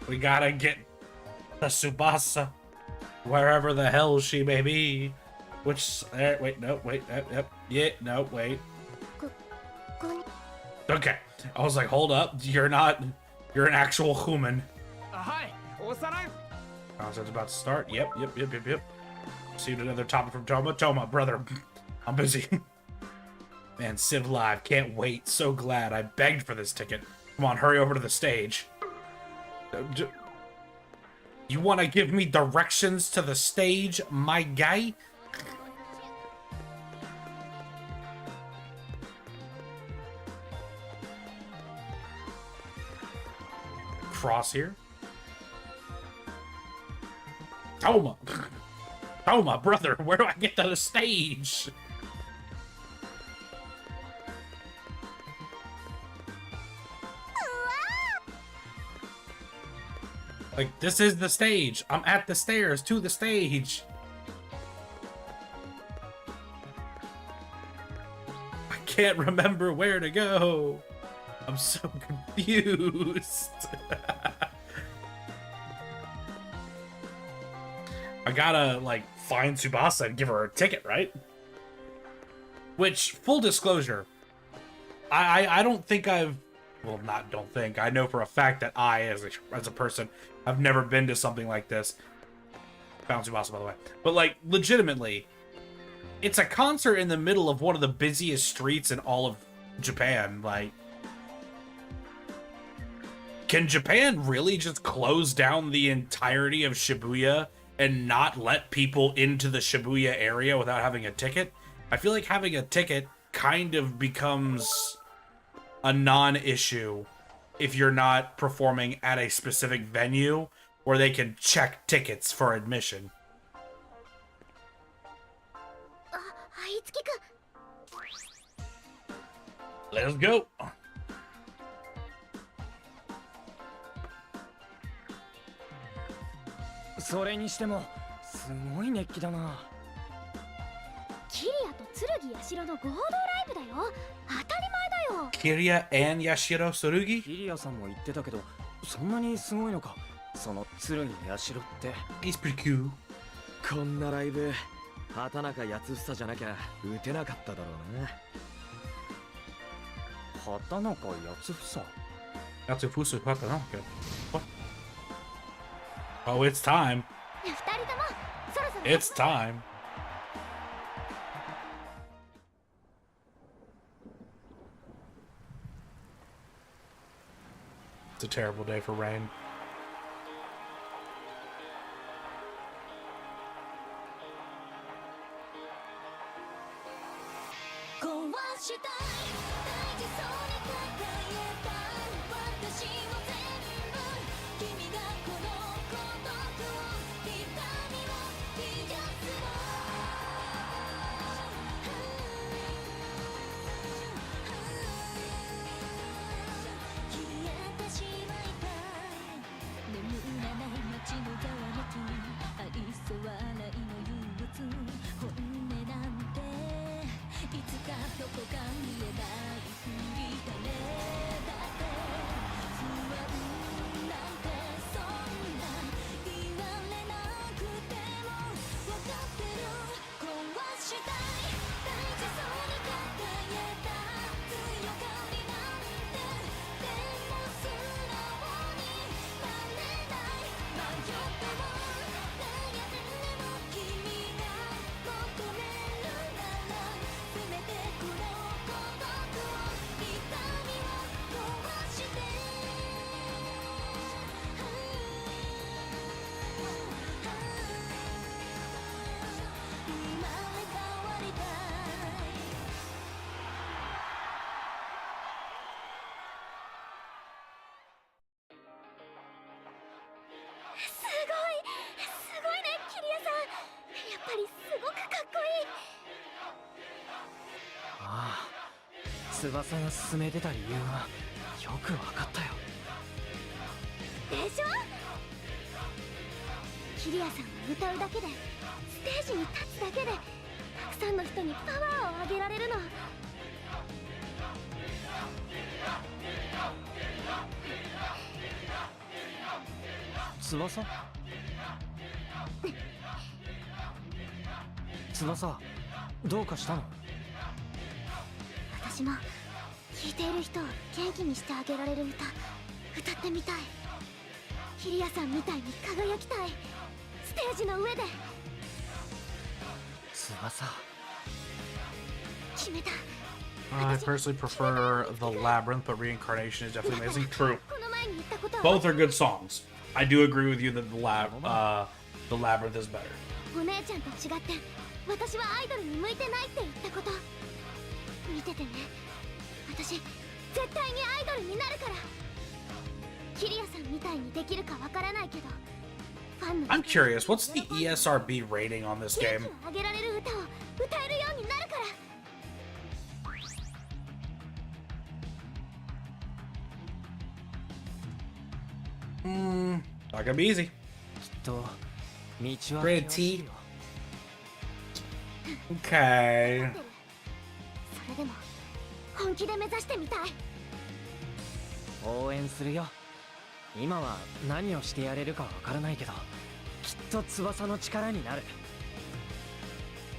We gotta get the Tsubasa, wherever the hell she may be. Which, wait, no, wait, yep, yeah, no, wait. Okay, I was like, hold up, you're an actual human. Hi, Concert's about to start. Yep. Received another topic from Toma. Toma, brother, I'm busy. Man, Civ Live, can't wait. So glad I begged for this ticket. Come on, hurry over to the stage. You want to give me directions to the stage, my guy? Cross here. Toma! Toma, brother, where do I get to the stage? Like, this is the stage. I'm at the stairs to the stage. I can't remember where to go. I'm so confused. I gotta, like, find Tsubasa and give her a ticket, right? Which, full disclosure, I don't think I've... Well, not don't think. I know for a fact that I, as a person, have never been to something like this. Found Tsubasa, by the way. But, like, legitimately, it's a concert in the middle of one of the busiest streets in all of Japan. Like, can Japan really just close down the entirety of Shibuya and not let people into the Shibuya area without having a ticket? I feel like having a ticket kind of becomes a non-issue if you're not performing at a specific venue where they can check tickets for admission. いつきくん Let's go. それにしてもすごい熱気だな。キリアと剣ヤシロの合同ライブだよ。当たり前だよ。 Kiria and Yashiro Tsurugi? キリアさんも言ってたけど、そんなにすごいのか、その剣やしろって。 He's pretty cool. こんなライブ畑中康房じゃなきゃ打てなかっただろうな。畑中康房 Yatsufusu, what the hell? What? Oh, it's time. 二人ともそろそろ It's time. It's a terrible day for rain. 壊したい大事そうに抱えた私を全部君がこの孤独を痛みを癒すの消えてしまいたい眠らない街のざわめき愛想笑いの憂鬱本音なんていつかどこか見えないふりだねだって不安なんてそんな言われなくても分かってる壊したい大事そうに抱えた強がりなんてでも素直になれない迷っても悩んでも君が求めるならせめてこの孤独を痛みを壊して生まれ変わりたいすごいねキリアさんやっぱりすごくかっこいいああ、翼が進めてた理由がよくわかったよ。でしょキリアさんは歌うだけでステージに立つだけでたくさんの人にパワーをあげられるの翼翼、どうかしたの？私も聴いている人を元気にしてあげられる歌歌ってみたいキリアさんみたいに輝きたいステージの上で翼。決めた I personally prefer The Labyrinth, but Reincarnation is definitely amazing. True. この前に言ったことは Both are good songs. I do agree with you that The Labyrinth is better. お姉ちゃんと違って私はアイドルに向いてないって言ったこと見ててね私絶対にアイドルになるからキリアさんみたいにできるかわからないけどファンの I'm curious, what's the ESRB rating on this 元 game? 気をあげられる歌を歌えるようになるから Not gonna be easy. きっと道は Rated T. Okay. それでも本気で目指してみたい応援するよ。今は何をしてやれるかわからないけど、きっと翼の力になる。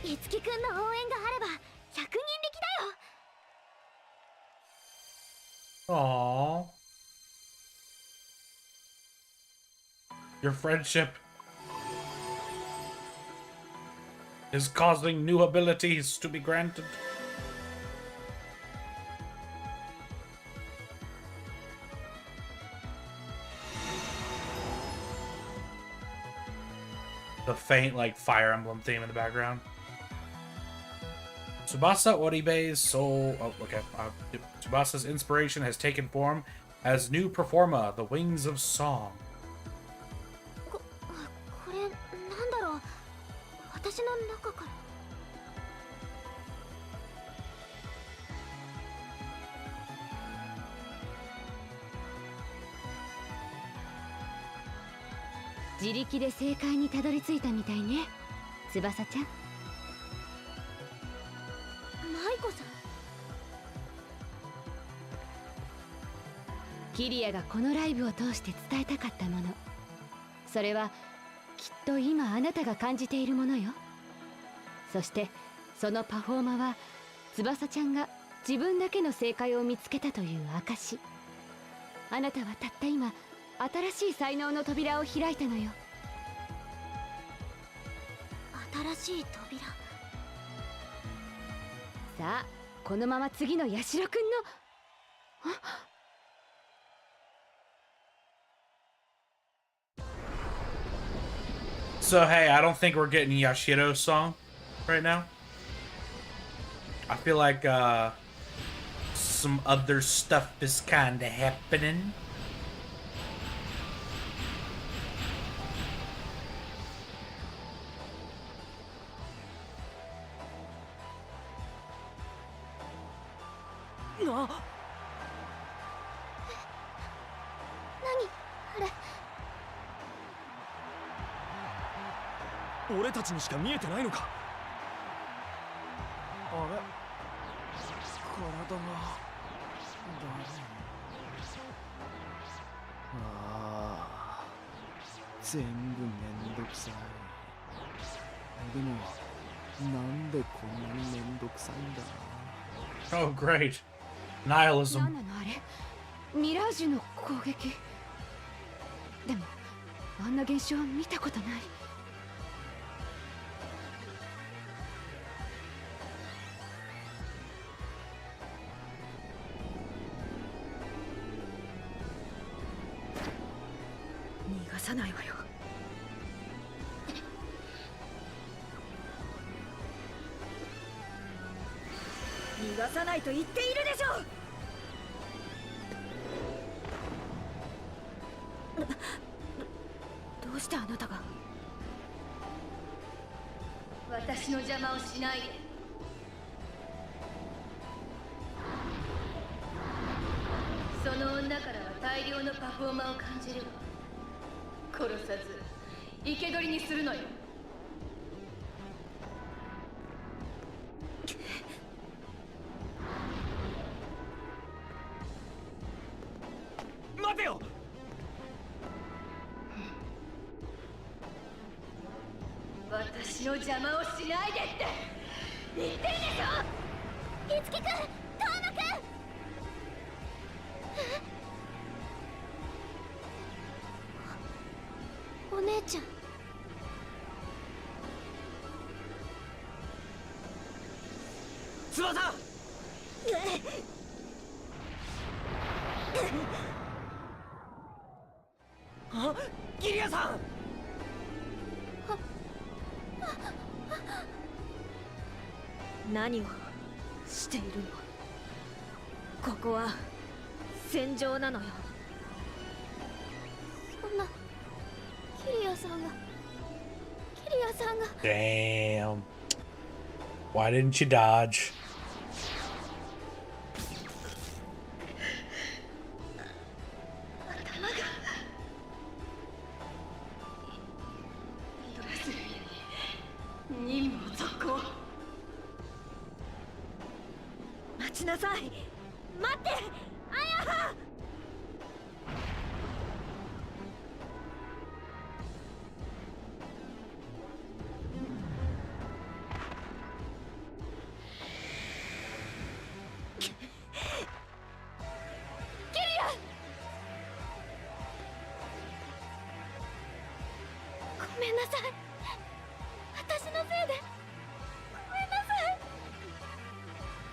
いつきくんの応援があれば100人力だよ Aww. Your friendship is causing new abilities to be granted. The faint, like, Fire Emblem theme in the background. Tsubasa Oribe's soul. Oh, okay. Tsubasa's inspiration has taken form as new performer, The Wings of Song. これなんだろう。私の中から。自力で正解にたどり着いたみたいね、翼ちゃん。舞子さん。キリアがこのライブを通して伝えたかったもの、それはきっと今あなたが感じているものよ。そしてそのパフォーマは翼ちゃんが自分だけの正解を見つけたという証。あなたはたった今新しい才能の扉を開いたのよ。新しい扉。さあ、このまま次のヤシロくんの。So hey, I don't think we're getting Yashiro's song right now. I feel like some other stuff is kinda happening. No. 俺たちにしか見えてないのか。あれ、体がああ、全部めんどくさい。でもなんでこんなにめんどくさいんだ。 Oh great. Nihilism. 何なのあれ、ミラージュの攻撃。でもあんな現象見たことない。逃がさないわよ。逃がさないと言っているでしょう。どうしてあなたが。私の邪魔をしないで。その女からは大量のパフォーマーを感じるわ。殺さず生け捕りにするのよ。待てよ。私の邪魔をしないでって言ってるでしょ。いつきくん、トーマくん。お姉ちゃん。翼。あ、ギリアさん。何をしているの。ここは戦場なのよ。そんなキリアさんが。 Damn. Why didn't you dodge?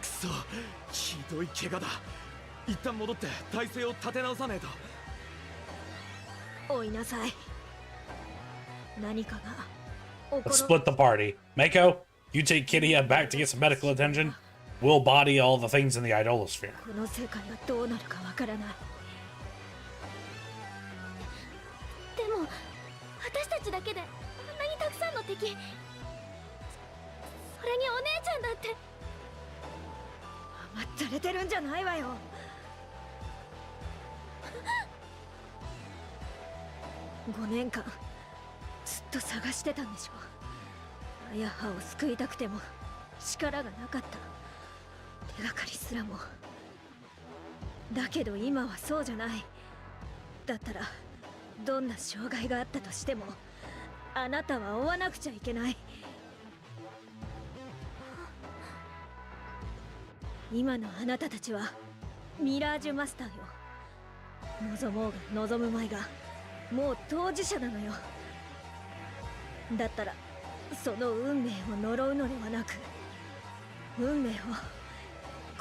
くそ、ひどい怪我だ。一旦戻って体勢を立て直さねえと。追いなさい。何かが起こ Let's ろ。 split the party. Mako, You take Kiria back to get some medical attention. We'll body all the things in the idolosphere. この世界はどうなるかわからない。でも私たちだけであんなにたくさんの敵、それにお姉ちゃんだって。甘ったれてるんじゃないわよ。5年間ずっと探してたんでしょ。アヤハを救いたくても力がなかった。手がかりすらも。だけど今はそうじゃない。だったらどんな障害があったとしてもあなたは追わなくちゃいけない。今のあなたたちはミラージュマスターよ。望もうが望むまいがもう当事者なのよ。だったらその運命を呪うのではなく運命を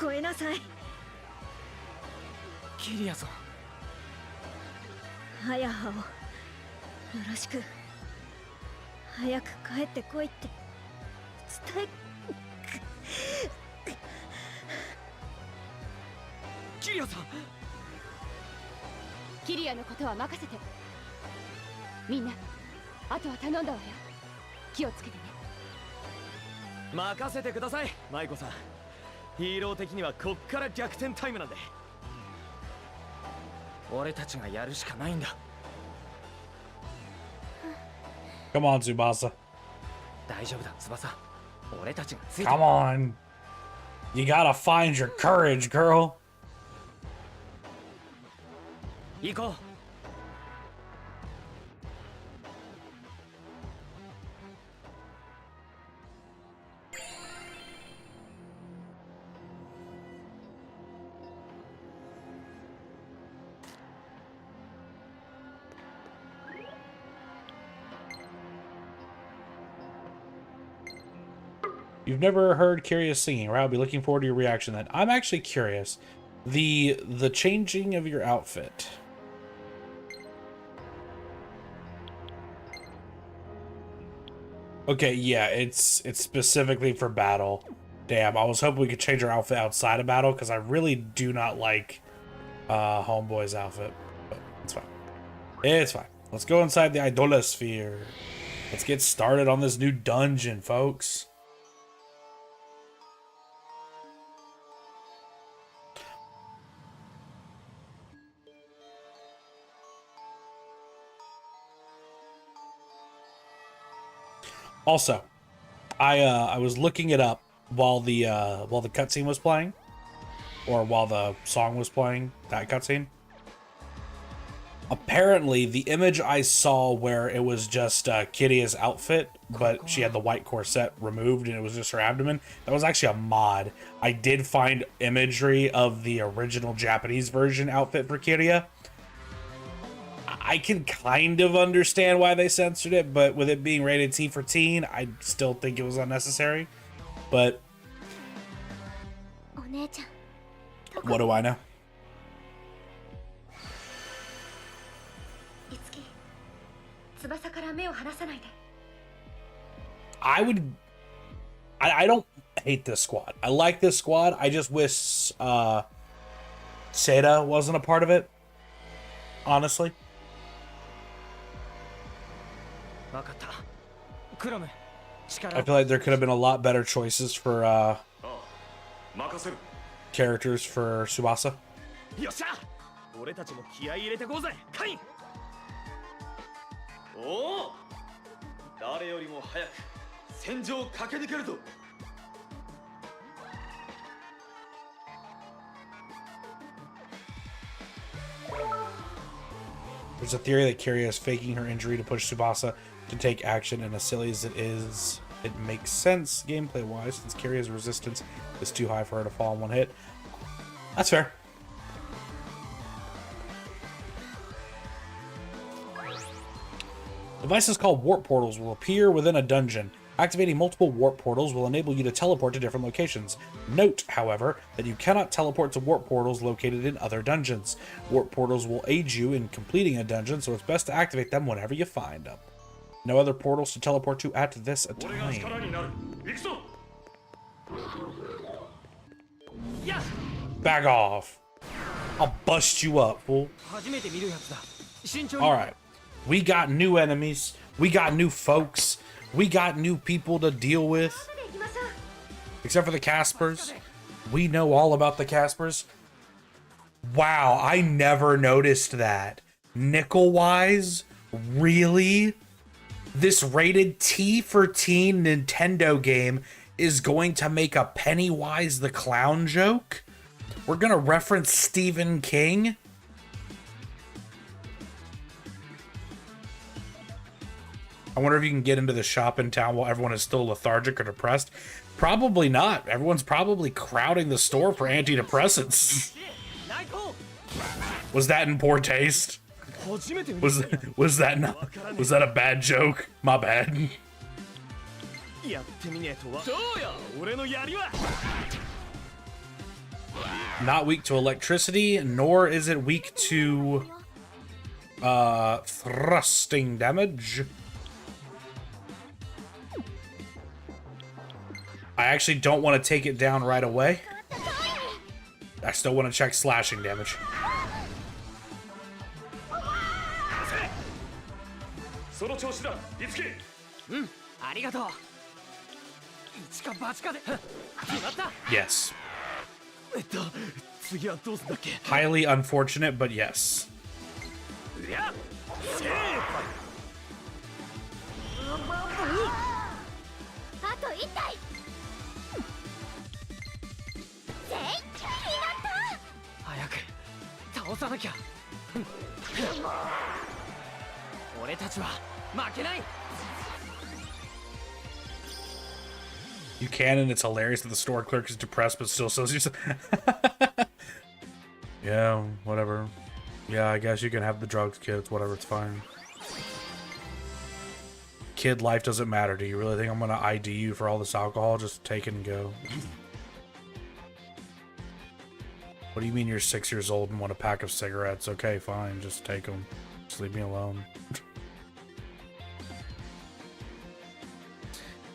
超えなさい。キリアさん、ハヤハをよろしく。早く帰ってこいって伝え。キリアさん。キリアのことは任せて。みんなあとは頼んだわよ。気をつけてね。任せてください、マイコさん。ヒーロー的にはこっから逆転タイムなんで。俺たちがやるしかないんだ。Come on, Tsubasa. 大丈夫だ、翼。俺たちがついて。 Come on. You gotta find your courage, girl. 行こう。You've never heard Kiria singing, right? I'll be looking forward to your reaction then. I'm actually curious. The changing of your outfit. Okay, yeah, it's specifically for battle. Damn, I was hoping we could change our outfit outside of battle because I really do not like Homeboy's outfit. But it's fine. It's fine. Let's go inside the idolosphere. Let's get started on this new dungeon, folks. Also, I was looking it up while the cutscene was playing, or while the song was playing, that cutscene. Apparently, the image I saw where it was just Kiria's outfit, but she had the white corset removed and it was just her abdomen, that was actually a mod. I did find imagery of the original Japanese version outfit for Kiria. I can kind of understand why they censored it, but with it being rated T for teen, I still think it was unnecessary. But what do I know? I don't hate this squad. I like this squad. I just wish Seda wasn't a part of it, honestly. I feel like there could have been a lot better choices for characters for Tsubasa. よっしゃ、俺たちも気合い入れてこうぜ、カイン。おお、誰よりも早く戦場を駆け抜けるぞ。There's a theory that Kiria is faking her injury to push Tsubasa to take action, and as silly as it is, it makes sense gameplay-wise since Kiria's resistance is too high for her to fall in one hit. That's fair. Devices called warp portals will appear within a dungeon. Activating multiple warp portals will enable you to teleport to different locations. Note, however, that you cannot teleport to warp portals located in other dungeons. Warp portals will aid you in completing a dungeon, so it's best to activate them whenever you find them. No other portals to teleport to at this time. Back off. I'll bust you up, fool. Alright. We got new enemies. We got new folks. We got new people to deal with. Except for the Caspers. We know all about the Caspers. Wow, I never noticed that. Nickel-wise? Really? This rated T for teen Nintendo game is going to make a Pennywise the Clown joke? We're gonna reference Stephen King? I wonder if you can get into the shop in town while everyone is still lethargic or depressed. Probably not. Everyone's probably crowding the store for antidepressants. Was that in poor taste? Was that not? Was that a bad joke? My bad. Not weak to electricity, nor is it weak to thrusting damage. I actually don't want to take it down right away. I still want to check slashing damage. Yes. Highly unfortunate, but yes. You can, and it's hilarious that the store clerk is depressed but still sells you some. Yeah, whatever. Yeah, I guess you can have the drugs, kids. Whatever, it's fine. Kid, life doesn't matter. Do you really think I'm gonna ID you for all this alcohol? Just take it and go. What do you mean you're 6 years old and want a pack of cigarettes? Okay, fine. Just take them. Just leave me alone.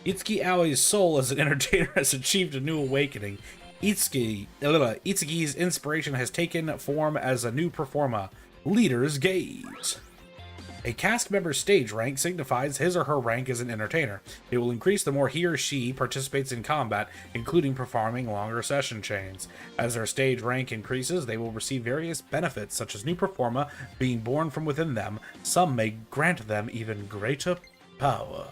Itsuki Aoi's soul as an entertainer has achieved a new awakening. Itsuki's inspiration has taken form as a new performer, Leader's Gaze. A cast member's stage rank signifies his or her rank as an entertainer. It will increase the more he or she participates in combat, including performing longer session chains. As their stage rank increases, they will receive various benefits, such as new performer being born from within them. Some may grant them even greater power.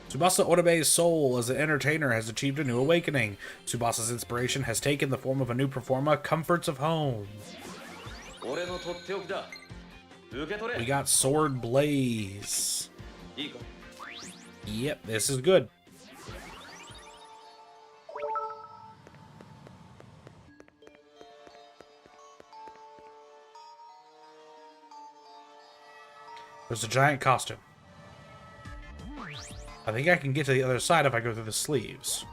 Tsubasa Oribe's soul as an entertainer has achieved a new awakening. Tsubasa's inspiration has taken the form of a new performer, Comforts of Home. We got Sword Blaze. Yep, this is good. There's a giant costume. I think I can get to the other side if I go through the sleeves.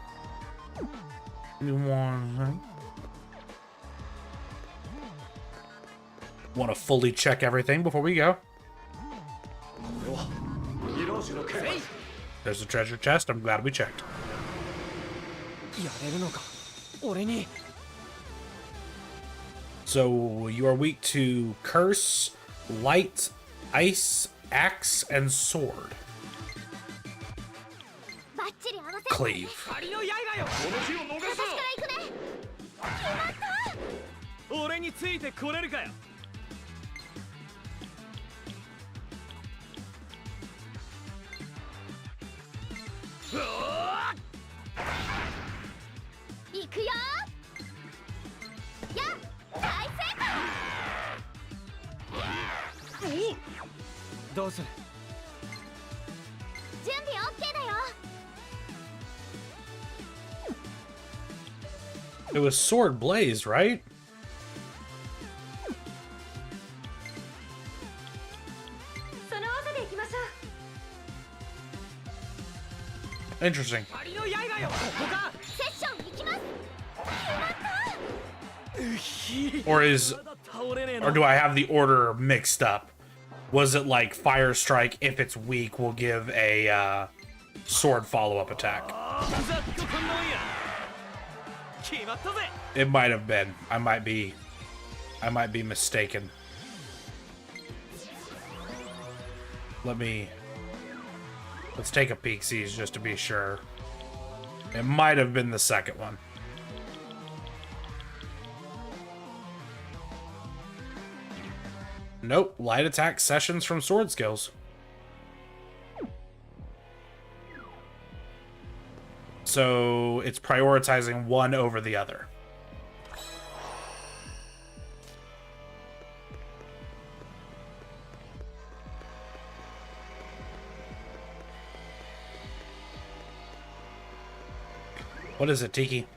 Want to fully check everything before we go. There's a treasure chest. I'm glad we checked. So you are weak to curse, light, ice, axe, and sword. Cleave. It was Sword Blaze, right? Interesting. Or do I have the order mixed up? Was it like Fire Strike, if it's weak, will give a sword follow-up attack? It might have been. I might be mistaken. Let's take a peek-sees just to be sure. It might have been the second one. Nope, light attack sessions from sword skills. So it's prioritizing one over the other. What is it, Tiki?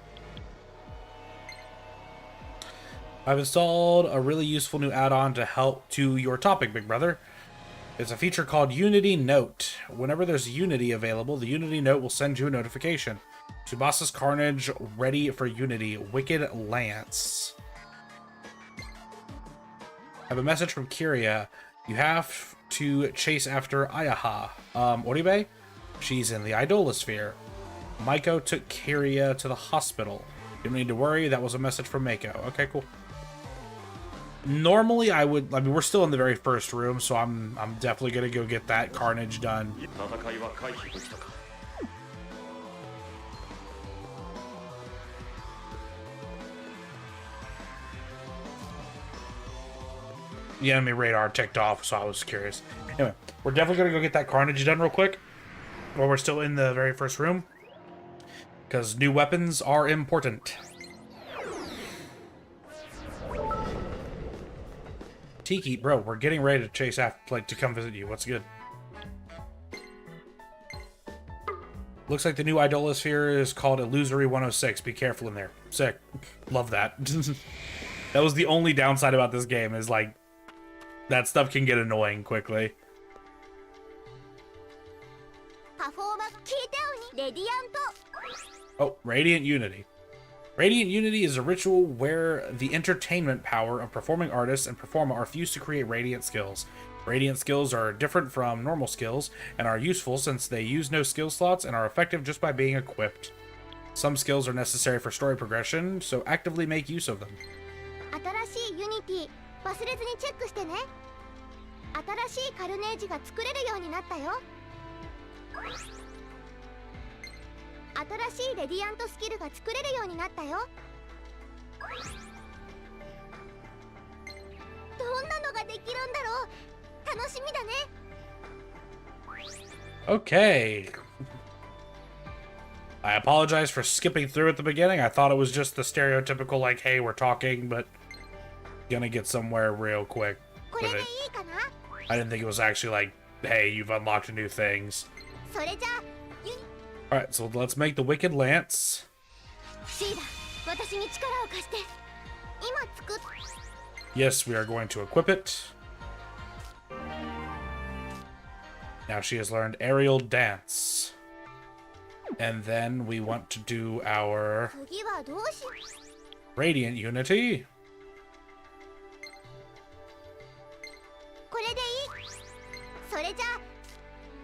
I've installed a really useful new add-on to help to your topic, big brother. It's a feature called Unity Note. Whenever there's Unity available, the Unity Note will send you a notification. Tsubasa's Carnage ready for Unity. Wicked Lance. I have a message from Kiria. You have to chase after Ayaha. Oribe? She's in the Idolosphere. Maiko took Kiria to the hospital. You don't need to worry, that was a message from Mako. Okay, cool. Normally I mean, we're still in the very first room, so I'm definitely gonna go get that Carnage done. The enemy radar ticked off, so I was curious. Anyway, we're definitely gonna go get that Carnage done real quick while we're still in the very first room, because new weapons are important. Tiki, bro, we're getting ready to chase after, like, to come visit you. What's good? Looks like the new Idolosphere is called Illusory 106. Be careful in there. Sick. Love that. That was the only downside about this game, is like, that stuff can get annoying quickly. Oh, Radiant Unity. Radiant Unity is a ritual where the entertainment power of performing artists and performer are fused to create radiant skills. Radiant skills are different from normal skills and are useful since they use no skill slots and are effective just by being equipped. Some skills are necessary for story progression, so actively make use of them. 新しいレディアントスキルが作れるようになったよ。どんなのができるんだろう。楽しみだね。Okay. I apologize for skipping through at the beginning. I thought it was just the stereotypical, like, hey, we're talking, but gonna get somewhere real quick with it. I didn't think it was actually like, hey, you've unlocked new things. Alright, so let's make the Wicked Lance. Yes, we are going to equip it. Now she has learned Aerial Dance. And then we want to do our Radiant Unity.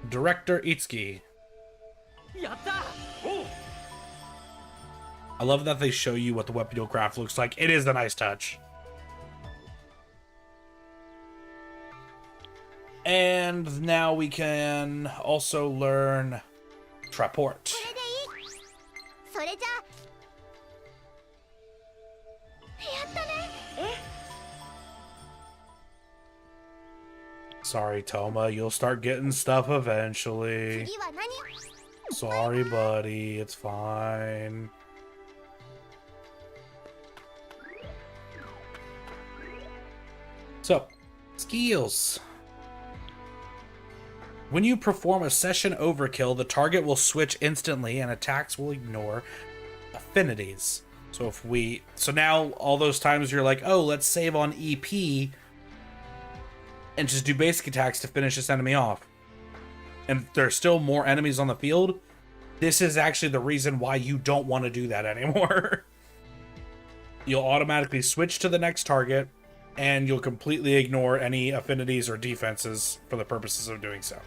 Director Itsuki. I love that they show you what the weapon you'll craft looks like. It is a nice touch. And now we can also learn Traport. Sorry, Toma, you'll start getting stuff eventually. Sorry, buddy, it's fine. So, skills. When you perform a session overkill, the target will switch instantly and attacks will ignore affinities. So now all those times you're like, oh, let's save on EP and just do basic attacks to finish this enemy off. And there's still more enemies on the field. This is actually the reason why you don't want to do that anymore. You'll automatically switch to the next target, and you'll completely ignore any affinities or defenses for the purposes of doing so.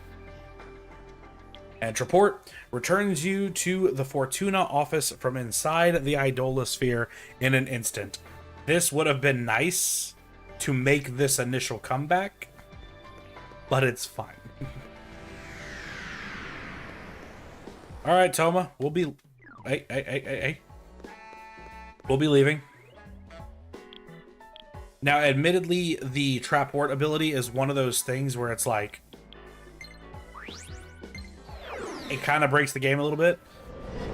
And Traport returns you to the Fortuna office from inside the Idolosphere in an instant. This would have been nice to make this initial comeback, but it's fine. Alright, Toma, we'll be... Hey. We'll be leaving. Now, admittedly, the Traport ability is one of those things where it's like... it kind of breaks the game a little bit.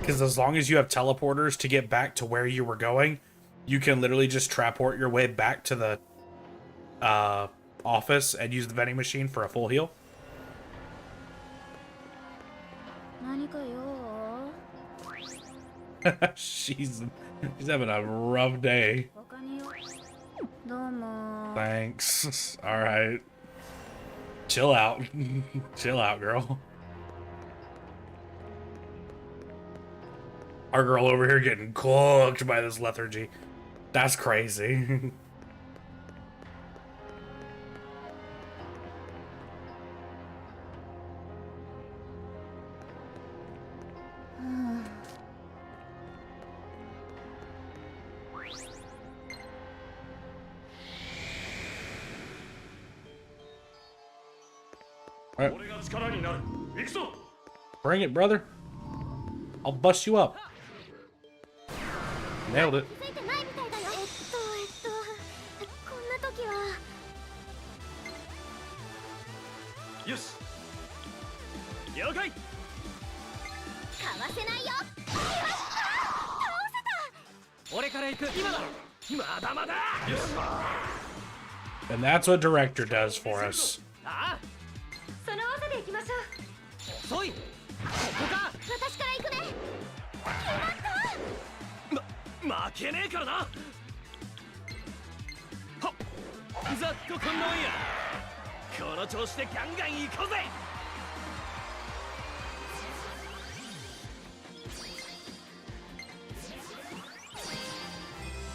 Because as long as you have teleporters to get back to where you were going, you can literally just Traport your way back to the office and use the vending machine for a full heal. She's having a rough day. Thanks. Alright. Chill out. Chill out, girl. Our girl over here getting cooked by this lethargy. That's crazy. Right. Bring it, brother. I'll bust you up. Nailed it. Yes. Okay. And that's what director does for us.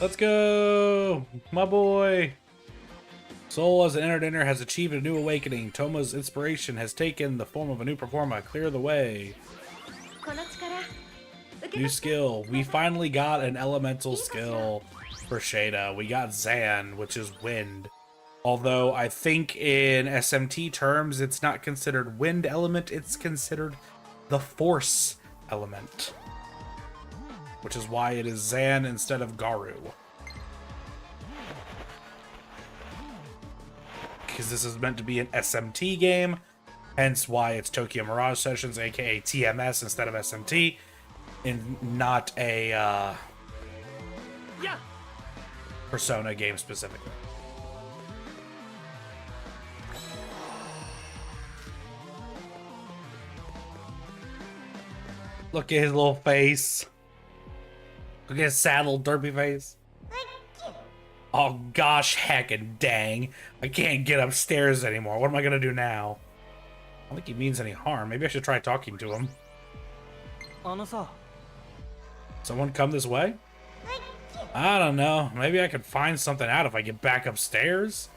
Let's go, my boy. Soul as an entertainer has achieved a new awakening. Toma's inspiration has taken the form of a new performer. Clear the way. New skill. We finally got an elemental skill for Shada. We got Zan, which is wind. Although I think in SMT terms, it's not considered wind element. It's considered the force element. Which is why it is Zan instead of Garu. Because this is meant to be an SMT game, hence why it's Tokyo Mirage Sessions, aka TMS instead of SMT, and not a Persona game specifically. Look at his little face. Look at his sad little derpy face. Oh gosh, heckin' dang. I can't get upstairs anymore. What am I gonna do now? I don't think he means any harm. Maybe I should try talking to him. Someone come this way? I don't know. Maybe I could find something out if I get back upstairs.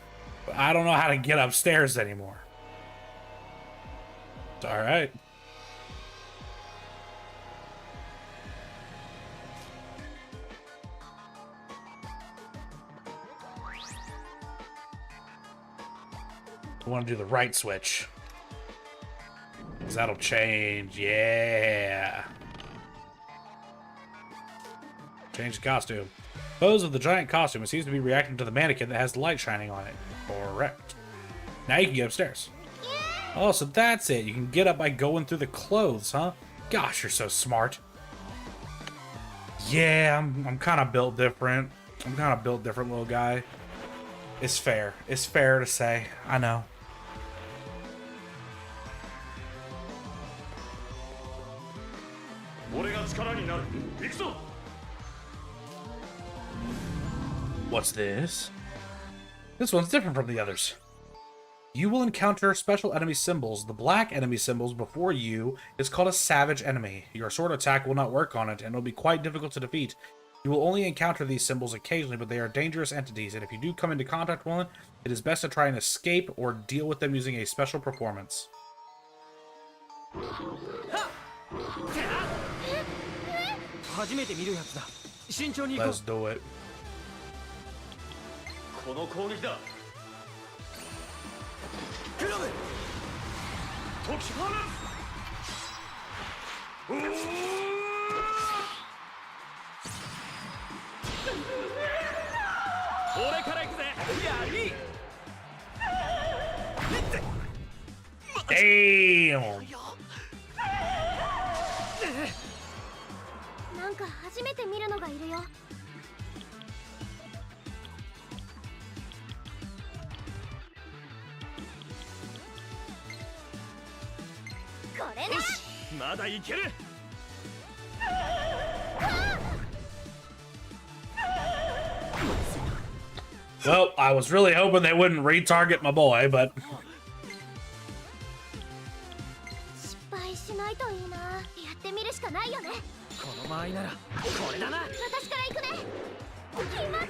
But I don't know how to get upstairs anymore. It's alright. I want to do the right switch. Because that'll change. Yeah. Change the costume. Pose of the giant costume. It seems to be reacting to the mannequin that has the light shining on it. Correct. Now you can get upstairs. Oh, so that's it. You can get up by going through the clothes, huh? Gosh, you're so smart. Yeah, I'm kind of built different. I'm kind of built different, little guy. It's fair. It's fair to say. I know. What's this? This one's different from the others. You will encounter special enemy symbols. The black enemy symbols before you is called a savage enemy. Your sword attack will not work on it, and it'll be quite difficult to defeat. You will only encounter these symbols occasionally, but they are dangerous entities, and if you do come into contact with one, it is best to try and escape or deal with them using a special performance. 初めて見るやつだ。慎重に行こう。 Let's do it. この攻撃だ。クラブ解き放俺から行くぜ。やり。 Damn! なんか初めて見るのがいるよ。これだ。まだいける。 Well, I was really hoping they wouldn't retarget my boy, but 失敗しないといいな。やってみるしかないよね。この場合ならこれだな。私から行くね。決まった。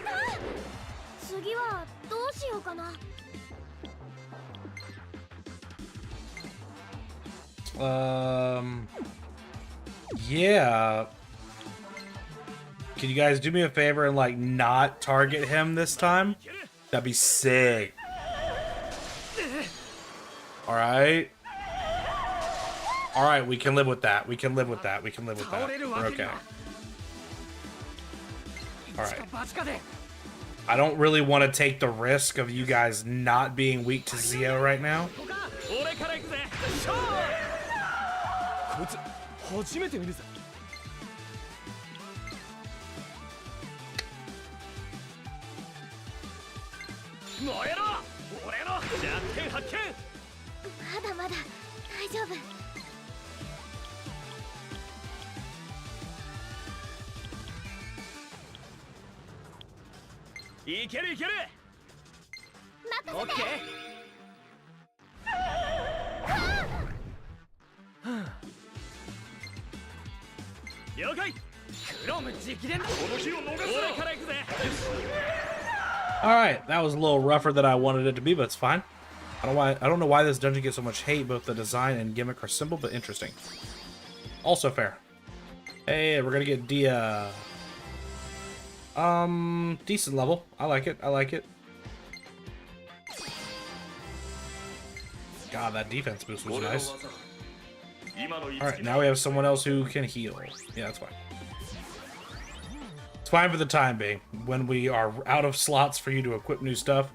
次はどうしようかな。Yeah. Can you guys do me a favor and like not target him this time? That'd be sick. All right. All right, we can live with that. We can live with that. We can live with that. We're okay. All right. I don't really want to take the risk of you guys not being weak to Zio right now. 俺から行くぜ。こいつ初めて見るぜ。 燃えろ！俺の弱点発見！まだまだ大丈夫。いけるいける！任せて！了解！クロム直伝だ！この日を逃すな！俺から行くぜ！ Alright, that was a little rougher than I wanted it to be, but it's fine. I don't know why this dungeon gets so much hate. Both the design and gimmick are simple but interesting. Also fair. Hey, we're gonna get Dia. Decent level. I like it. I like it. God, that defense boost was nice. Alright, now we have someone else who can heal. Yeah, that's fine. Fine for the time being. When we are out of slots for you to equip new stuff,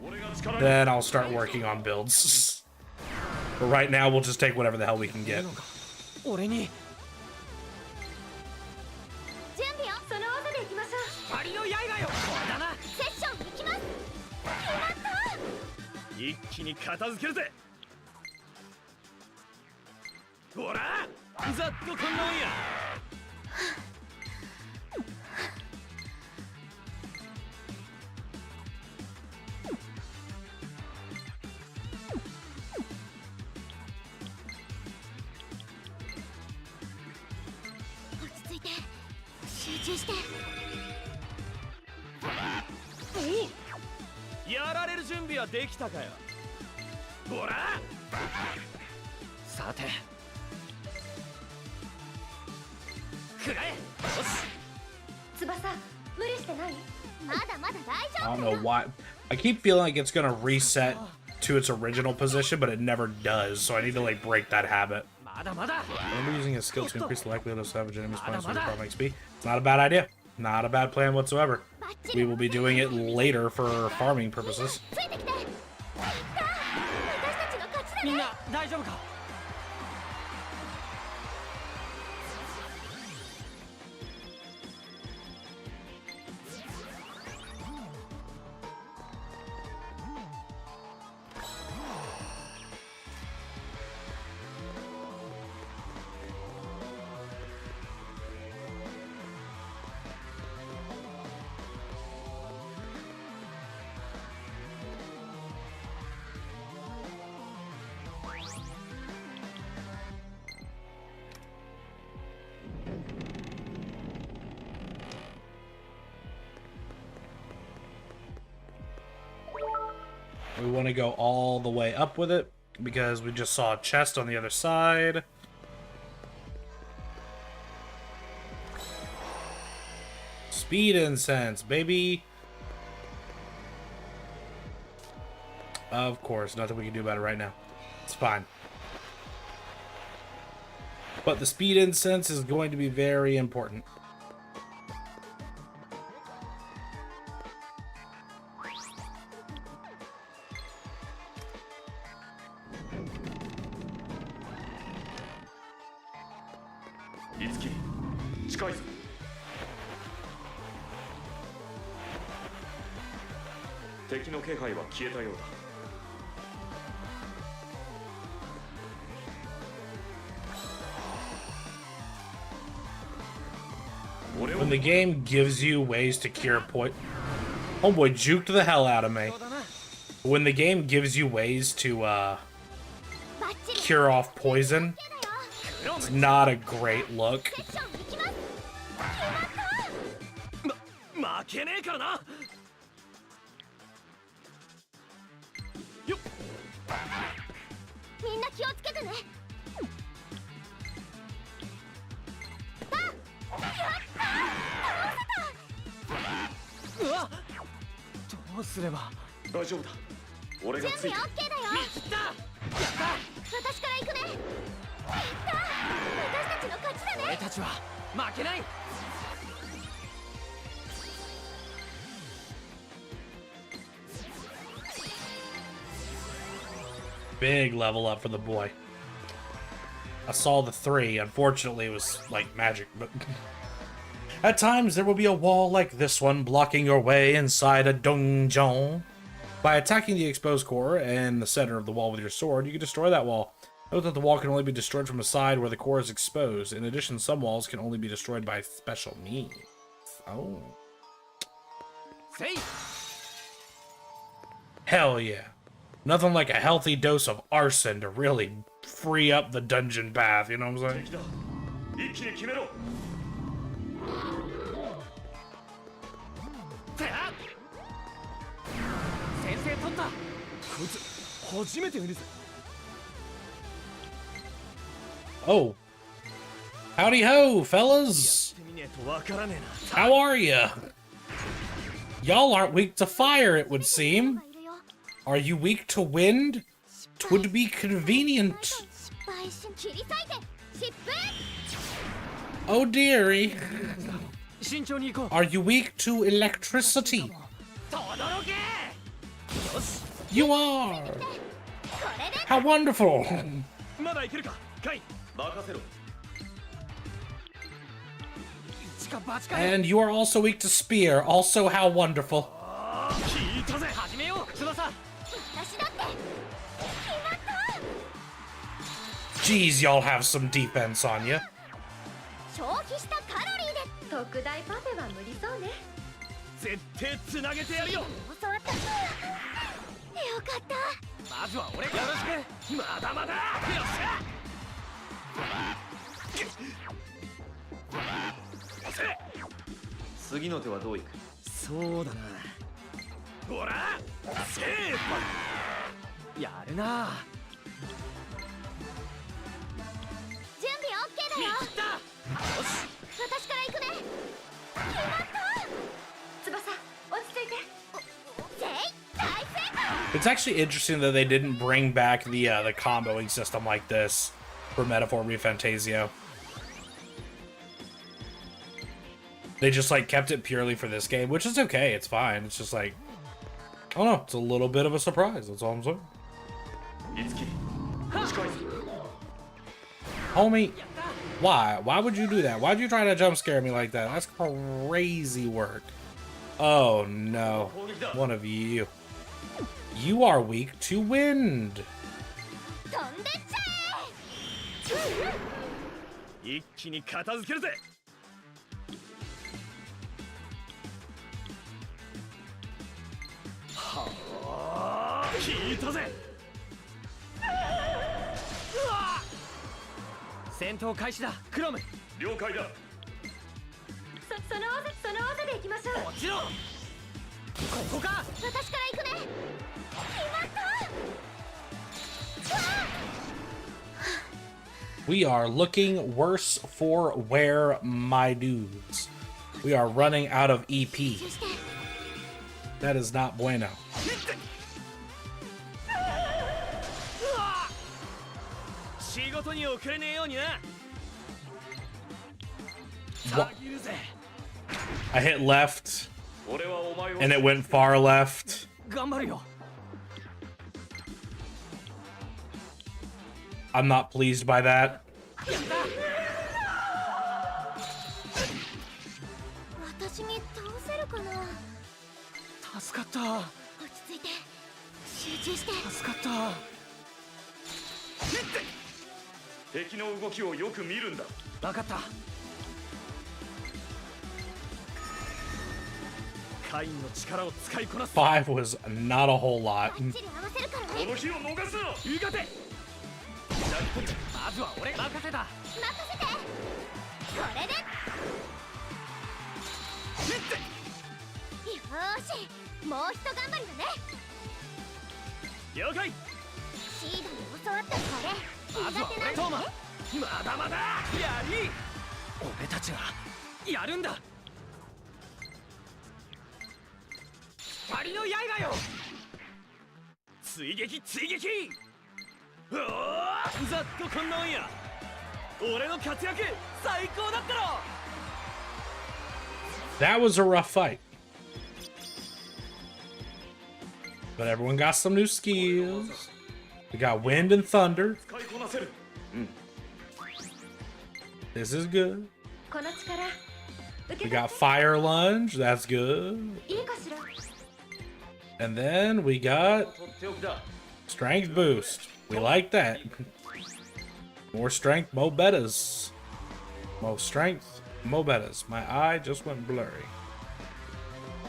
then I'll start working on builds. But right now, we'll just take whatever the hell we can get. 俺に。 準備よ。その技で行きましょう。光の刃よ。これだな。セッション行きます。決まった。一気に片付けるぜ。ほら、ざっとこんなもんや。 集中して。やられる準備はできたかよ。ほら。さて。くらえ。よし。翼、無理してない？まだまだ大 I 丈 don't 夫。 know why. I keep feeling like it's gonna reset to its original position, but it never does. So I need to like break that habit. Remember using a skill to increase the likelihood of savage enemies finding some problem XP. It's not a bad idea. Not a bad plan whatsoever. We will be doing it later for farming purposes. ついてきて。いった。私たちの勝ちだね。みんな大丈夫か？ こ we want to go all the way up with it because we just saw a chest on the other side. Speed incense, baby. Of course, nothing we can do about it right now. It's fine. But the speed incense is going to be very important. Itsuki, 近いぞ。敵の気配は消えたようだ。When the game gives you ways to cure Homeboy juked the hell out of me. When the game gives you ways to cure off poison, it's not a great look. Big level up for the boy. I saw the 3. Unfortunately, it was like magic, but at times there will be a wall like this one blocking your way inside a dungeon. By attacking the exposed core and the center of the wall with your sword, you can destroy that wall. Note that the wall can only be destroyed from a side where the core is exposed. In addition, some walls can only be destroyed by special means. Oh. Hell yeah. Nothing like a healthy dose of arson to really free up the dungeon path, you know what I'm saying? Oh. Howdy ho, fellas. How are ya? Y'all aren't weak to fire, it would seem. Are you weak to wind? 'Twould be convenient. Oh dearie. Are you weak to electricity? You are. How wonderful. And you are also weak to spear. Also how wonderful. Jeez, y'all have some defense on you. It's actually interesting that they didn't bring back the comboing system like this for Metaphor Refantasio. They just like kept it purely for this game, which is okay. It's fine. It's just like, I don't know. It's a little bit of a surprise. That's all I'm saying. Homie, why? Why would you do that? Why'd you try to jump scare me like that? That's crazy work. Oh no. One of you. You are weak to wind. We are looking worse for wear, my dudes. We are running out of EP. That is not bueno. What? I hit left, and it went far left. I'm not pleased by that. Five was not a whole lot. That was a rough fight. But everyone got some new skills. We got wind and thunder. This is good. We got fire lunge. That's good. And then we got strength boost. We like that. More strength, more bettas. More strength, more bettas. My eye just went blurry.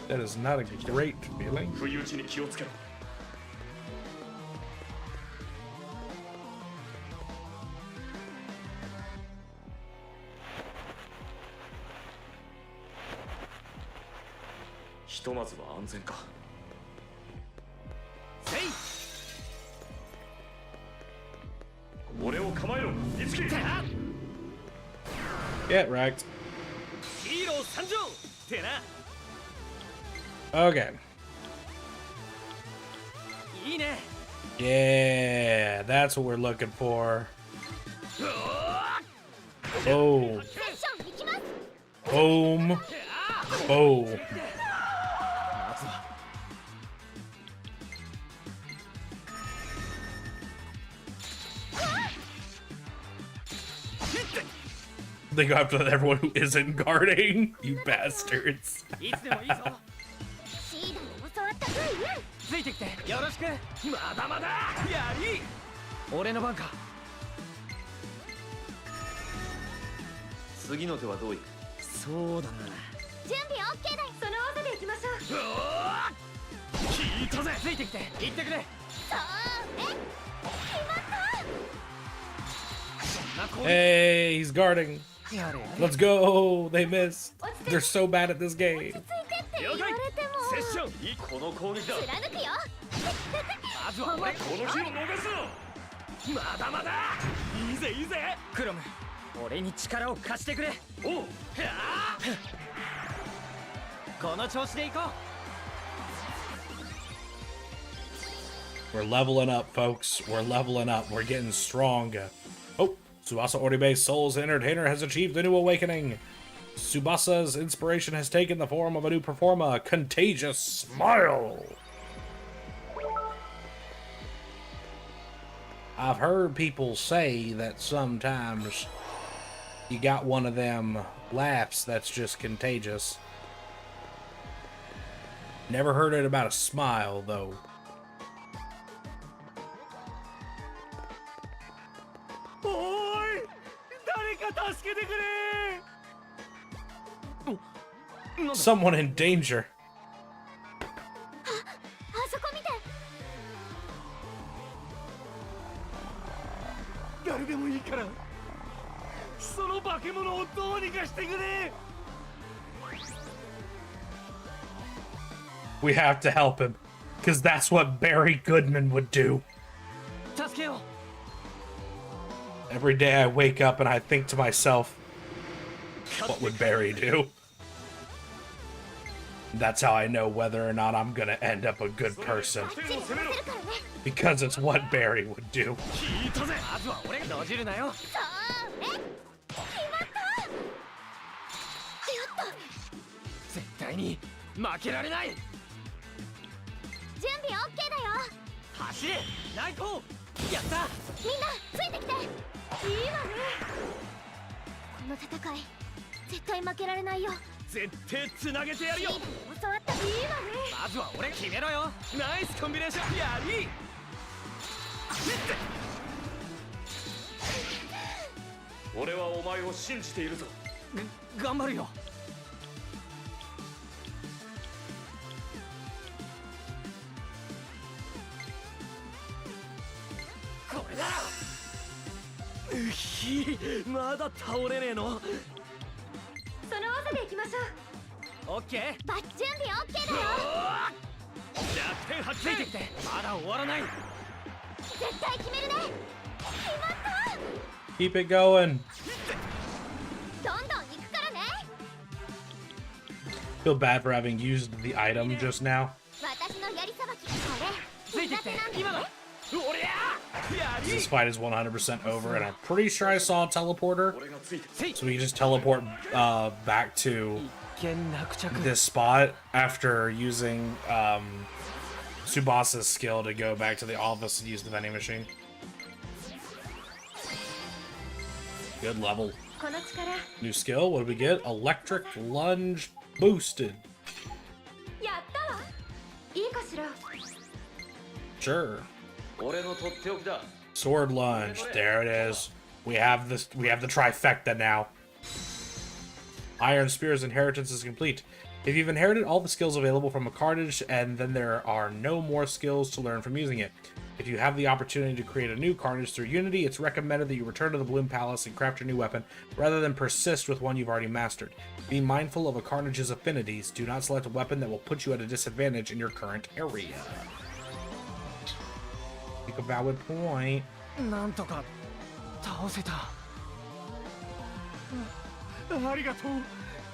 That is not a great feeling. Get wrecked. Okay. Yeah, that's what we're looking for. Boom. Boom. Boom. They go after everyone who isn't guarding, you bastards. Hey, he's guarding. Let's go. They missed. They're so bad at this game. We're leveling up, folks. We're leveling up. We're getting stronger. Oh, Tsubasa Oribe's Soul's Entertainer has achieved a new awakening. Tsubasa's inspiration has taken the form of a new performer, Contagious Smile. I've heard people say that sometimes you got one of them laughs that's just contagious. Never heard it about a smile, though. Someone in danger. We have to help him. Because that's what Barry Goodman would do. Every day I wake up and I think to myself, what would Barry do? That's how I know whether or not I'm gonna end up a good person. Because it's what Barry would do.俺はお前を信じているぞ。頑張るよ。これだ。まだ倒れねえの。その技でいきましょう。オッケー。バッ準備オッケーだよ。弱点発ついてきて、まだ終わらない。絶対決めるね。決まった。 Keep it going. どんどん行くからね。 Feel bad for having used the item just now. 私のやりさばきこれ。ついてきて。今だ。 This fight is 100% over, and I'm pretty sure I saw a teleporter, so we can just teleport back to this spot after using Tsubasa's skill to go back to the office and use the vending machine. Good level. New skill, what do we get? Electric Lunge Boosted. Sure. Sword Lunge, there it is. We have this. We have the trifecta now. Iron Spear's inheritance is complete. If you've inherited all the skills available from a cartridge, and then there are no more skills to learn from using it. If you have the opportunity to create a new cartridge through Unity, it's recommended that you return to the Bloom Palace and craft your new weapon, rather than persist with one you've already mastered. Be mindful of a cartridge's affinities. Do not select a weapon that will put you at a disadvantage in your current area. Make a valid point. なんとか倒せた。ありがとう、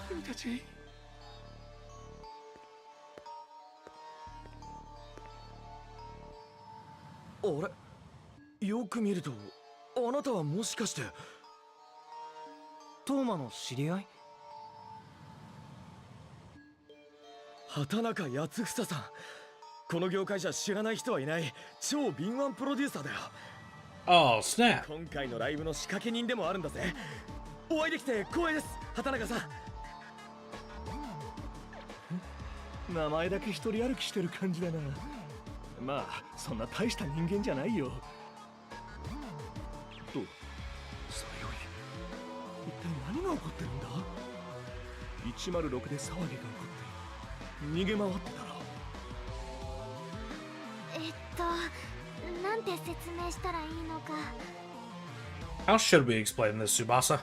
君たち。あれ、よく見ると、あなたはもしかしてトーマの知り合い？畑中康房さん。この業界じゃ知らない人はいない超敏腕プロデューサーだよ。Oh, snap. 今回のライブの仕掛け人でもあるんだぜ。お会いできて光栄です、畑中さん。名前だけ一人歩きしてる感じだな。まあそんな大した人間じゃないよ。と、それより一体何が起こってるんだ。106で騒ぎが起こって逃げ回ってたら。なんて説明したらいいのか。How should we explain this, Tsubasa?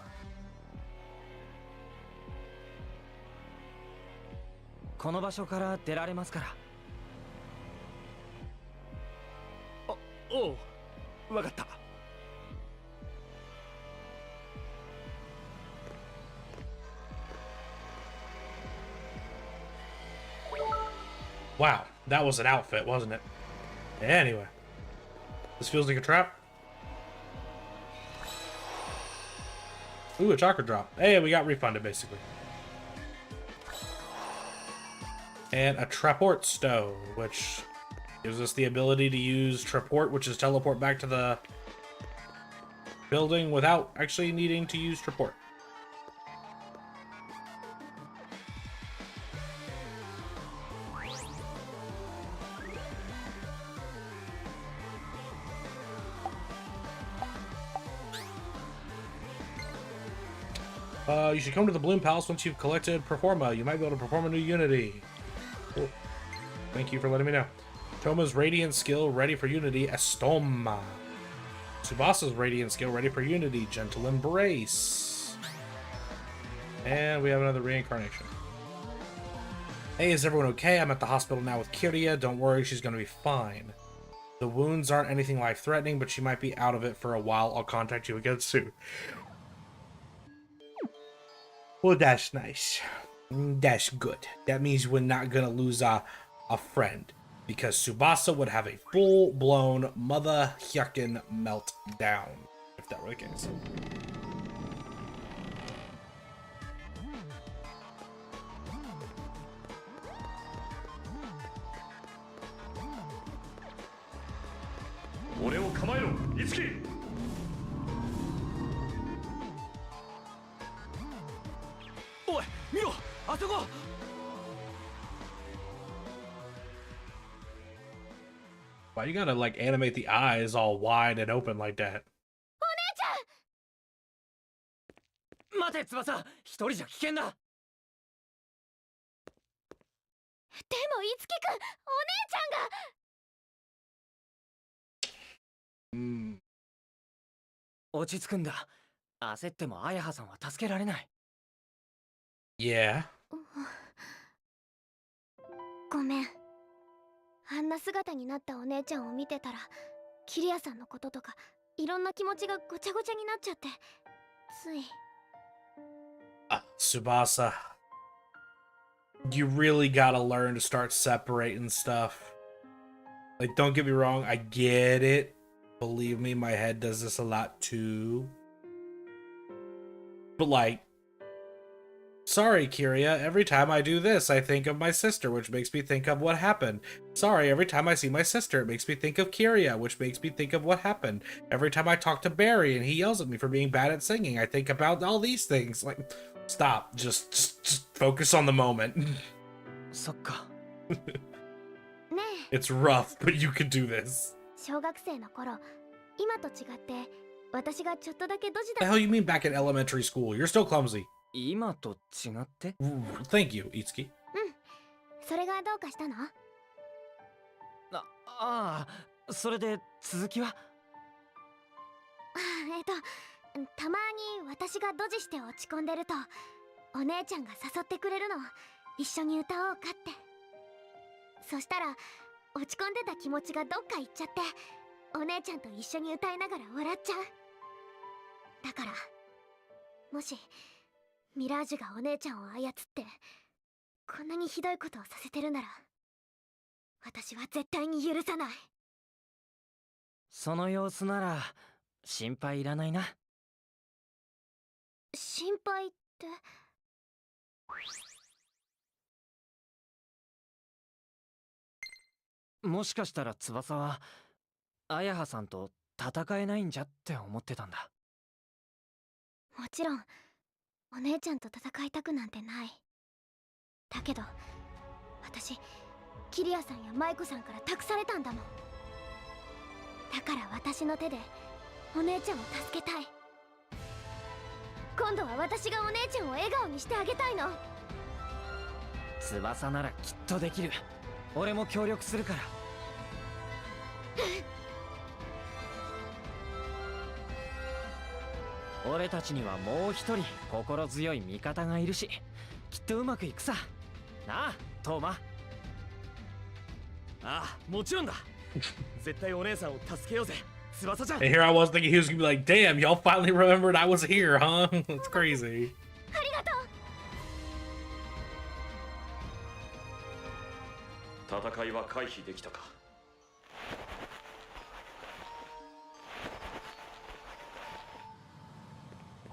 この場所から出られますから。おう、わかった。Wow, that was an outfit, wasn't it? Anyway, this feels like a trap. Ooh, a chakra drop. Hey, we got refunded, basically. And a Traport Stone, which gives us the ability to use Traport, which is teleport back to the building without actually needing to use Traport. You should come to the Bloom Palace once you've collected Performa. You might be able to perform a new Unity. Cool. Thank you for letting me know. Toma's Radiant skill ready for Unity, Estoma. Tsubasa's Radiant skill ready for Unity, Gentle Embrace. And we have another reincarnation. Hey, is everyone okay? I'm at the hospital now with Kiria. Don't worry, she's gonna be fine. The wounds aren't anything life-threatening, but she might be out of it for a while. I'll contact you again soon. Well, that's nice. That's good. That means we're not gonna lose a friend. Because Tsubasa would have a full-blown mother yuckin' meltdown, if that were the case. Why you gotta like animate the eyes all wide and open like that? 待て翼、一人じゃ危険だ。でもいつきくん、お姉ちゃんが。落ち着くんだ。焦っても綾葉さんは助けられない。Yeah. ごめん。あんな姿になったお姉ちゃんを見てたら、キリアさんのこととかいろんな気持ちがごちゃごちゃになっちゃって、つい。Tsubasa. You really gotta learn to start separating stuff. Like, don't get me wrong, I get it. Believe me, my head does this a lot too. But like, sorry, Kiria, every time I do this, I think of my sister, which makes me think of what happened. Sorry, every time I see my sister, it makes me think of Kiria, which makes me think of what happened. Every time I talk to Barry and he yells at me for being bad at singing, I think about all these things. Like, stop. Just focus on the moment. It's rough, but you can do this. 小学生の頃、今と違って私がちょっとだけドジだ。 The hell you mean back in elementary school? You're still clumsy. 今と違って？ Thank you, Itsuki. それがどうかしたの？それで続きは？たまに私がドジして落ち込んでると、お姉ちゃんが誘ってくれるの。一緒に歌おうかって。そしたら落ち込んでた気持ちがどっか行っちゃって、お姉ちゃんと一緒に歌いながら笑っちゃう。だからもしミラージュがお姉ちゃんを操ってこんなにひどいことをさせてるなら、私は絶対に許さない。その様子なら心配いらないな。心配って？もしかしたら翼は綾葉さんと戦えないんじゃって思ってたんだ。もちろんお姉ちゃんと戦いたくなんてない。だけど私、キリアさんやマイコさんから託されたんだもん。だから私の手でお姉ちゃんを助けたい。今度は私がお姉ちゃんを笑顔にしてあげたいの。翼ならきっとできる。俺も協力するから。俺たちにはもう一人心強い味方がいるし、きっとうまくいくさ。なあ、トーマ。ああ、もちろんだ。絶対お姉さんを助けようぜ、翼ちゃん。 And here I was thinking he was gonna be like, damn, y'all finally remembered I was here, huh? It's crazy. ありがとう。戦いは回避できたか。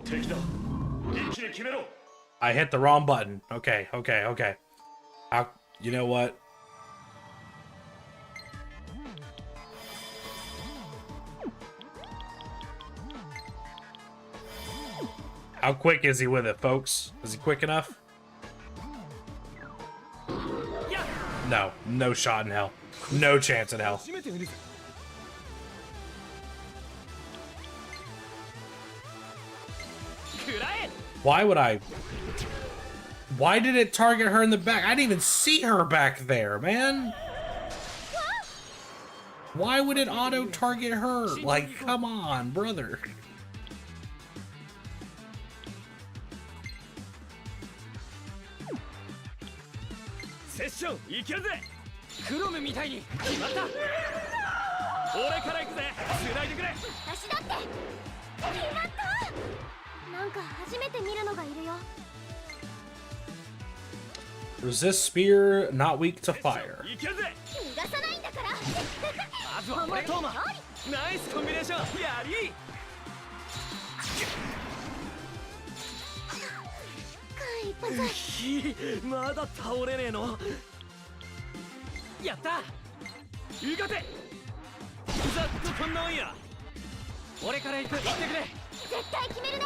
敵だ。一気に決めろ。 I hit the wrong button. Okay. You know what? How quick is he with it, folks? Is he quick enough? No, no shot in hell. No chance in hell. Why would I? Why did it target her in the back? I didn't even see her back there, man. Why would it auto-target her? Like, come on, brother. セッションいけるぜ。クロムみたいに決まった。俺から行くぜ。繋いでくれ。私だって決まった。なんか初めて見るのがいるよ。 Resist spear, not weak to fire. いけるぜ。逃がさないんだから。まずは俺トーマ。ナイスコンビネーション。やり。間一発。まだ倒れねえの。やった。うがて。ざっとこんなもんや。俺から行ってくれ。絶対決めるね。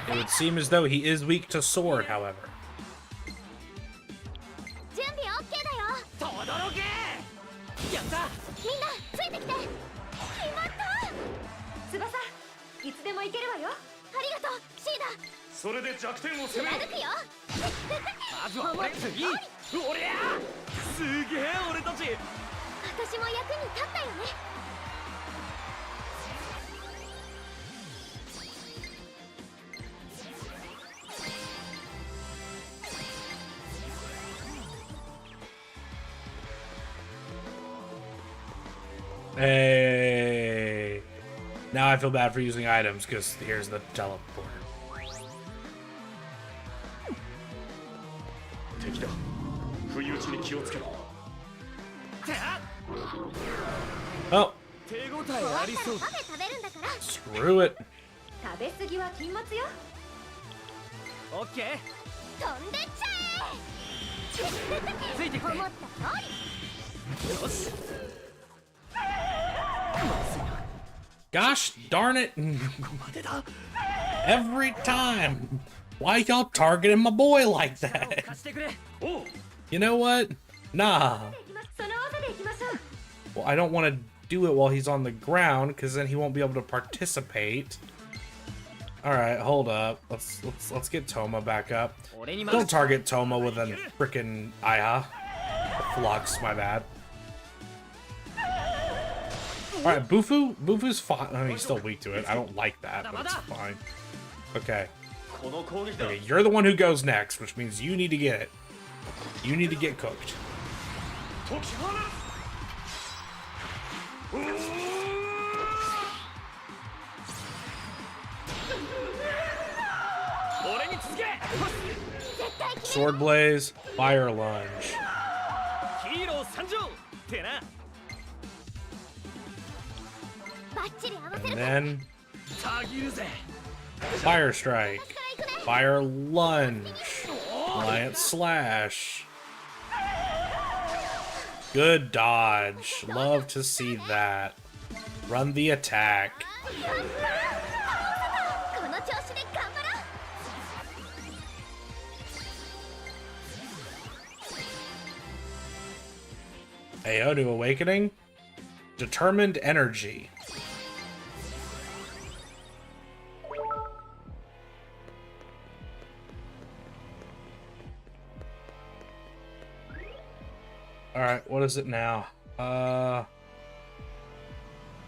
It would seem as though he is weak to sword, however. 準備 OK だよ。とどろけ。やった。みんなついてきて。決まった。翼、いつでも行けるわよ。ありがとう、シーダ。それで弱点を攻める。歩くよ。まずは俺次。俺や。すげえ俺たち。私も役に立ったよね。 Hey. Now I feel bad for using items because here's the teleporter. 敵だ。不意打ちに気をつけろ。 Oh, 手応えありそう。 食べるんだから。 screw it. 食べ過ぎは禁物よ。オッケー。飛んでっちゃえ。ついてきて。思った通り。よし。 Gosh darn it. Every time. Why y'all targeting my boy like that? You know what? Nah. Well, I don't want to do it while he's on the ground because then he won't be able to participate. All right, hold up. Let's get Toma back up. Don't target Toma with a frickin' Iha. Flux, my bad. Alright, Bufu's fine. I mean, he's still weak to it. I don't like that, but it's fine. Okay. Okay, you're the one who goes next, which means you need to get it. You need to get cooked. Sword Blaze, Fire Lunge. And then Fire Strike, Fire Lunge, Giant Slash. Good dodge. Love to see that. Run the attack. Ayo, New Awakening. Determined Energy. Alright, what is it now?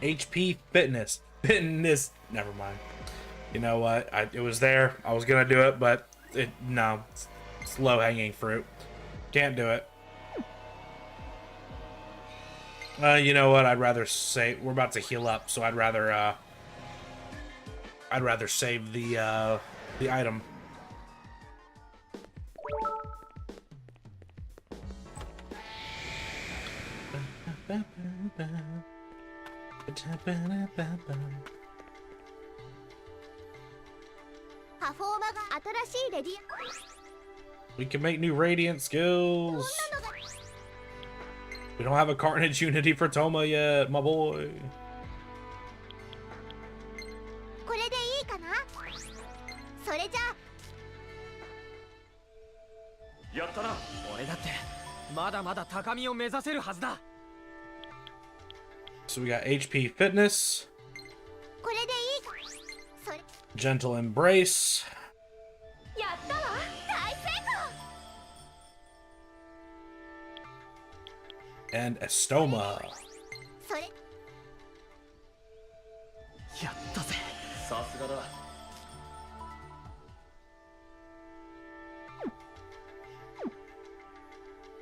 HP Fitness. Fitness. Never mind. You know what? It was there. I was gonna do it, but no. It's low-hanging fruit. Can't do it. You know what? I'd rather say we're about to heal up, so I'd rather save the item. We can make new Radiant skills. We don't have a Carnage Unity for Toma yet, my boy. So we got HP Fitness, Gentle Embrace, and Estoma.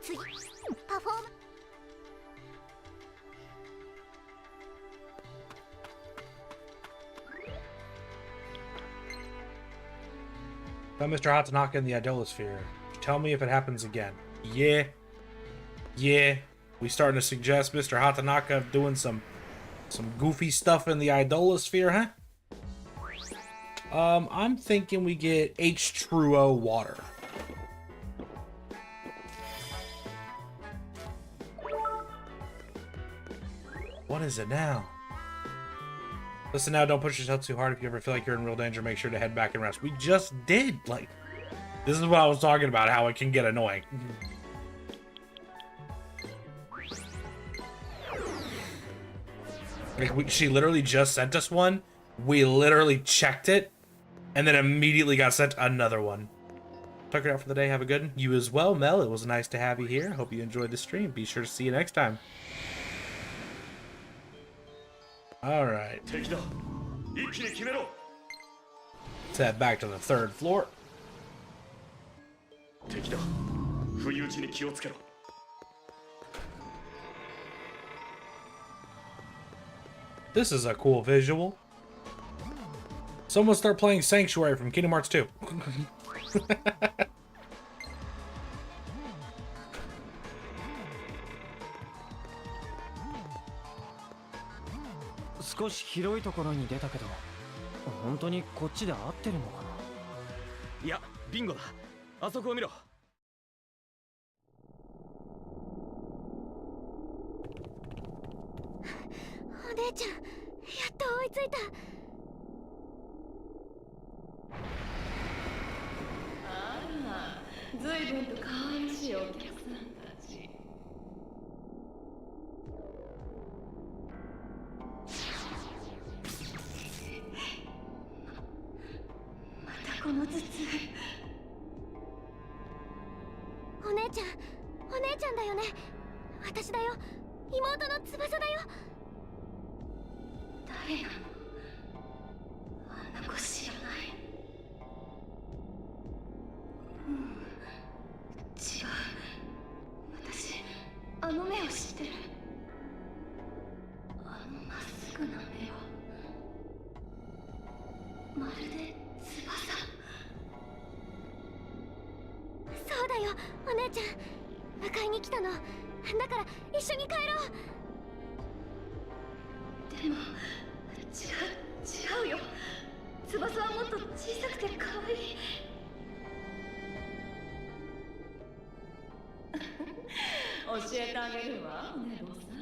次パフォーマ Found Mr. Hatanaka in the Idolosphere. Tell me if it happens again. Yeah. Yeah. We starting to suggest Mr. Hatanaka doing some goofy stuff in the Idolosphere, huh? I'm thinking we get H2O water. What is it now? Listen now, don't push yourself too hard. If you ever feel like you're in real danger, make sure to head back and rest. We just did. Like, this is what I was talking about, how it can get annoying. Like, she literally just sent us one. We literally checked it, and then immediately got sent another one. Tuck it out for the day. Have a good one. You as well, Mel. It was nice to have you here. Hope you enjoyed the stream. Be sure to see you next time. All right. Let's head back to the 3rd floor. This is a cool visual. Someone start playing Sanctuary from Kingdom Hearts 2. 少し広いところに出たけど、本当にこっちで合ってるのかな。いや、ビンゴだ。あそこを見ろ。お姉ちゃん、やっと追いついた。あら、ずいぶんと可愛らしいお客さんたち。またこの頭痛。お姉ちゃんだよね。私だよ。妹の翼だよ。誰なの？あんな子知らない。違う。私、あの目を知ってる。あのまっすぐな目は、まるで翼。そうだよ、お姉ちゃん。迎えに来たの。だから一緒に帰ろう。でも違うよ。翼はもっと小さくて可愛い。教えてあげるわ、お姉坊さん。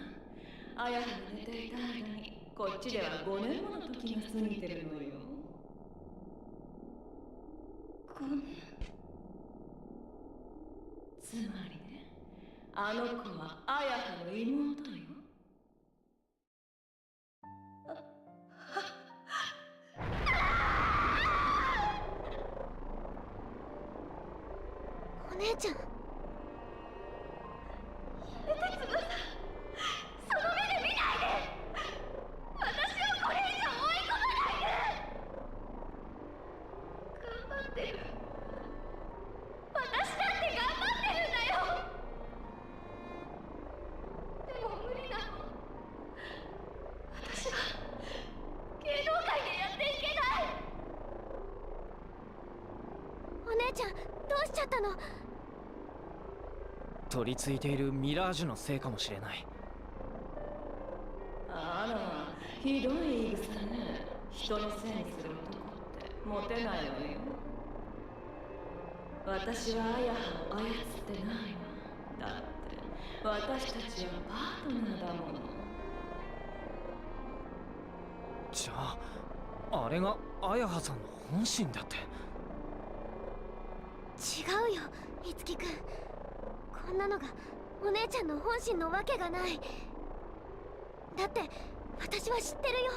あやはが寝ていた間にこっちでは5年もの時が過ぎてるのよ。5年。つまりね、あの子はあやはの妹よ。お姉ちゃん。やめて、翼。その目で見ないで。私をこれ以上追い込まないで。頑張ってる。私だって頑張ってるんだよ。でも無理なの。私は芸能界でやっていけない。お姉ちゃん、どうしちゃったの？取り付いているミラージュのせいかもしれない。あら、ひどい言い草ね。人のせいにする男ってモテないのよ。私はあやはを操ってないわ。だって私たちはパートナーだもの。じゃあ、あれがあやはさんの本心だって。違うよ、いつきくん。こんなのがお姉ちゃんの本心のわけがない。だって私は知ってるよ。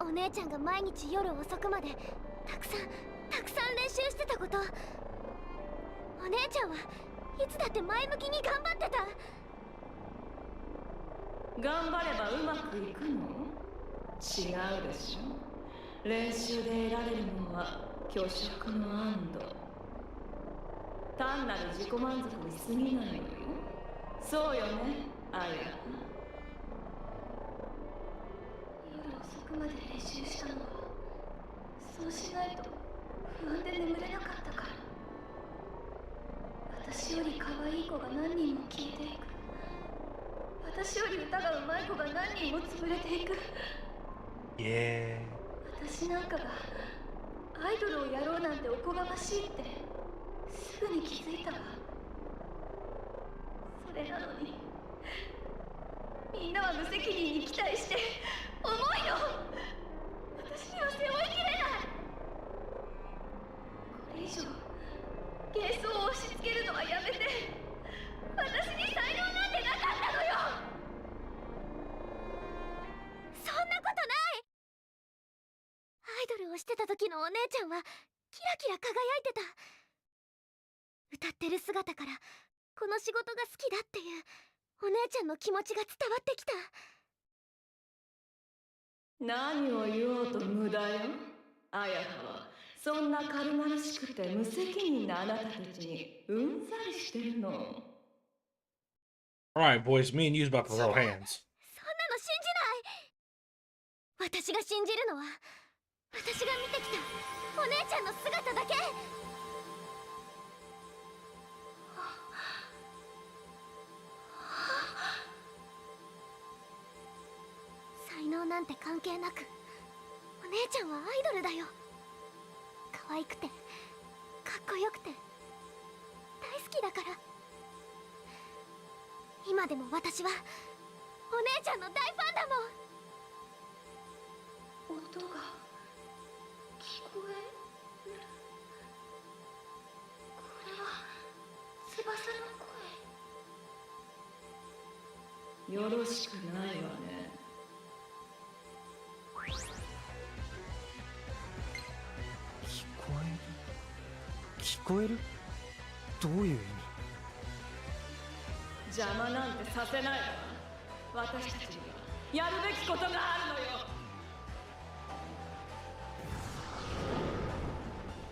お姉ちゃんが毎日夜遅くまでたくさん練習してたこと。お姉ちゃんはいつだって前向きに頑張ってた。頑張ればうまくいくの？違うでしょ。練習で得られるのは虚飾の安堵。単なる自己満足に過ぎないのよ。そうよね、あや。夜遅くまで練習したのは、そうしないと不安で眠れなかったから。私より可愛い子が何人も消えていく。私より歌が上手い子が何人も潰れていく。私なんかがアイドルをやろうなんておこがましいってすぐに気づいたわ。それなのにみんなは無責任に期待して重いの。私には背負いきれない。これ以上幻想を押し付けるのはやめて。私に才能なんてなかったのよ。そんなことない。アイドルをしてた時のお姉ちゃんはキラキラ輝いてた。歌ってる姿からこの仕事が好きだっていうお姉ちゃんの気持ちが伝わってきた。何を言おうと無駄よ。あやはそんな軽々しくて無責任なあなたたちにうんざりしてるの。Alright, boys, me and you's about to throw hands. そんなの信じない。私が信じるのは私が見てきたお姉ちゃんの姿だけ。才能なんて関係なくお姉ちゃんはアイドルだよ。可愛くてかっこよくて大好きだから。今でも私はお姉ちゃんの大ファンだもん。音が聞こえる。これは翼の声。よろしくないわね。聞こえる？どういう意味？邪魔なんてさせないわ。私たちにはやるべきことがあるのよ。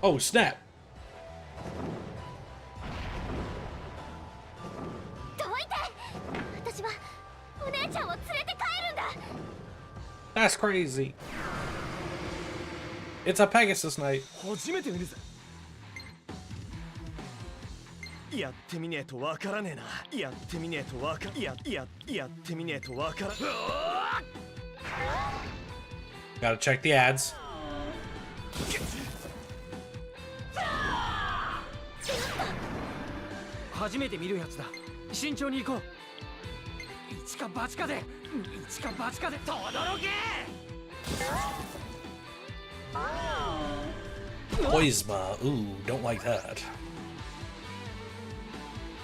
Oh, snap. どいて。私はお姉ちゃんを連れて帰るんだ。That's crazy. It's a Pegasus night. 初めて見るぜ。やってみねえとわからねえな。やってみねえとわかやってみねえとわから。Gotta check the ads. 初めて見るやつだ。慎重に行こう。一か八かでとどろけ。Poisma. Ooh, don't like that.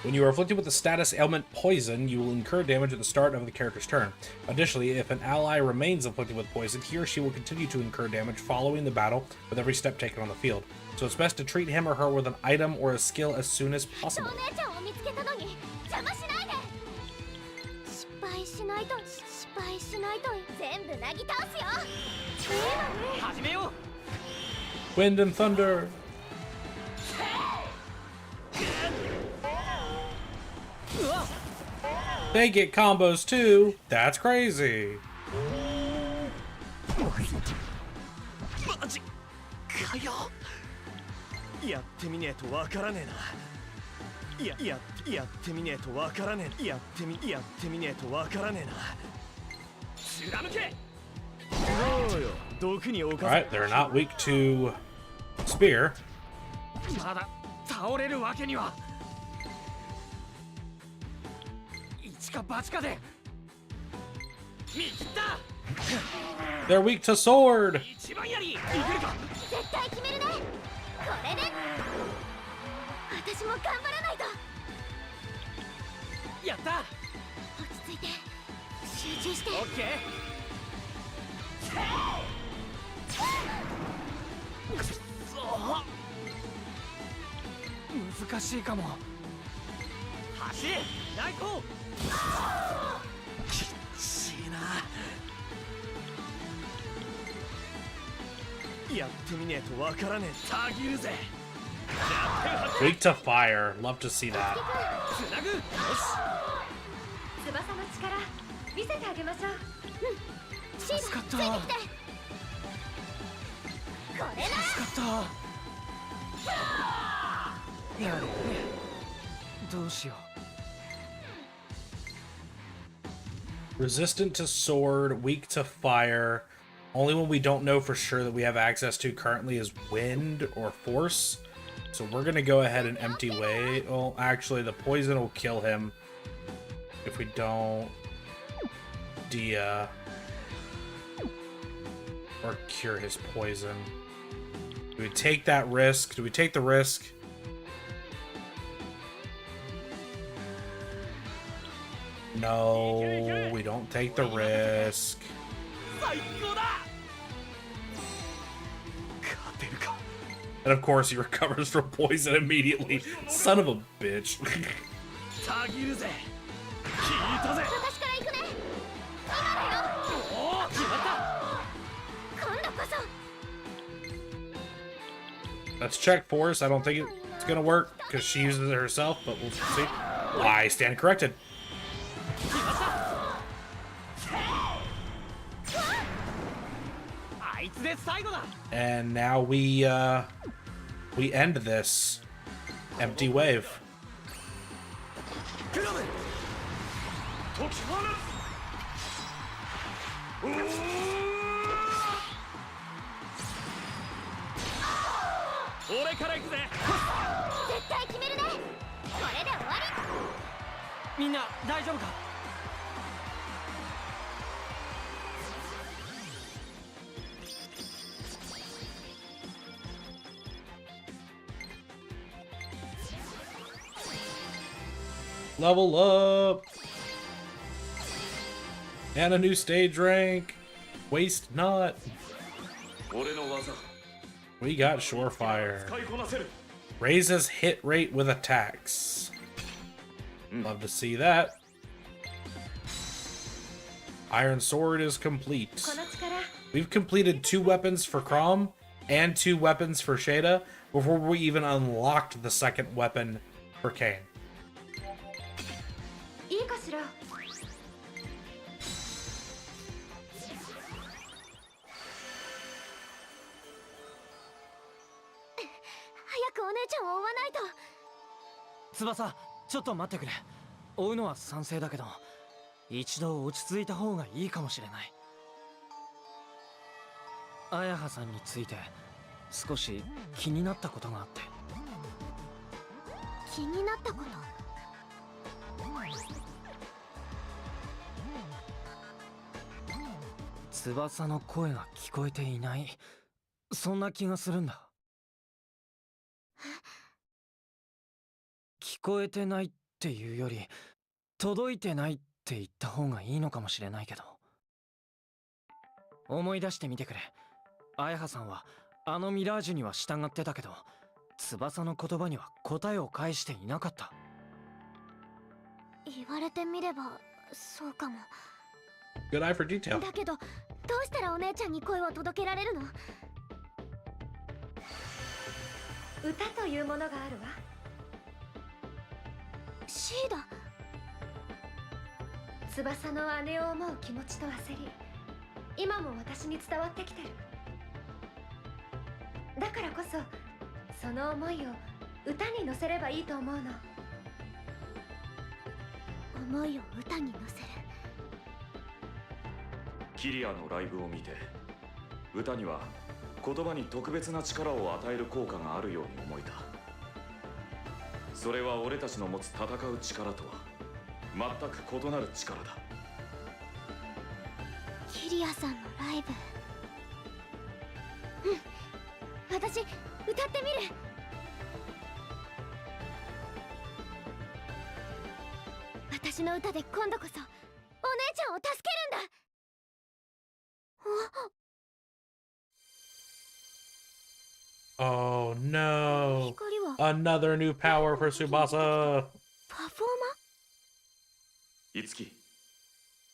When you are afflicted with the status ailment Poison, you will incur damage at the start of the character's turn. Additionally, if an ally remains afflicted with poison, he or she will continue to incur damage following the battle with every step taken on the field. So it's best to treat him or her with an item or a skill as soon as possible. しないと全部なぎ倒すよ。始めよう。 Wind and thunder. They get combos too. That's crazy. マジかよ。やってみねえとわからねえな。やってみねえとわからねえ。やってみねえとわからねえな。貫け。そうよ。毒に侵され。 Alright, they're not weak to spear. まだ倒れるわけには。一か八かで見切った。 They're weak to sword. 一番やりいけるか。絶対決めるね。これで私も頑張らないと。やった。落ち着いて集中して。オッケー。難しいかも。走れライト。きっちいな。やってみねえとわからねえ。たぎるぜ。Weak to fire. Love to see that. 翼の力見せてあげましょう。シーダ、ついてきて。これだ。やれどうしよう。 Resistant to sword, weak to fire. Only one we don't know for sure that we have access to currently is wind or force. So we're gonna go ahead and empty way. Well, actually, the poison will kill him if we don't or cure his poison. Do we take that risk? Do we take the risk? No, we don't take the risk. And of course he recovers from poison immediately. Son of a bitch. 私から行くね。今だよ。今度こそ。 Let's check force. I don't think it's gonna work because she uses it herself, but we'll see. I stand corrected. And now we end this empty wave. Level up! And a new stage rank! Waste not! We got Surefire. Raises hit rate with attacks. Love to see that. Iron Sword is complete. We've completed 2 weapons for Crom and 2 weapons for Shada before we even unlocked the second weapon for Kane. いいかしら。早くお姉ちゃんを追わないと。翼、ちょっと待ってくれ。追うのは賛成だけど、一度落ち着いた方がいいかもしれない。綾葉さんについて少し気になったことがあって。気になったこと。翼の声が聞こえていない、そんな気がするんだ。聞こえてないっていうより届いてないって言った方がいいのかもしれないけど。思い出してみてくれ。綾葉さんはあのミラージュには従ってたけど、翼の言葉には答えを返していなかった。言われてみればそうかも。 Good eye for detail. だけどどうしたらお姉ちゃんに声を届けられるの？歌というものがあるわ。シーダ。翼の姉を思う気持ちと焦り、今も私に伝わってきてる。だからこそその思いを歌に乗せればいいと思うの。思いを歌に乗せる。キリアのライブを見て、歌には言葉に特別な力を与える効果があるように思えた。それは俺たちの持つ戦う力とは全く異なる力だ。キリアさんのライブ。私歌ってみる。私の歌で今度こそお姉ちゃんを助けるんだ。Oh no! Another new power for Tsubasa! パフォーマ？いつき、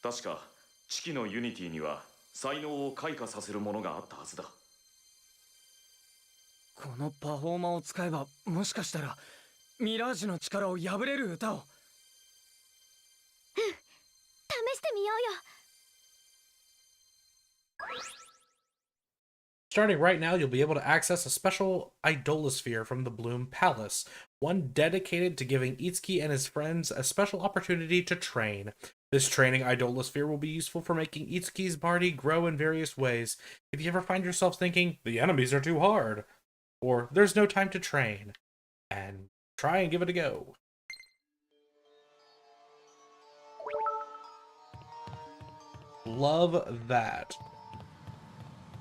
確か四季のユニティには才能を開花させるものがあったはずだ。このパフォーマーを使えばもしかしたらミラージュの力を破れる歌を。試してみようよ。Starting right now, you'll be able to access a special idolosphere from the Bloom Palace, one dedicated to giving Itsuki and his friends a special opportunity to train. This training idolosphere will be useful for making Itsuki's party grow in various ways. If you ever find yourself thinking, the enemies are too hard, or there's no time to train, and try and give it a go. Love that.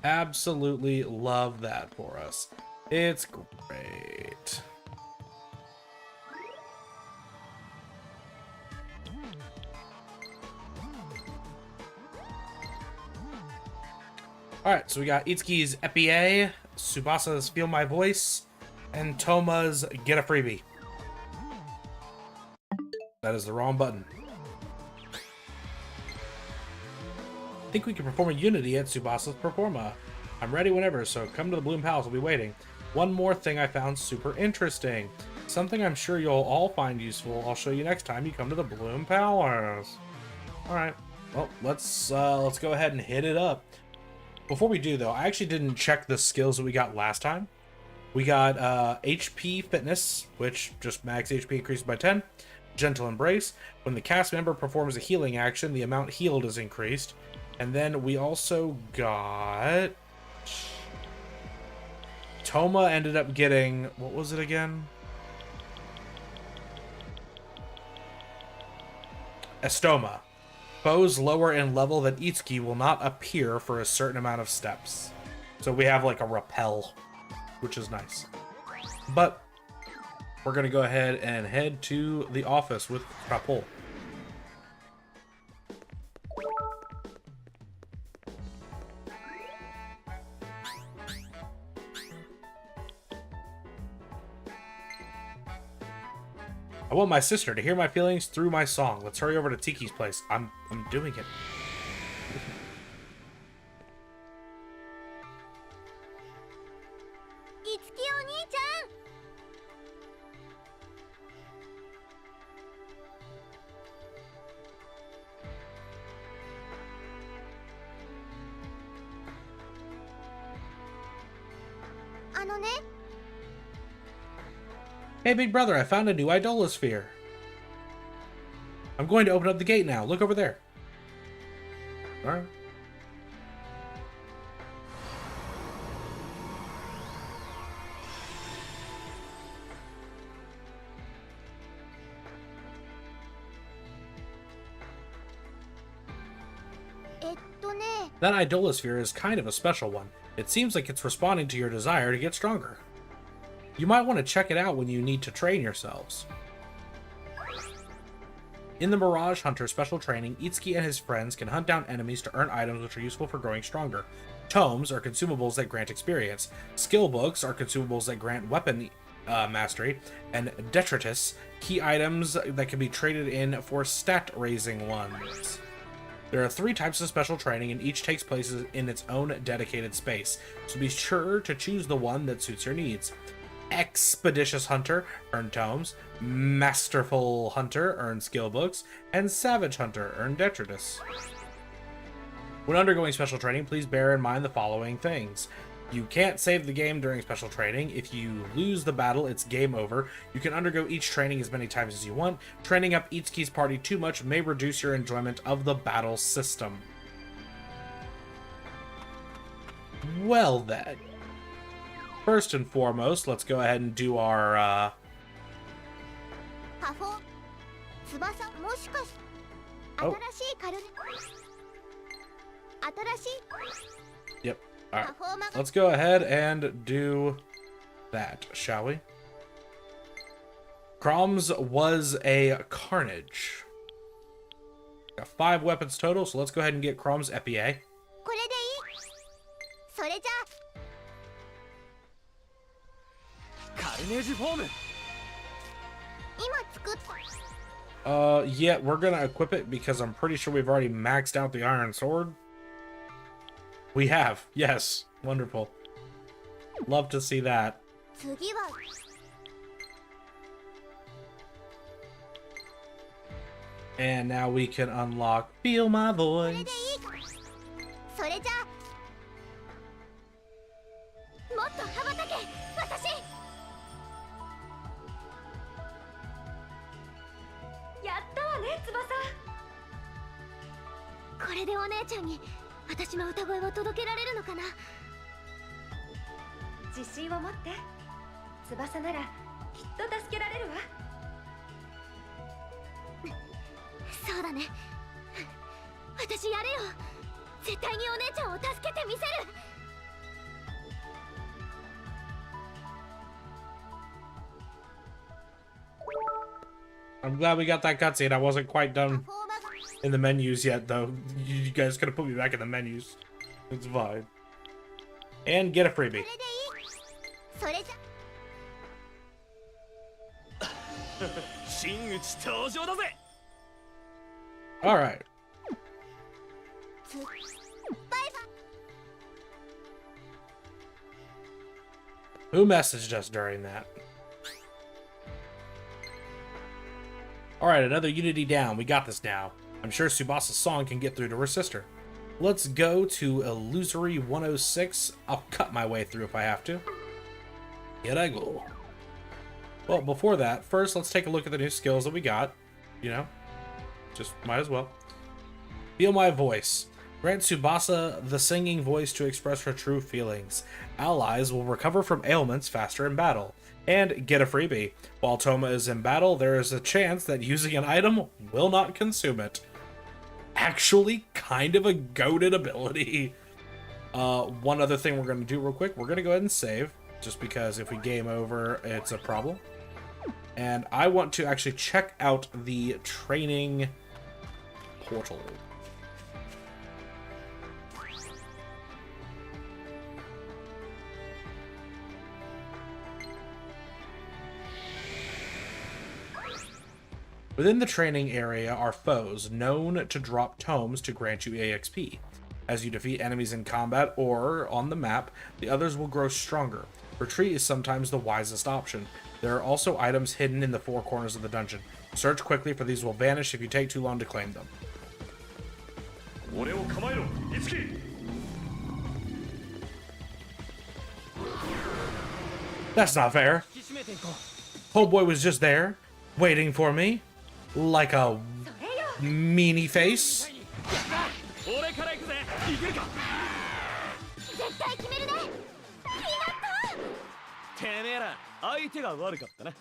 Absolutely love that for us. It's great. Alright, so we got Itsuki's Epie, Tsubasa's Feel My Voice, and Toma's Get a Freebie. That is the wrong button. I think we can perform a unity at Tsubasa's Performa. I'm ready whenever, so come to the Bloom Palace, I'll be waiting. One more thing I found super interesting. Something I'm sure you'll all find useful. I'll show you next time you come to the Bloom Palace. Alright, well, let's go ahead and hit it up. Before we do, though, I actually didn't check the skills that we got last time. We got HP Fitness, which just max HP increased by 10. Gentle Embrace. When the cast member performs a healing action, the amount healed is increased. And then we also got... Toma ended up getting... What was it again? Estoma. Foes lower in level than Itsuki will not appear for a certain amount of steps. So we have like a repel, which is nice. But we're going to go ahead and head to the office with Krapul. I want my sister to hear my feelings through my song. Let's hurry over to Tiki's place. I'm doing it. Hey, big brother, I found a new idolosphere. I'm going to open up the gate now. Look over there. Alright. That idolosphere is kind of a special one. It seems like it's responding to your desire to get stronger. You might want to check it out when you need to train yourselves. In the Mirage Hunter special training, Itsuki and his friends can hunt down enemies to earn items which are useful for growing stronger. Tomes are consumables that grant experience. Skill books are consumables that grant weapon mastery. And detritus, key items that can be traded in for stat-raising ones. There are 3 types of special training, and each takes place in its own dedicated space, so be sure to choose the one that suits your needs. Expeditious Hunter, earn tomes. Masterful Hunter, earn skill books. And Savage Hunter, earn detritus. When undergoing special training, please bear in mind the following things. You can't save the game during special training. If you lose the battle, it's game over. You can undergo each training as many times as you want. Training up Itsuki's party too much may reduce your enjoyment of the battle system. Well then. First and foremost, let's go ahead and do our, Yep. Alright. Let's go ahead and do that, shall we? Crom's was a Carnage. Got 5 weapons total, so let's go ahead and get Crom's Epie. Yeah, we're gonna equip it because I'm pretty sure we've already maxed out the Iron Sword. We have, yes. Wonderful. Love to see that. 次は And now we can unlock Feel My これ Voice. でいいかそれじゃあもっと羽ばたけ私やったわね翼。これでお姉ちゃんに私の歌声を届けられるのかな。自信を持って翼ならきっと助けられるわ。そうだね私やるよ絶対にお姉ちゃんを助けてみせる。 I'm glad we got that cutscene. I wasn't quite done in the menus yet, though. You guys could have put me back in the menus. It's fine. And get a freebie. それじゃ真打ち登場だぜ。 All right. バイバイ Who messaged us during that? Alright, another Unity down. We got this now. I'm sure Tsubasa's song can get through to her sister. Let's go to Illusory 106. I'll cut my way through if I have to. Here I go. Well, before that, first let's take a look at the new skills that we got. You know, just might as well. Feel My Voice. Grant Tsubasa the singing voice to express her true feelings. Allies will recover from ailments faster in battle. And get a freebie. While Toma is in battle, there is a chance that using an item will not consume it. Actually, kind of a goated ability. One other thing we're going to do real quick. We're going to go ahead and save. Just because if we game over, it's a problem. And I want to actually check out the training portal. Within the training area are foes known to drop tomes to grant you EXP. As you defeat enemies in combat or on the map, the others will grow stronger. Retreat is sometimes the wisest option. There are also items hidden in the four corners of the dungeon. Search quickly, for these will vanish if you take too long to claim them. That's not fair. Homeboy was just there, waiting for me. Like a meanie face. 俺から行くぜ。いけるか。絶対決めるね。やった。てめえら相手が悪かったな。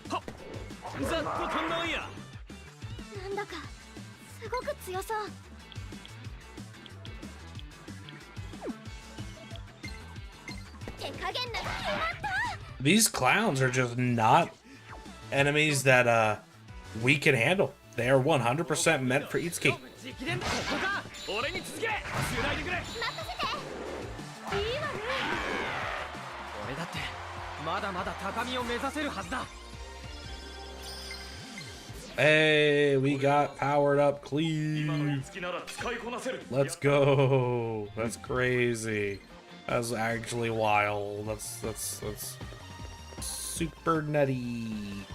はっ。ざっと飛んだんや。なんだかすごく強そう。 These clowns are just not enemies that we can handle. They are 100% meant for Itsuki. 俺に続け。繋いでくれ。任せて。いいわね。俺だってまだまだ高みを目指せるはずだ。 Hey, we got powered up cleave. Let's go. That's crazy. That's actually wild. That's super nutty.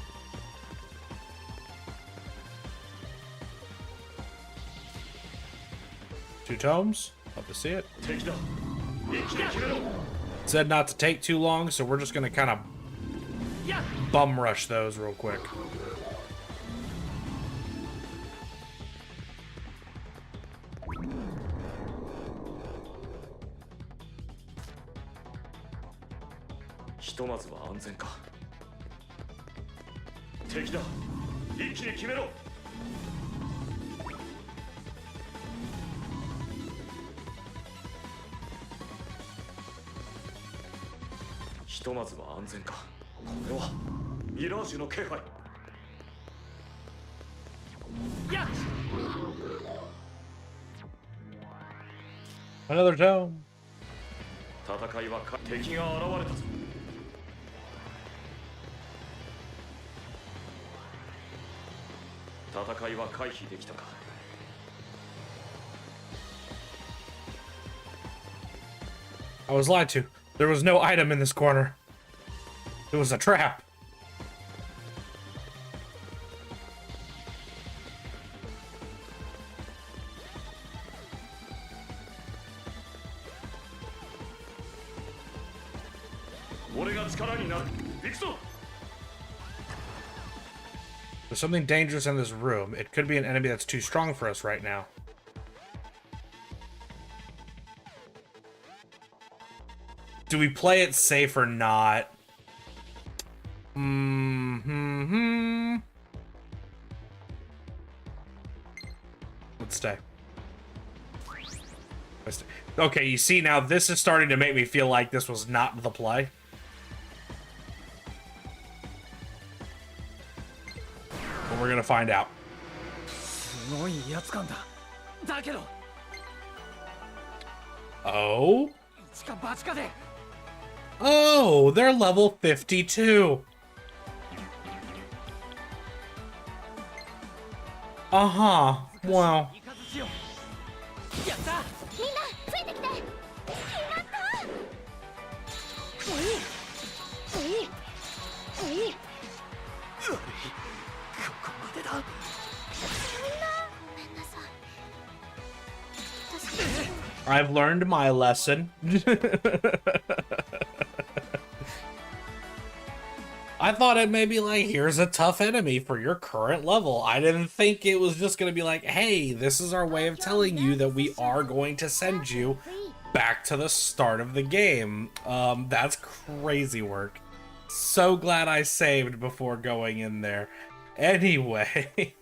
Two tomes? Love to see it. Said not to take too long, so we're just gonna kind of bum rush those real quick. Mirage の気配。Another tome. 戦いは敵が現れたぞ。戦いは回避できたか。I was lied to. There was no item in this corner. It was a trap. There's something dangerous in this room. It could be an enemy that's too strong for us right now. Do we play it safe or not? Let's stay. Okay, you see, now this is starting to make me feel like this was not the play. But we're gonna find out. Oh? Oh, they're level 52. Uh-huh. Wow. I've learned my lesson. I thought it may be like, here's a tough enemy for your current level. I didn't think it was just going to be like, hey, this is our way of telling you that we are going to send you back to the start of the game. That's crazy work. So glad I saved before going in there. Anyway.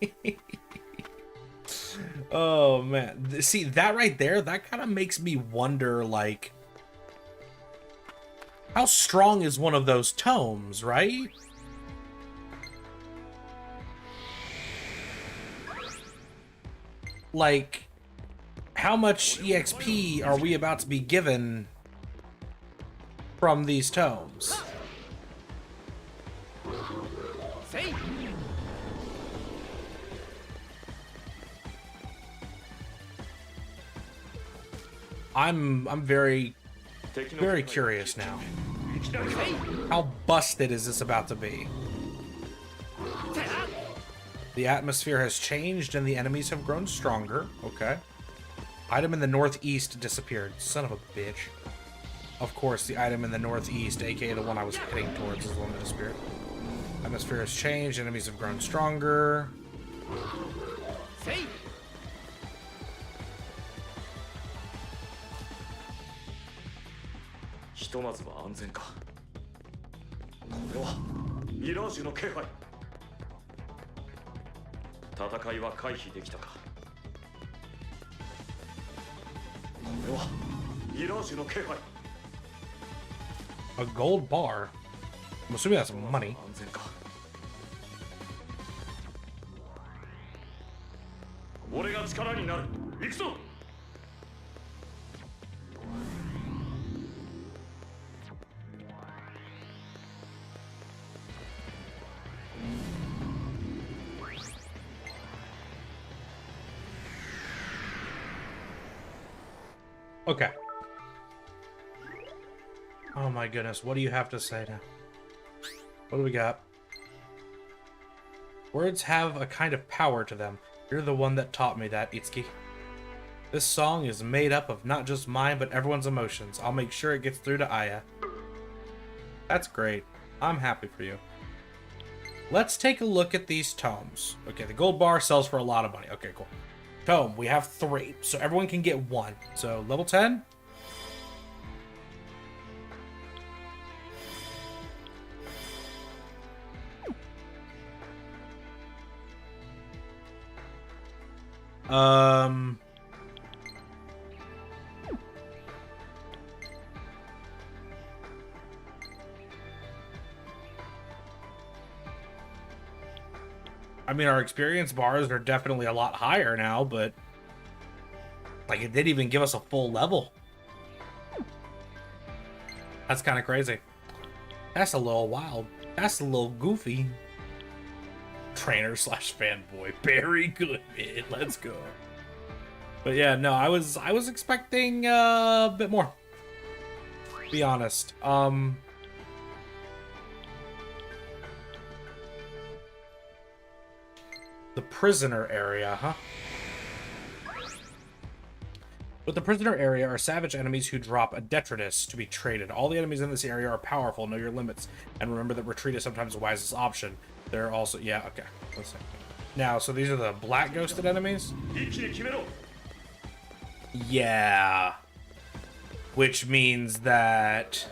Oh, man. See, that right there, that kind of makes me wonder, like, how strong is one of those tomes, right? Like, how much EXP are we about to be given from these tomes? I'm very curious now. How busted is this about to be? The atmosphere has changed and the enemies have grown stronger. Okay. Item in the northeast disappeared. Son of a bitch. Of course, the item in the northeast, aka the one I was heading towards, is the one that disappeared. Atmosphere has changed, enemies have grown stronger. Mirage の気配。戦いは回避できたか。これはミラージュの気配。A gold bar. I'm assuming that's money. 安全か。俺が力になる。行くぞ。Okay. Oh my goodness, what do you have to say now? What do we got? Words have a kind of power to them. You're the one that taught me that, Itsuki. This song is made up of not just mine, but everyone's emotions. I'll make sure it gets through to Aya. That's great. I'm happy for you. Let's take a look at these tomes. Okay, the gold bar sells for a lot of money. Okay, cool. Tome, we have 3, so everyone can get 1. So, level 10? I mean, our experience bars are definitely a lot higher now, but like it didn't even give us a full level. That's kind of crazy. That's a little wild. That's a little goofy. Trainer / fanboy. Very good, man. Let's go. But yeah, no, I was expecting a bit more. be honest. The prisoner area, huh? With the prisoner area are savage enemies who drop a detritus to be traded. All the enemies in this area are powerful. Know your limits. And remember that retreat is sometimes the wisest option. There are also... Yeah, okay. Let's see. Now, so these are the black ghosted enemies? Yeah. Which means that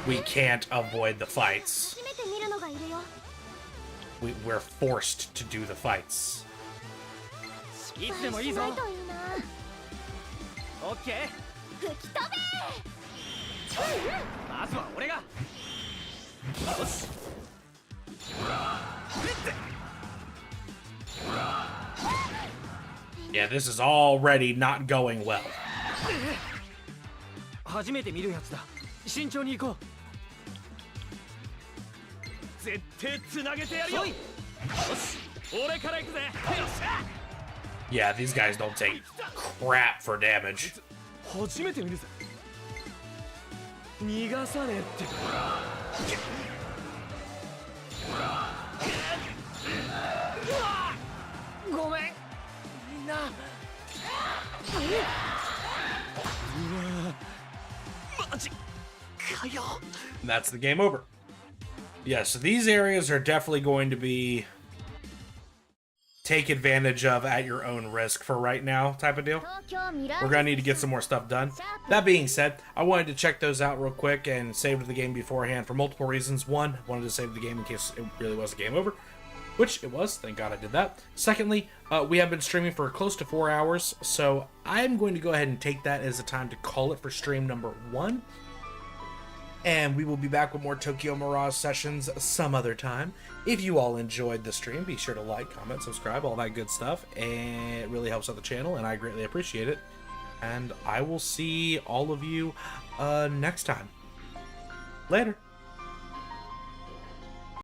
we can't avoid the fights. We're forced to do the fights. Yeah, this is already not going well. 初めて見るやつだ。慎重に行こう。絶対つなげてやるよ。よし、俺から行くぜ。よっしゃ。Yeah, these guys don't take crap for damage. 初めて見るぜ。逃がさねえって。ごめん、みんな。And that's the game over. Yeah, so these areas are definitely going to be take advantage of at your own risk for right now type of deal. We're gonna need to get some more stuff done. That being said, I wanted to check those out real quick and saved the game beforehand for multiple reasons. One, I wanted to save the game in case it really was a game over, which it was. Thank God I did that. Secondly, we have been streaming for close to 4 hours, so I'm going to go ahead and take that as a time to call it for stream number 1. And we will be back with more Tokyo Mirage sessions some other time. If you all enjoyed the stream, be sure to like, comment, subscribe, all that good stuff. And it really helps out the channel, and I greatly appreciate it. And I will see all of you next time. Later.